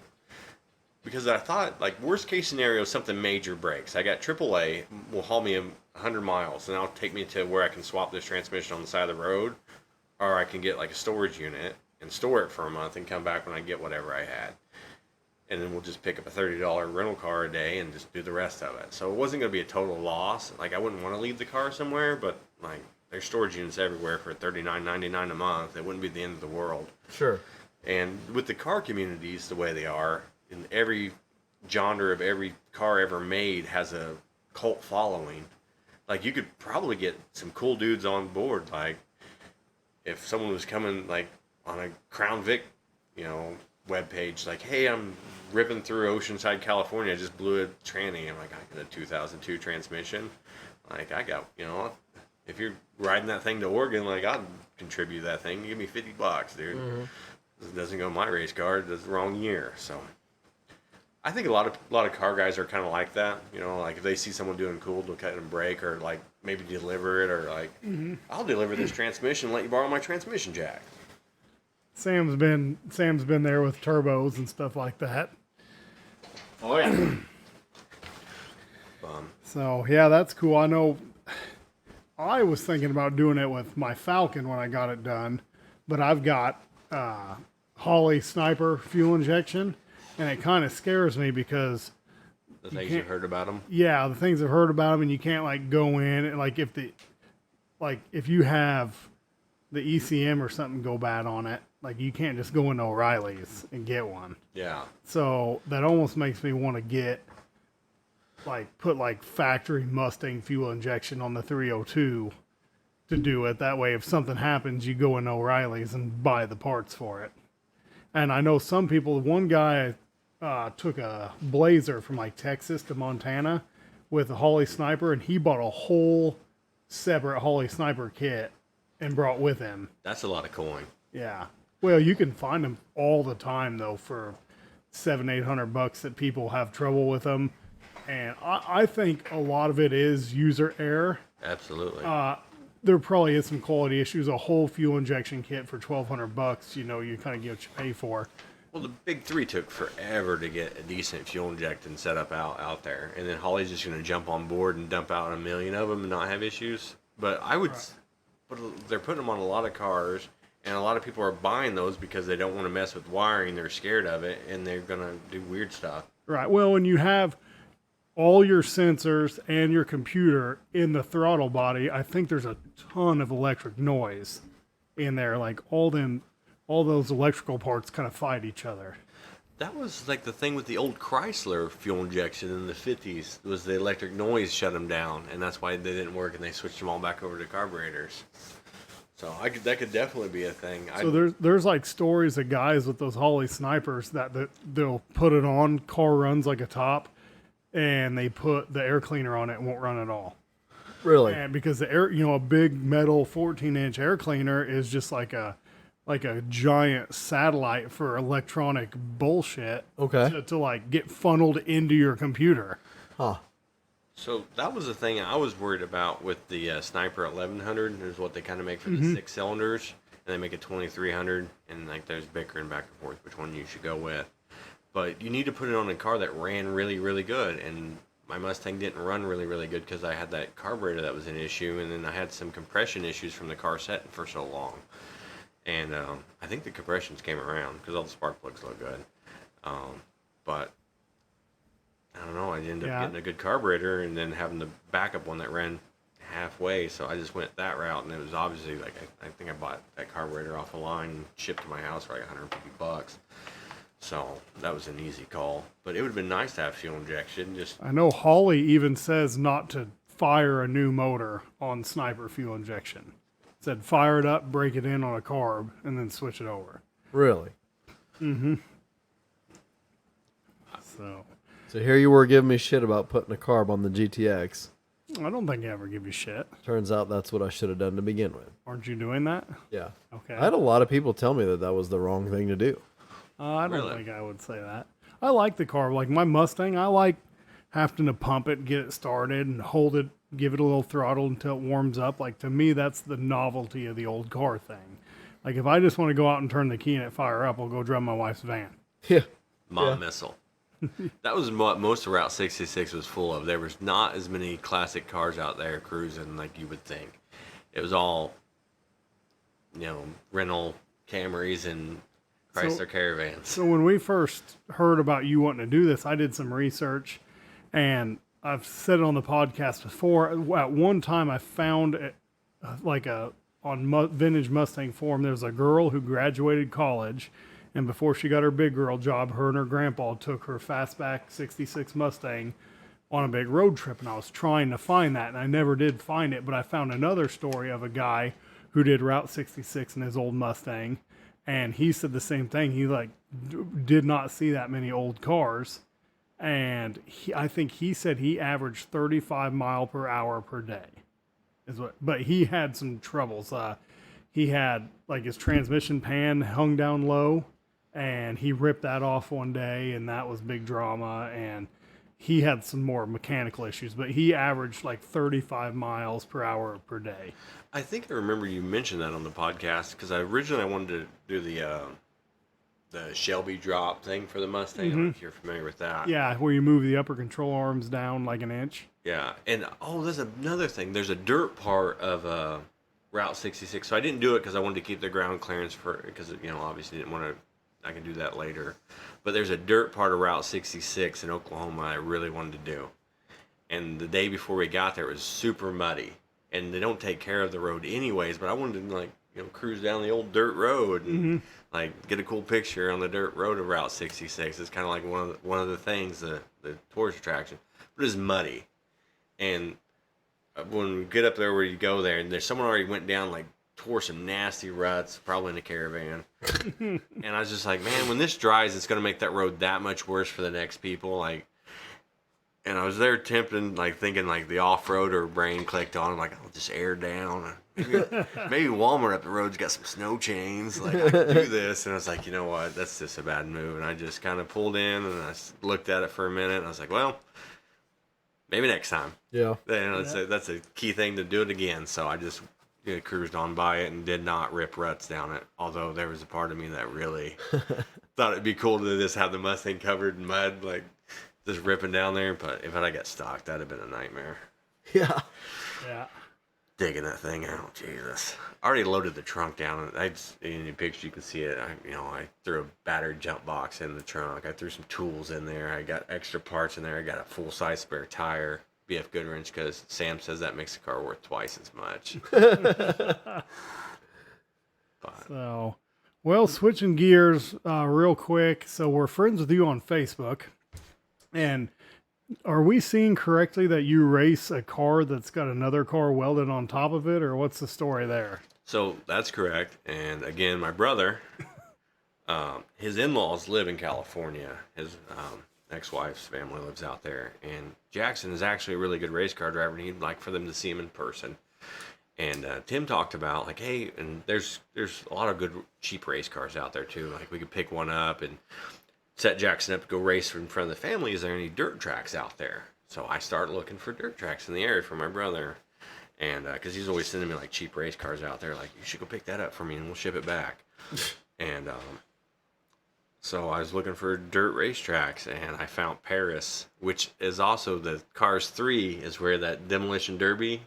because I thought, like, worst case scenario, something major breaks. I got AAA will haul me 100 miles, and that'll take me to where I can swap this transmission on the side of the road, or I can get like a storage unit and store it for a month and come back when I get whatever I had. And then we'll just pick up a $30 rental car a day and just do the rest of it. So it wasn't going to be a total loss. Like, I wouldn't want to leave the car somewhere, but like, there's storage units everywhere for $39.99 a month. It wouldn't be the end of the world. Sure. And with the car communities the way they are, in every genre of every car ever made has a cult following. Like, you could probably get some cool dudes on board. Like, if someone was coming like on a Crown Vic, webpage, like, hey, I'm ripping through Oceanside, California, I just blew a tranny. I'm like, I got a 2002 transmission. Like, I got, if you're riding that thing to Oregon, like, I'll contribute that thing. You give me $50, dude. Mm-hmm. It doesn't go in my race car. It's the wrong year. So I think a lot of car guys are kind of like that. Like, if they see someone doing cool, they'll cut and brake, or like maybe deliver it, or like, I'll deliver this transmission and let you borrow my transmission jack. Sam's been there with turbos and stuff like that. Oh yeah. So yeah, that's cool. I know. I was thinking about doing it with my Falcon when I got it done, but I've got Holley Sniper fuel injection, and it kind of scares me because the things you've heard about them. Yeah, the things I've heard about them, and you can't like go in and like if you have the ECM or something go bad on it, like, you can't just go into O'Reilly's and get one. Yeah. So that almost makes me want to put factory Mustang fuel injection on the 302 to do it. That way, if something happens, you go in O'Reilly's and buy the parts for it. And I know some people, one guy took a Blazer from like Texas to Montana with a Holley Sniper, and he bought a whole separate Holley Sniper kit and brought with him. That's a lot of coin. Yeah. Well, you can find them all the time though for $700-800 that people have trouble with them, and I think a lot of it is user error. Absolutely. There probably is some quality issues. A whole fuel injection kit for $1,200, you kind of get what you pay for. Well, the big three took forever to get a decent fuel injecting setup out there, and then Holly's just going to jump on board and dump out 1 million of them and not have issues. But I would but they're putting them on a lot of cars, and a lot of people are buying those because they don't want to mess with wiring. They're scared of it, and they're gonna do weird stuff. Right. Well, when you have all your sensors and your computer in the throttle body, I think there's a ton of electric noise in there. Like all those electrical parts kind of fight each other. That was like the thing with the old Chrysler fuel injection in the 50s, was the electric noise shut them down, and that's why they didn't work, and they switched them all back over to carburetors. So that could definitely be a thing. So there's like stories of guys with those Holly snipers that they'll put it on, car runs like a top, and they put the air cleaner on it and won't run at all. Really? And because the air, a big metal 14-inch air cleaner is just like a giant satellite for electronic bullshit. Okay. To like get funneled into your computer. Huh. So that was the thing I was worried about with the Sniper 1100. Is what they kind of make for the 6 cylinders, and they make a 2300, and like there's bickering back and forth which one you should go with. But you need to put it on a car that ran really, really good, and my Mustang didn't run really, really good because I had that carburetor that was an issue, and then I had some compression issues from the car setting for so long. And I think the compressions came around because all the spark plugs look good. But I don't know, I ended up getting a good carburetor and then having the backup one that ran halfway. So I just went that route, and it was obviously like, I think I bought that carburetor off the line and shipped to my house for like $150. So that was an easy call. But it would have been nice to have fuel injection. I know Holly even says not to fire a new motor on Sniper fuel injection. Said fire it up, break it in on a carb, and then switch it over. Really? Mm-hmm. So here you were giving me shit about putting a carb on the GTX. I don't think I ever give you shit. Turns out that's what I should have done to begin with. Aren't you doing that? Yeah. Okay. I had a lot of people tell me that was the wrong thing to do. I don't think I would say that. I like the carb. Like my Mustang, I like having to pump it, get it started, and hold it, give it a little throttle until it warms up. Like to me, that's the novelty of the old car thing. Like if I just want to go out and turn the key and it fire up, I'll go drive my wife's van. Yeah. Missile. That was what most of Route 66 was full of. There was not as many classic cars out there cruising like you would think. It was all, rental Camrys and Chrysler Caravans. So when we first heard about you wanting to do this, I did some research, and I've said it on the podcast before. At one time, I found on Vintage Mustang Forum, there's a girl who graduated college, and before she got her big girl job, her and her grandpa took her fastback 66 Mustang on a big road trip, and I was trying to find that, and I never did find it, but I found another story of a guy who did Route 66 in his old Mustang, and he said the same thing. He did not see that many old cars, and I think he said he averaged 35 mile per hour per day. But he had some troubles. He had his transmission pan hung down low, and he ripped that off one day, and that was big drama. And he had some more mechanical issues, but he averaged 35 miles per hour per day. I think I remember you mentioned that on the podcast because originally I wanted to do the Shelby drop thing for the Mustang. I don't know if you're familiar with that. Yeah, where you move the upper control arms down like an inch. Yeah, and there's another thing. There's a dirt part of Route 66. So I didn't do it because I wanted to keep the ground clearance because obviously didn't want to. I can do that later. But there's a dirt part of Route 66 in Oklahoma I really wanted to do. And the day before we got there, it was super muddy. And they don't take care of the road anyways, but I wanted to cruise down the old dirt road and get a cool picture on the dirt road of Route 66. It's kind of like one of the things, the tourist attraction. But it's muddy. And when we get up there where you go there, and there's someone already went down tore some nasty ruts, probably in a caravan. And I was just like, man, when this dries, it's going to make that road that much worse for the next people. And I was there tempting, thinking the off-roader brain clicked on. I'm like, I'll just air down. Maybe Walmart up the road's got some snow chains. I can do this. And I was like, you know what? That's just a bad move. And I just kind of pulled in and I looked at it for a minute. And I was like, well, maybe next time. Yeah. That's a key thing to do it again. So I just cruised on by it and did not rip ruts down it. Although there was a part of me that really thought it'd be cool to just have the Mustang covered in mud, just ripping down there. But if I got stuck, that'd have been a nightmare. Yeah. Yeah. digging that thing out. Jesus. I already loaded the trunk down. In the picture you can see it. I threw a battered jump box in the trunk. I threw some tools in there. I got extra parts in there. I got a full-size spare tire, BF Goodwrench, because Sam says that makes the car worth twice as much. So, well, switching gears real quick. So we're friends with you on Facebook, and are we seeing correctly that you race a car that's got another car welded on top of it, or what's the story there? So that's correct. And again, my brother, his in-laws live in California. His ex-wife's family lives out there. And Jackson is actually a really good race car driver, and he'd like for them to see him in person. And Tim talked about, like, hey, and there's a lot of good cheap race cars out there too. Like, we could pick one up and set Jackson up to go race in front of the family. Is there any dirt tracks out there? So I started looking for dirt tracks in the area for my brother. And because he's always sending me like cheap race cars out there, like, you should go pick that up for me and we'll ship it back. And so I was looking for dirt racetracks, and I found Paris, which is also the Cars 3 is where that Demolition Derby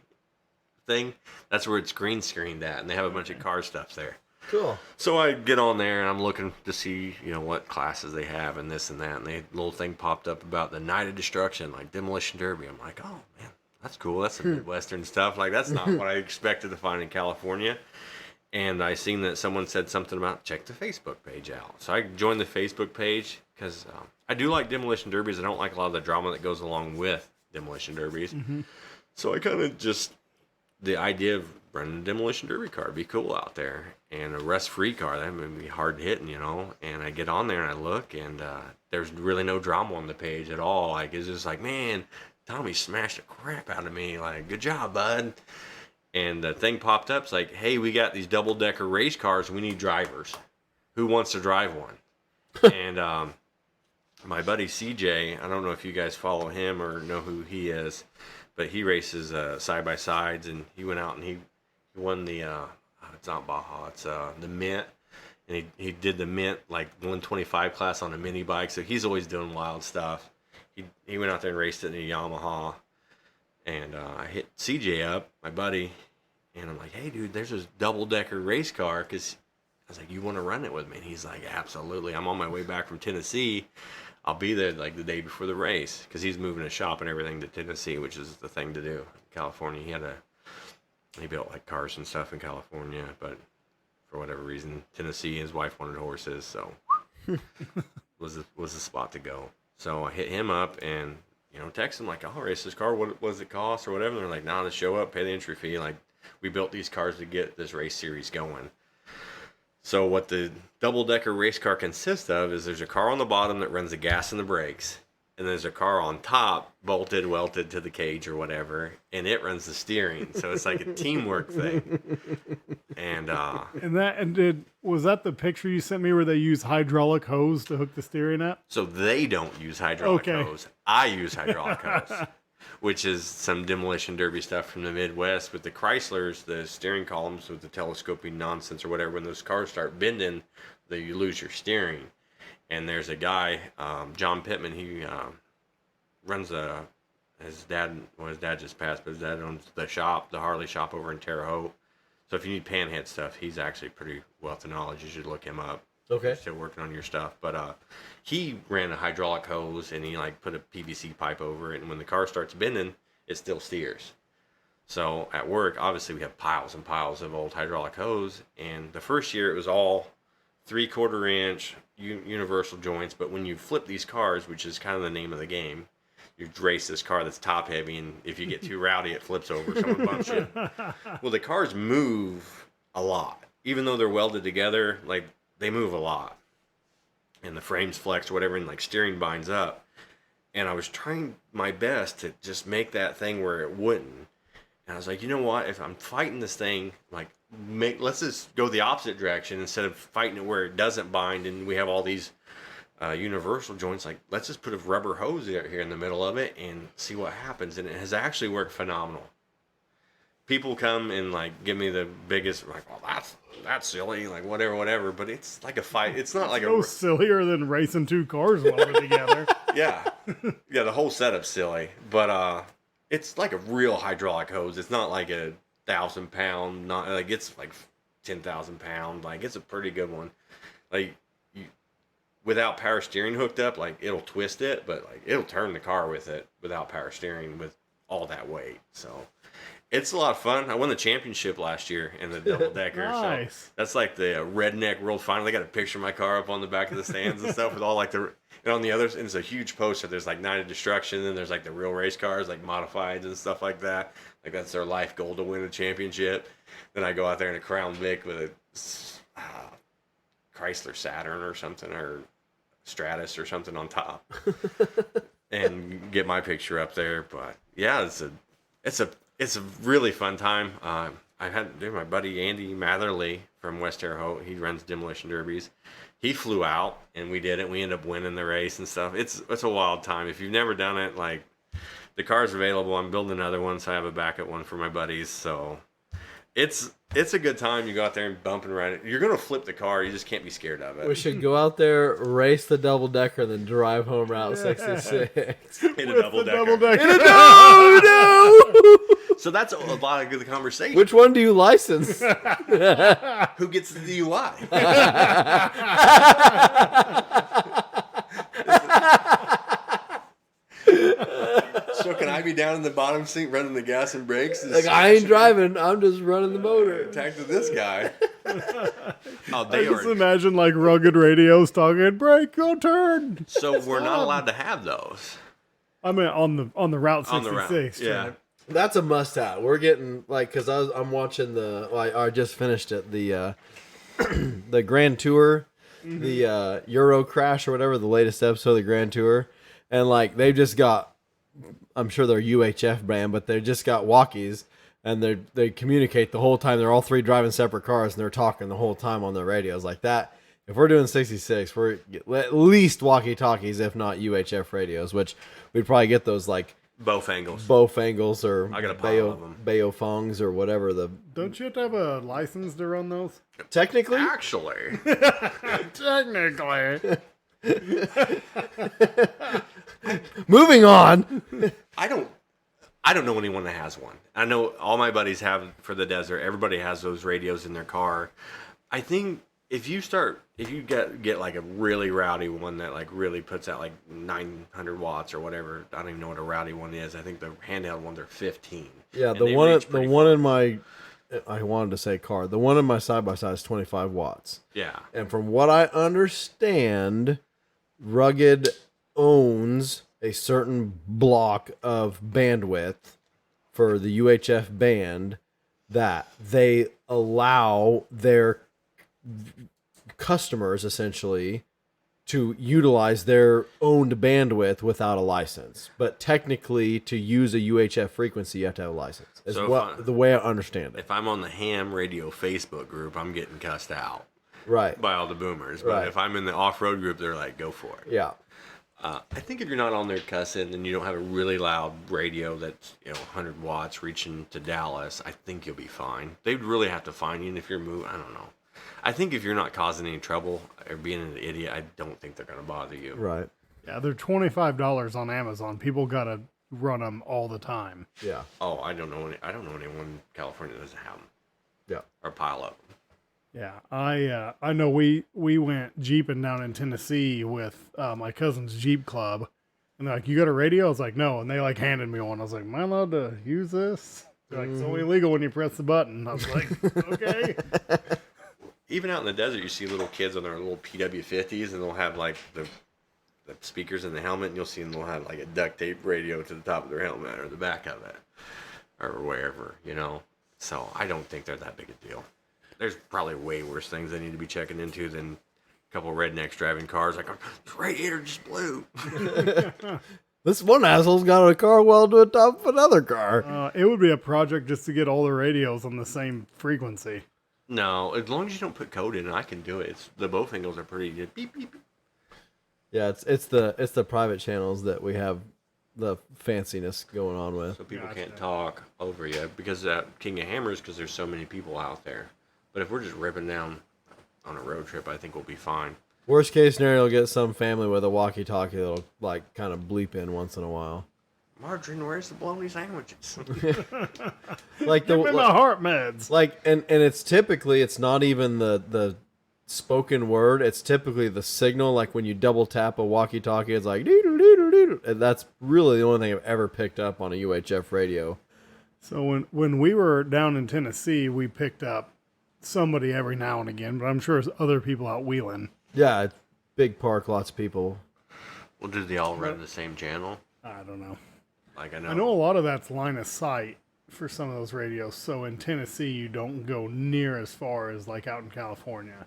thing, that's where it's green screened at, and they have a bunch of car stuff there. Cool. So I get on there and I'm looking to see, what classes they have and this and that. And the little thing popped up about the Night of Destruction, like Demolition Derby. I'm like, oh man, that's cool. That's some Midwestern stuff. Like, that's not what I expected to find in California. And I seen that someone said something about check the Facebook page out. So I joined the Facebook page because I do like Demolition Derbies. I don't like a lot of the drama that goes along with Demolition Derbies. Mm-hmm. So I kind of just, the idea of running a Demolition Derby car would be cool out there. And a rust-free car, that would be hard hitting, And I get on there and I look, and there's really no drama on the page at all. Like, it's just like, man, Tommy smashed the crap out of me. Like, good job, bud. And the thing popped up. It's like, hey, we got these double-decker race cars. We need drivers. Who wants to drive one? And my buddy CJ, I don't know if you guys follow him or know who he is, but he races side-by-sides, and he went out and he won the... it's not Baja, it's the Mint, and he did the Mint like 125 class on a mini bike, so he's always doing wild stuff. He went out there and raced it in a Yamaha, and I hit CJ up, my buddy, and I'm like, hey dude, there's this double decker race car, because I was like, you want to run it with me? And he's like, absolutely. I'm on my way back from Tennessee. I'll be there like the day before the race, because he's moving his shop and everything to Tennessee, which is the thing to do in California. He built like cars and stuff in California, but for whatever reason, Tennessee, his wife wanted horses, so was the spot to go. So I hit him up and text him like, I'll race this car. What does it cost or whatever? And they're like, nah, just show up, pay the entry fee. Like, we built these cars to get this race series going. So what the double decker race car consists of is there's a car on the bottom that runs the gas and the brakes. And there's a car on top, welted to the cage or whatever, and it runs the steering. So it's like a teamwork thing. And was that the picture you sent me where they use hydraulic hose to hook the steering up? So they don't use hydraulic hose. I use hydraulic hose, which is some Demolition Derby stuff from the Midwest. With the Chryslers, the steering columns with the telescoping nonsense or whatever, when those cars start bending, you lose your steering. And there's a guy, John Pittman, he runs his dad just passed, but his dad owns the Harley shop over in Terre Haute. So if you need panhead stuff, he's actually pretty wealth of knowledge. You should look him up. Okay. He's still working on your stuff. But he ran a hydraulic hose, and he put a PVC pipe over it, and when the car starts bending, it still steers. So at work, obviously we have piles and piles of old hydraulic hose, and the first year it was all 3/4 inch universal joints, but when you flip these cars, which is kind of the name of the game, you race this car that's top heavy, and if you get too rowdy, it flips over, someone bumps you. Well, the cars move a lot, even though they're welded together. Like, they move a lot, and the frames flex or whatever, and like steering binds up. And I was trying my best to just make that thing where it wouldn't. And I was like, you know what? If I'm fighting this thing, like, let's just go the opposite direction instead of fighting it where it doesn't bind and we have all these universal joints. Like, let's just put a rubber hose here in the middle of it and see what happens. And it has actually worked phenomenal. People come and like give me the biggest, like, well, that's silly, like whatever. But it's like a fight. It's not like no sillier than racing two cars welded together. Yeah, the whole setup's silly, but it's like a real hydraulic hose. It's not like a 1,000-pound, not like it's like 10,000 pound. Like it's a pretty good one. Like you, without power steering hooked up, like it'll twist it, but like it'll turn the car with it without power steering with all that weight. So it's a lot of fun. I won the championship last year in the double decker. Nice. So that's like the redneck world final. They got a picture of my car up on the back of the stands and stuff with all like the, and on the others, and it's a huge poster. There's like Night of Destruction, and there's like the real race cars, like modifieds and stuff like that. Like that's their life goal to win a championship. Then I go out there in a Crown Vic with a Chrysler Saturn or something, or Stratus or something on top, and get my picture up there. But yeah, it's a really fun time. I had my buddy Andy Matherly from West Terre Haute. He runs demolition derbies. He flew out and we did it. We ended up winning the race and stuff. It's a wild time. If you've never done it, like the car's available. I'm building another one, so I have a backup one for my buddies. So it's a good time. You go out there and bump and ride it. You're gonna flip the car. You just can't be scared of it. We should go out there, race the double decker, then drive home Route 66. Hit a double decker. No! So that's a lot of good conversation. Which one do you license? Who gets the DUI? So can I be down in the bottom seat running the gas and brakes? Like, I ain't driving. I'm just running the motor. Attack to this guy. Oh, I they just are. imagine like rugged radios talking, brake, go turn. So we're not allowed to have those. I mean, on the Route 66. On the route. Yeah. trip. That's a must-have. We're getting like, because I'm watching I just finished it, the the Grand Tour, the Euro Crash or whatever, the latest episode of the Grand Tour, and like they've just got, I'm sure they're UHF brand, but they just got walkies, and they communicate the whole time. They're all three driving separate cars, and they're talking the whole time on their radios like that. If we're doing 66, we're at least walkie-talkies, if not UHF radios, which we'd probably get those like Bofangles. Bofangles or I got a pile of them. Baofongs or whatever the. Don't you have to have a license to run those? Technically, Actually. Technically. moving on. I don't know anyone that has one. I know all my buddies have for the desert. Everybody has those radios in their car. I think if you get like a really rowdy one that like really puts out like 900 watts or whatever, I don't even know what a rowdy one is. I think the handheld ones are 15. Yeah, And the they one reach pretty far. in my, I wanted to say car. The one in my side by side is 25 watts. Yeah. And from what I understand, Rugged owns a certain block of bandwidth for the UHF band that they allow their customers essentially to utilize their owned bandwidth without a license. But technically, to use a UHF frequency, you have to have a license. Is So the way I understand it. If I'm on the ham radio Facebook group, I'm getting cussed out Right. by all the boomers. But Right. if I'm in the off-road group, they're like, go for it. Yeah. I think if you're not on there cussing and you don't have a really loud radio that's 100 watts reaching to Dallas, I think you'll be fine. They'd really have to find you, and if you're moving, I don't know. I think if you're not causing any trouble or being an idiot, I don't think they're going to bother you. Right. Yeah, they're $25 on Amazon. People gotta run them all the time. Yeah. Oh, I don't know anyone in California that doesn't have them Yeah. or pile up. Yeah, I know we went jeeping down in Tennessee with my cousin's Jeep club, and they're like, "You got a radio?" I was like, "No," and they like handed me one. I was like, "Am I allowed to use this?" They're like, "It's only illegal when you press the button." I was like, "Okay." Even out in the desert, you see little kids on their little PW50s, and they'll have like the speakers in the helmet, and you'll see them. They'll have like a duct tape radio to the top of their helmet or the back of it, or wherever, So I don't think they're that big a deal. There's probably way worse things they need to be checking into than a couple of rednecks driving cars. Like, this radiator just blew. This one asshole's got a car welded to the top of another car. It would be a project just to get all the radios on the same frequency. No, as long as you don't put code in, I can do it. The Bofangles are pretty good. Beep, beep, beep. Yeah, it's the private channels that we have the fanciness going on with. So people Gotcha. can't talk over you because King of Hammers, because there's so many people out there. But if we're just ripping down on a road trip, I think we'll be fine. Worst case scenario, get some family with a walkie-talkie that'll like kind of bleep in once in a while. Margarine, where's the bologna sandwiches? Like Give me my heart meds. like and it's typically it's not even the spoken word, it's typically the signal. Like when you double tap a walkie-talkie, it's like doo-doo-doo-doo-doo. And that's really the only thing I've ever picked up on a UHF radio. So when we were down in Tennessee, we picked up somebody every now and again, but I'm sure it's other people out wheeling. Yeah, it's big park, lots of people. Well, do they all run the same channel? I don't know. Like, I I know a lot of that's line of sight for some of those radios. So in Tennessee, you don't go near as far as like out in California.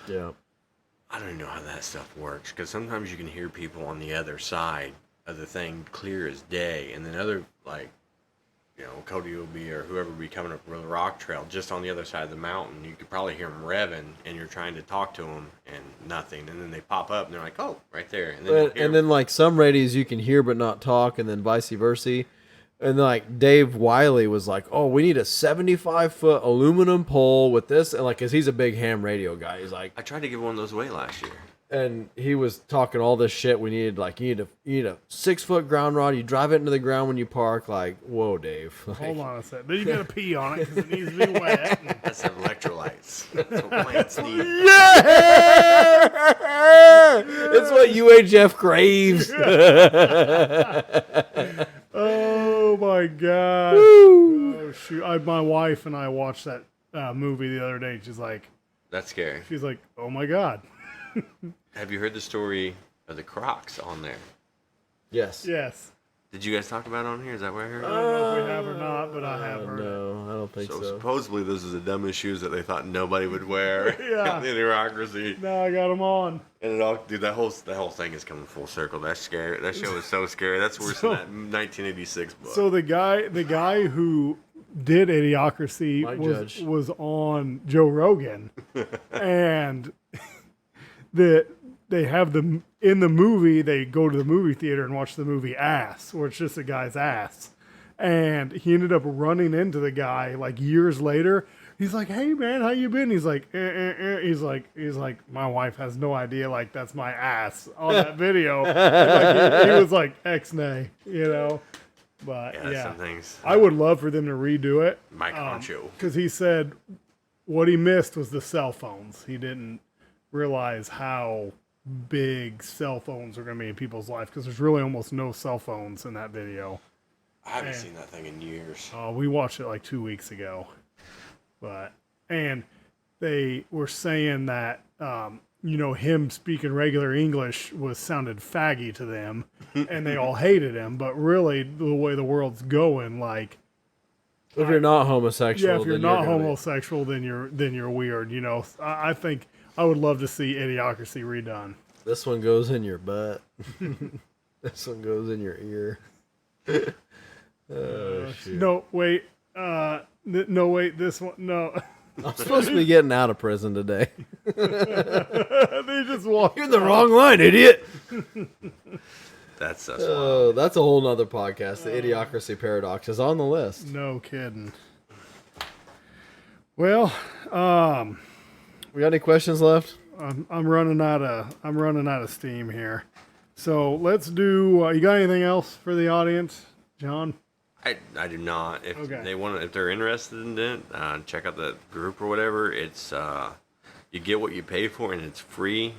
Yeah. I don't even know how that stuff works, because sometimes you can hear people on the other side of the thing clear as day, and then other, like, you know, Cody will be, or whoever will be coming up with a rock trail just on the other side of the mountain. You could probably hear them revving, and you're trying to talk to them, and nothing. And then they pop up, and they're like, oh, right there. And then, And then like some radios you can hear but not talk, and then vice versa. And like Dave Wiley was like, oh, we need a 75-foot aluminum pole with this. And like, cause he's a big ham radio guy. He's like, I tried to give one of those away last year. and he was talking all this shit. We needed like, you need a 6-foot ground rod. You drive it into the ground when you park. Like, whoa, Dave. Like, Hold on a sec. Then you got to pee on it because it needs to be wet. That's electrolytes. That's what plants need. yeah! It's what UHF craves. Oh my god! Oh shoot! My wife and I watched that movie the other day. She's like, That's scary. oh my god. Have you heard the story of the Crocs on there? Yes. Yes. Did you guys talk about it on here? Is that where I heard I it? don't know if we have or not, but I have heard it. No, I don't think So so. supposedly those are the dumbest shoes that they thought nobody would wear. Yeah. The bureaucracy. Now I got them on. And it all, dude, that whole thing is coming full circle. That's scary. That show is so scary. That's worse than that 1986 book. So the guy who did Idiocracy My judge. was on Joe Rogan, and they have them in the movie. They go to the movie theater and watch the movie Ass, where it's just a guy's ass, and he ended up running into the guy like years later. He's like, "Hey man, how you been?" He's like, He's like, my wife has no idea. Like that's my ass on that video. Like, he was like ex-nay, you know. But yeah, some things. I would love for them to redo it. Mike Honcho. Because he said what he missed was the cell phones. He didn't realize how big cell phones are going to be in people's life, because there's really almost no cell phones in that video. I haven't seen that thing in years. We watched it like 2 weeks ago. And they were saying that, him speaking regular English sounded faggy to them, and they all hated him. But really, the way the world's going, like, If you're not homosexual, yeah, if you're then not gonna be- homosexual, then you're weird. You know, I think I would love to see Idiocracy redone. This one goes in your butt. This one goes in your ear. Shoot. No, wait. No, wait. This one, no. I'm supposed to be getting out of prison today. They just walk. You're in the wrong line, idiot. That's Oh, that's a whole nother podcast. The Idiocracy Paradox is on the list. No kidding. Well, We got any questions left? I'm running out of steam here. So let's do. You got anything else for the audience, John? I do not. If Okay. they want, if they're interested in it, check out the group or whatever. It's you get what you pay for, and it's free.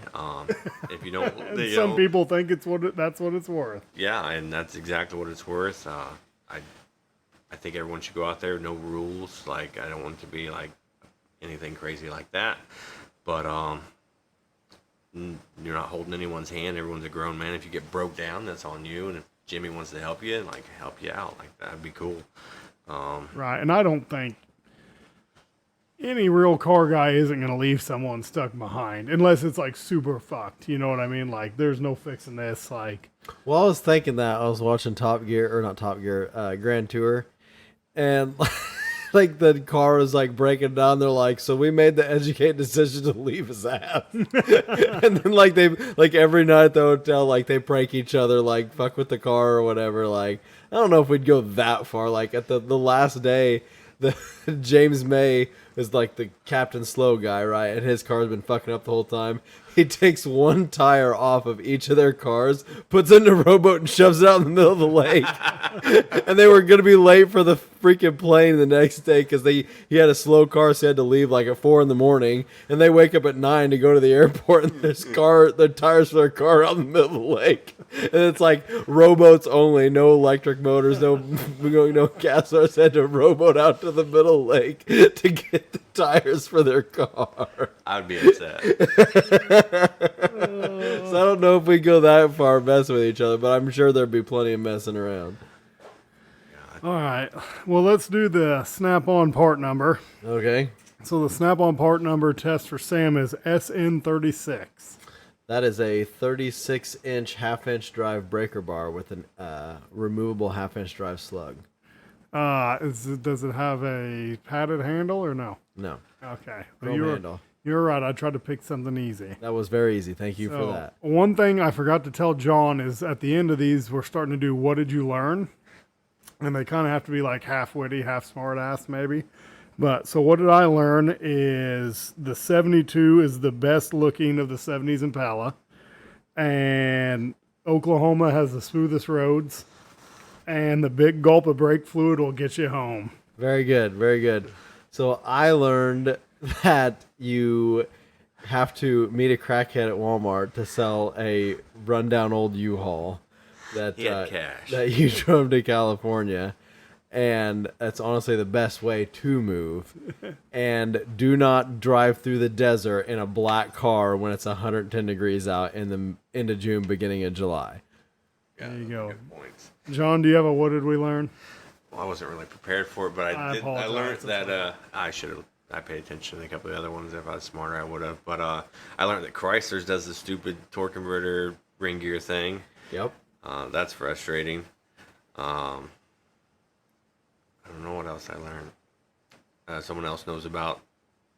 If you don't, Some people think that's what it's worth. yeah, and that's exactly what it's worth. I think everyone should go out there. No rules. Like, I don't want it to be like anything crazy like that. But you're not holding anyone's hand. Everyone's a grown man. If you get broke down, that's on you. And if Jimmy wants to help you, like, help you out, like, that'd be cool. Right, and I don't think any real car guy isn't going to leave someone stuck behind unless it's like super fucked. You know what I mean? Like, there's no fixing this. Like, Well, I was thinking that. I was watching Grand Tour. And like the car was like breaking down. They're like, so we made the educated decision to leave his ass. And then like every night at the hotel, like they prank each other, like fuck with the car or whatever. Like, I don't know if we'd go that far. Like at the last day, the James May is like the Captain Slow guy, right? And his car's been fucking up the whole time. he takes one tire off of each of their cars, puts it in a rowboat, and shoves it out in the middle of the lake. And they were going to be late for the freaking plane the next day because he had a slow car, so he had to leave like at 4 a.m. And they wake up at 9 to go to the airport, and their tires for their car are out in the middle of the lake. And it's like rowboats only, no electric motors, no gas. So I had to rowboat out to the middle of the lake to get the tires for their car. I would be upset. So I don't know if we go that far messing with each other, but I'm sure there'd be plenty of messing around. All right. Well, let's do the Snap-on part number. Okay. So the Snap-on part number test for Sam is SN36. That is a 36-inch half-inch drive breaker bar with a removable half-inch drive slug. Does it have a padded handle or no? No. Okay. Chrome handle. You're right. I tried to pick something easy. That was very easy. Thank you for So, that. one thing I forgot to tell John is at the end of these, we're starting to do what did you learn? And they kind of have to be like half witty, half smart ass maybe. But so what did I learn is the 72 is the best looking of the 70s Impala. And Oklahoma has the smoothest roads. And the big gulp of brake fluid will get you home. Very good. Very good. So I learned that you have to meet a crackhead at Walmart to sell a rundown old U-Haul that He had cash. that you drove to California, and that's honestly the best way to move. And do not drive through the desert in a black car when it's 110 degrees out in the end of June, beginning of July. Yeah, There you go. good points. John, do you have a what did we learn? Well, I wasn't really prepared for it, but I apologize. learned It's that I should have. I paid attention to a couple of the other ones. If I was smarter, I would have. But I learned that Chrysler's does the stupid torque converter ring gear thing. Yep. That's frustrating. I don't know what else I learned. Someone else knows about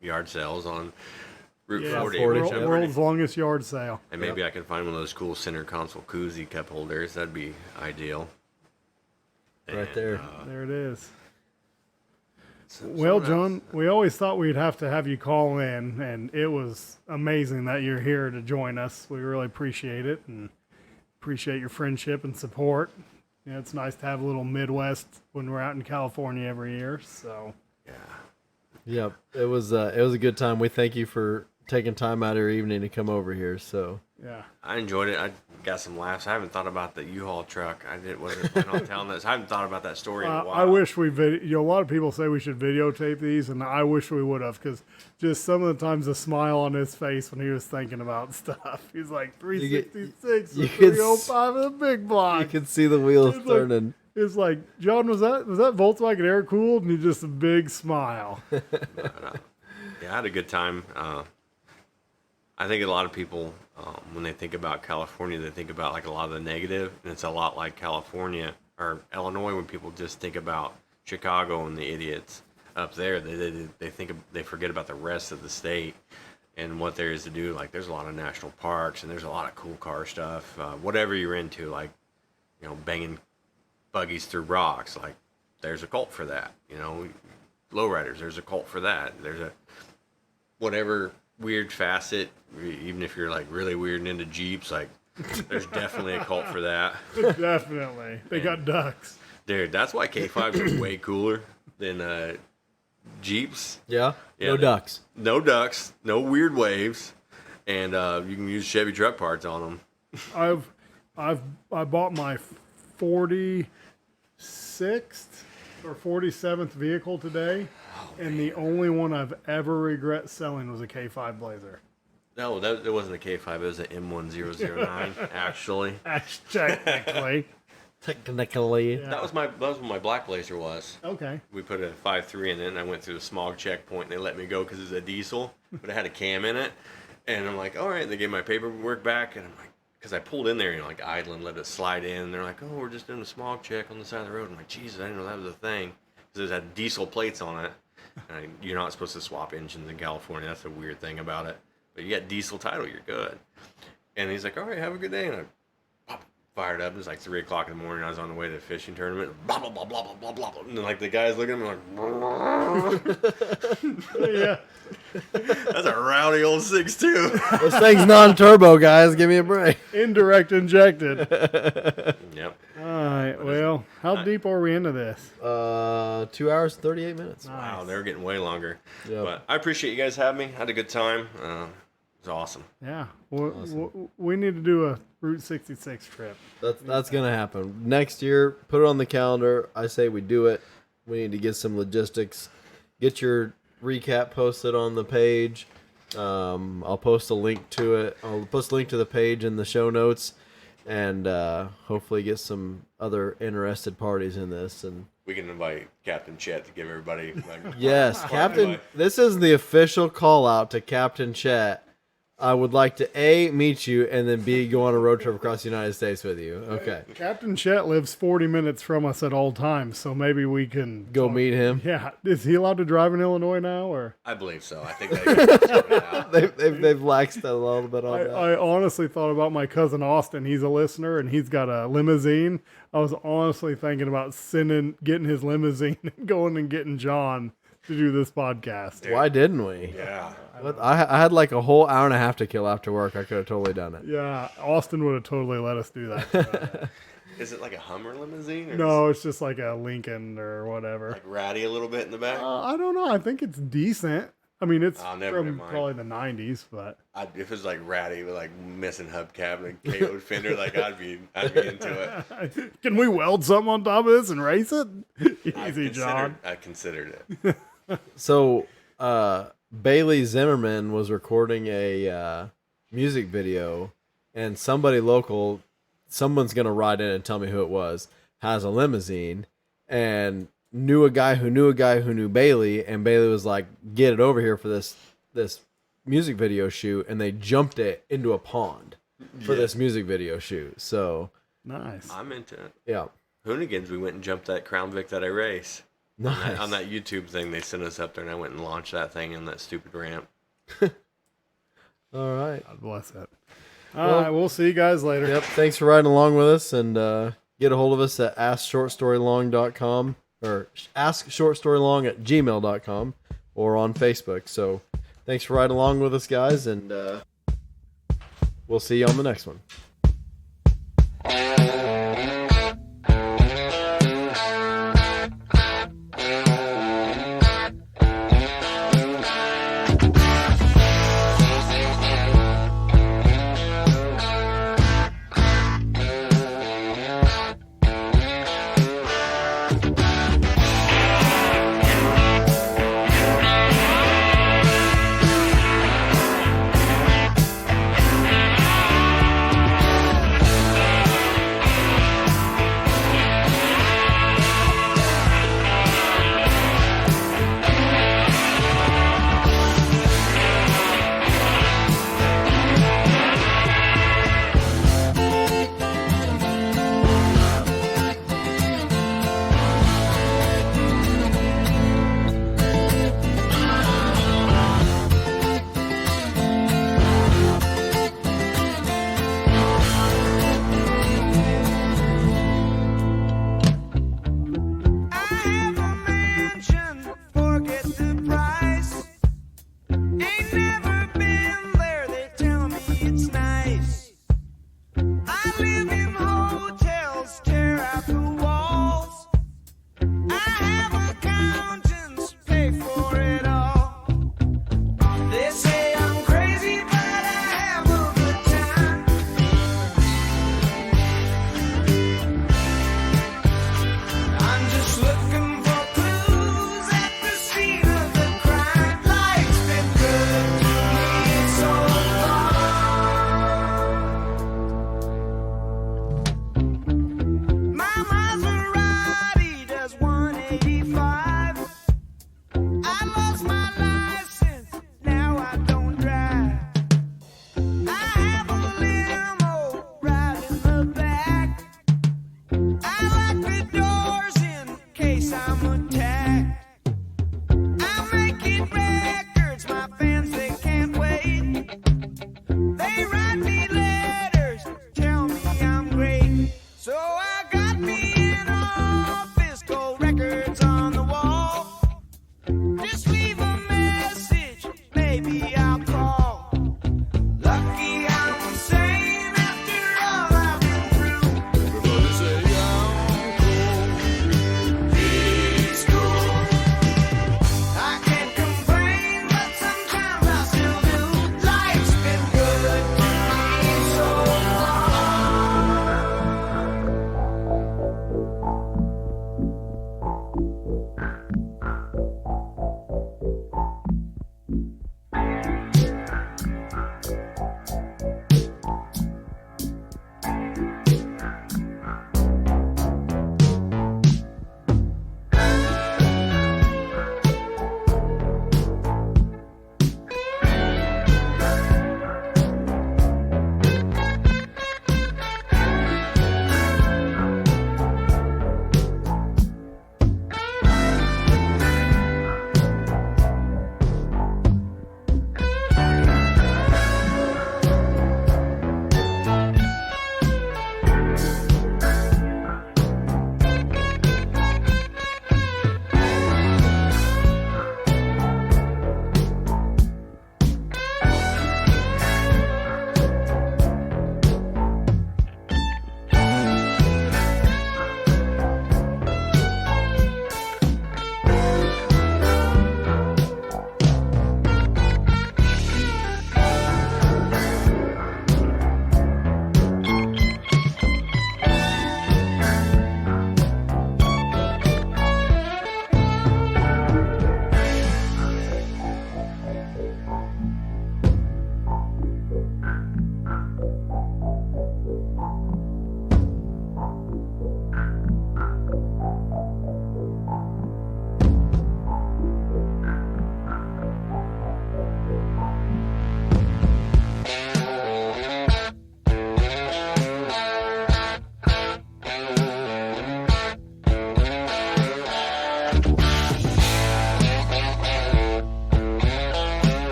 yard sales on Route 40. 40, which yep. I'm World's longest yard sale. and maybe I can find one of those cool center console koozie cup holders. That'd be ideal. Right And, there. There it is. someone Well, else- John, we always thought we'd have to have you call in, and it was amazing that you're here to join us. We really appreciate it and appreciate your friendship and support. You know, it's nice to have a little Midwest when we're out in California every year. So, yeah. Yep. It was a good time. We thank you for taking time out of your evening to come over here. So yeah. I enjoyed it. I got some laughs. I haven't thought about the U-Haul truck. Wasn't planning on telling this. I haven't thought about that story in a while. I wish we a lot of people say we should videotape these, and I wish we would have, because just some of the times the smile on his face when he was thinking about stuff. He's like 366 you or can 305 in the big block. you can see the wheels It's like- turning. It's like, John, was that Volkswagen air cooled? And he just a big smile. Yeah, I had a good time. I think a lot of people, when they think about California, they think about like a lot of the negative, and it's a lot like California or Illinois when people just think about Chicago and the idiots up there. They forget about the rest of the state and what there is to do. Like there's a lot of national parks and there's a lot of cool car stuff. Whatever you're into, like banging buggies through rocks, like there's a cult for that. Lowriders, there's a cult for that. There's a whatever weird facet, even if you're like really weird and into Jeeps, like there's definitely a cult for that. Definitely. They got ducks. Dude, that's why K5s are way cooler than Jeeps. Yeah. Yeah, No ducks. No ducks, no weird waves, and you can use Chevy truck parts on them. I bought my 46th or 47th vehicle today, and the only one I've ever regret selling was a K5 Blazer. No, it wasn't a K5, it was an M1009, actually. Technically. Technically. Yeah. That was what my black Blazer was. Okay. We put a 5.3 in it, and I went through the smog checkpoint, and they let me go because it's a diesel, but it had a cam in it. And I'm like, all right. They gave my paperwork back, and I'm like, because I pulled in there, like idling, let it slide in. And they're like, oh, we're just doing a smog check on the side of the road. I'm like, Jesus, I didn't know that was a thing. Because it had diesel plates on it. And you're not supposed to swap engines in California. That's the weird thing about it. But you got diesel title, you're good. And he's like, all right, have a good day. And I fired up. It was like 3 o'clock in the morning. I was on the way to the fishing tournament. Blah, blah, blah, blah, blah, blah, blah. And then, like, the guys looking at me like, Yeah. That's a rowdy old 6.2. This thing's non-turbo, guys. Give me a break. Indirect injected. Yep. All right. Well, how deep are we into this? 2 hours, 38 minutes. Wow, they're getting way longer. Yep. But I appreciate you guys having me. I had a good time. It was awesome. Yeah. We need to do a Route 66 trip. That's gonna happen next year. Put it on the calendar. I say we do it. We need to get some logistics. Get your recap posted on the page. I'll post a link to it. I'll post a link to the page in the show notes, and hopefully get some other interested parties in this. And We can invite Captain Chet to give everybody. yes, Captain. This is the official call out to Captain Chet. I would like to A, meet you, and then B, go on a road trip across the United States with you. Okay. Captain Chet lives 40 minutes from us at all times, so maybe we can Go meet him. Yeah, is he allowed to drive in Illinois now, or? I believe so. I think they got it sorted out. They've laxed that a little bit on that. I honestly thought about my cousin Austin. He's a listener, and he's got a limousine. I was honestly thinking about getting his limousine and going and getting John to do this podcast. Why didn't we? Yeah. I had like a whole hour and a half to kill after work. I could have totally done it. Yeah, Austin would have totally let us do that. Is it like a Hummer limousine? Or No, it's just like a Lincoln or whatever. like ratty a little bit in the back? I don't know. I think it's decent. I mean, it's never from mind. probably the 90s, but If it was like ratty with like missing hubcap and a KO fender, like I'd be into it. can we weld something on top of this and race it? Easy, John. I considered it. So, Bailey Zimmerman was recording a music video, and somebody local, someone's going to ride in and tell me who it was, has a limousine, and knew a guy who knew Bailey, and Bailey was like, get it over here for this music video shoot, and they jumped it into a pond for this music video shoot. So, Nice. I'm into it. yeah. Hoonigans, we went and jumped that Crown Vic that I race. Nice. On that YouTube thing, they sent us up there, and I went and launched that thing in that stupid ramp. All right. God bless it. All right, we'll see you guys later. Yep. Thanks for riding along with us, and get a hold of us at askshortstorylong.com or askshortstorylong@gmail.com or on Facebook. So thanks for riding along with us, guys, and we'll see you on the next one. I like the doors in case I'm a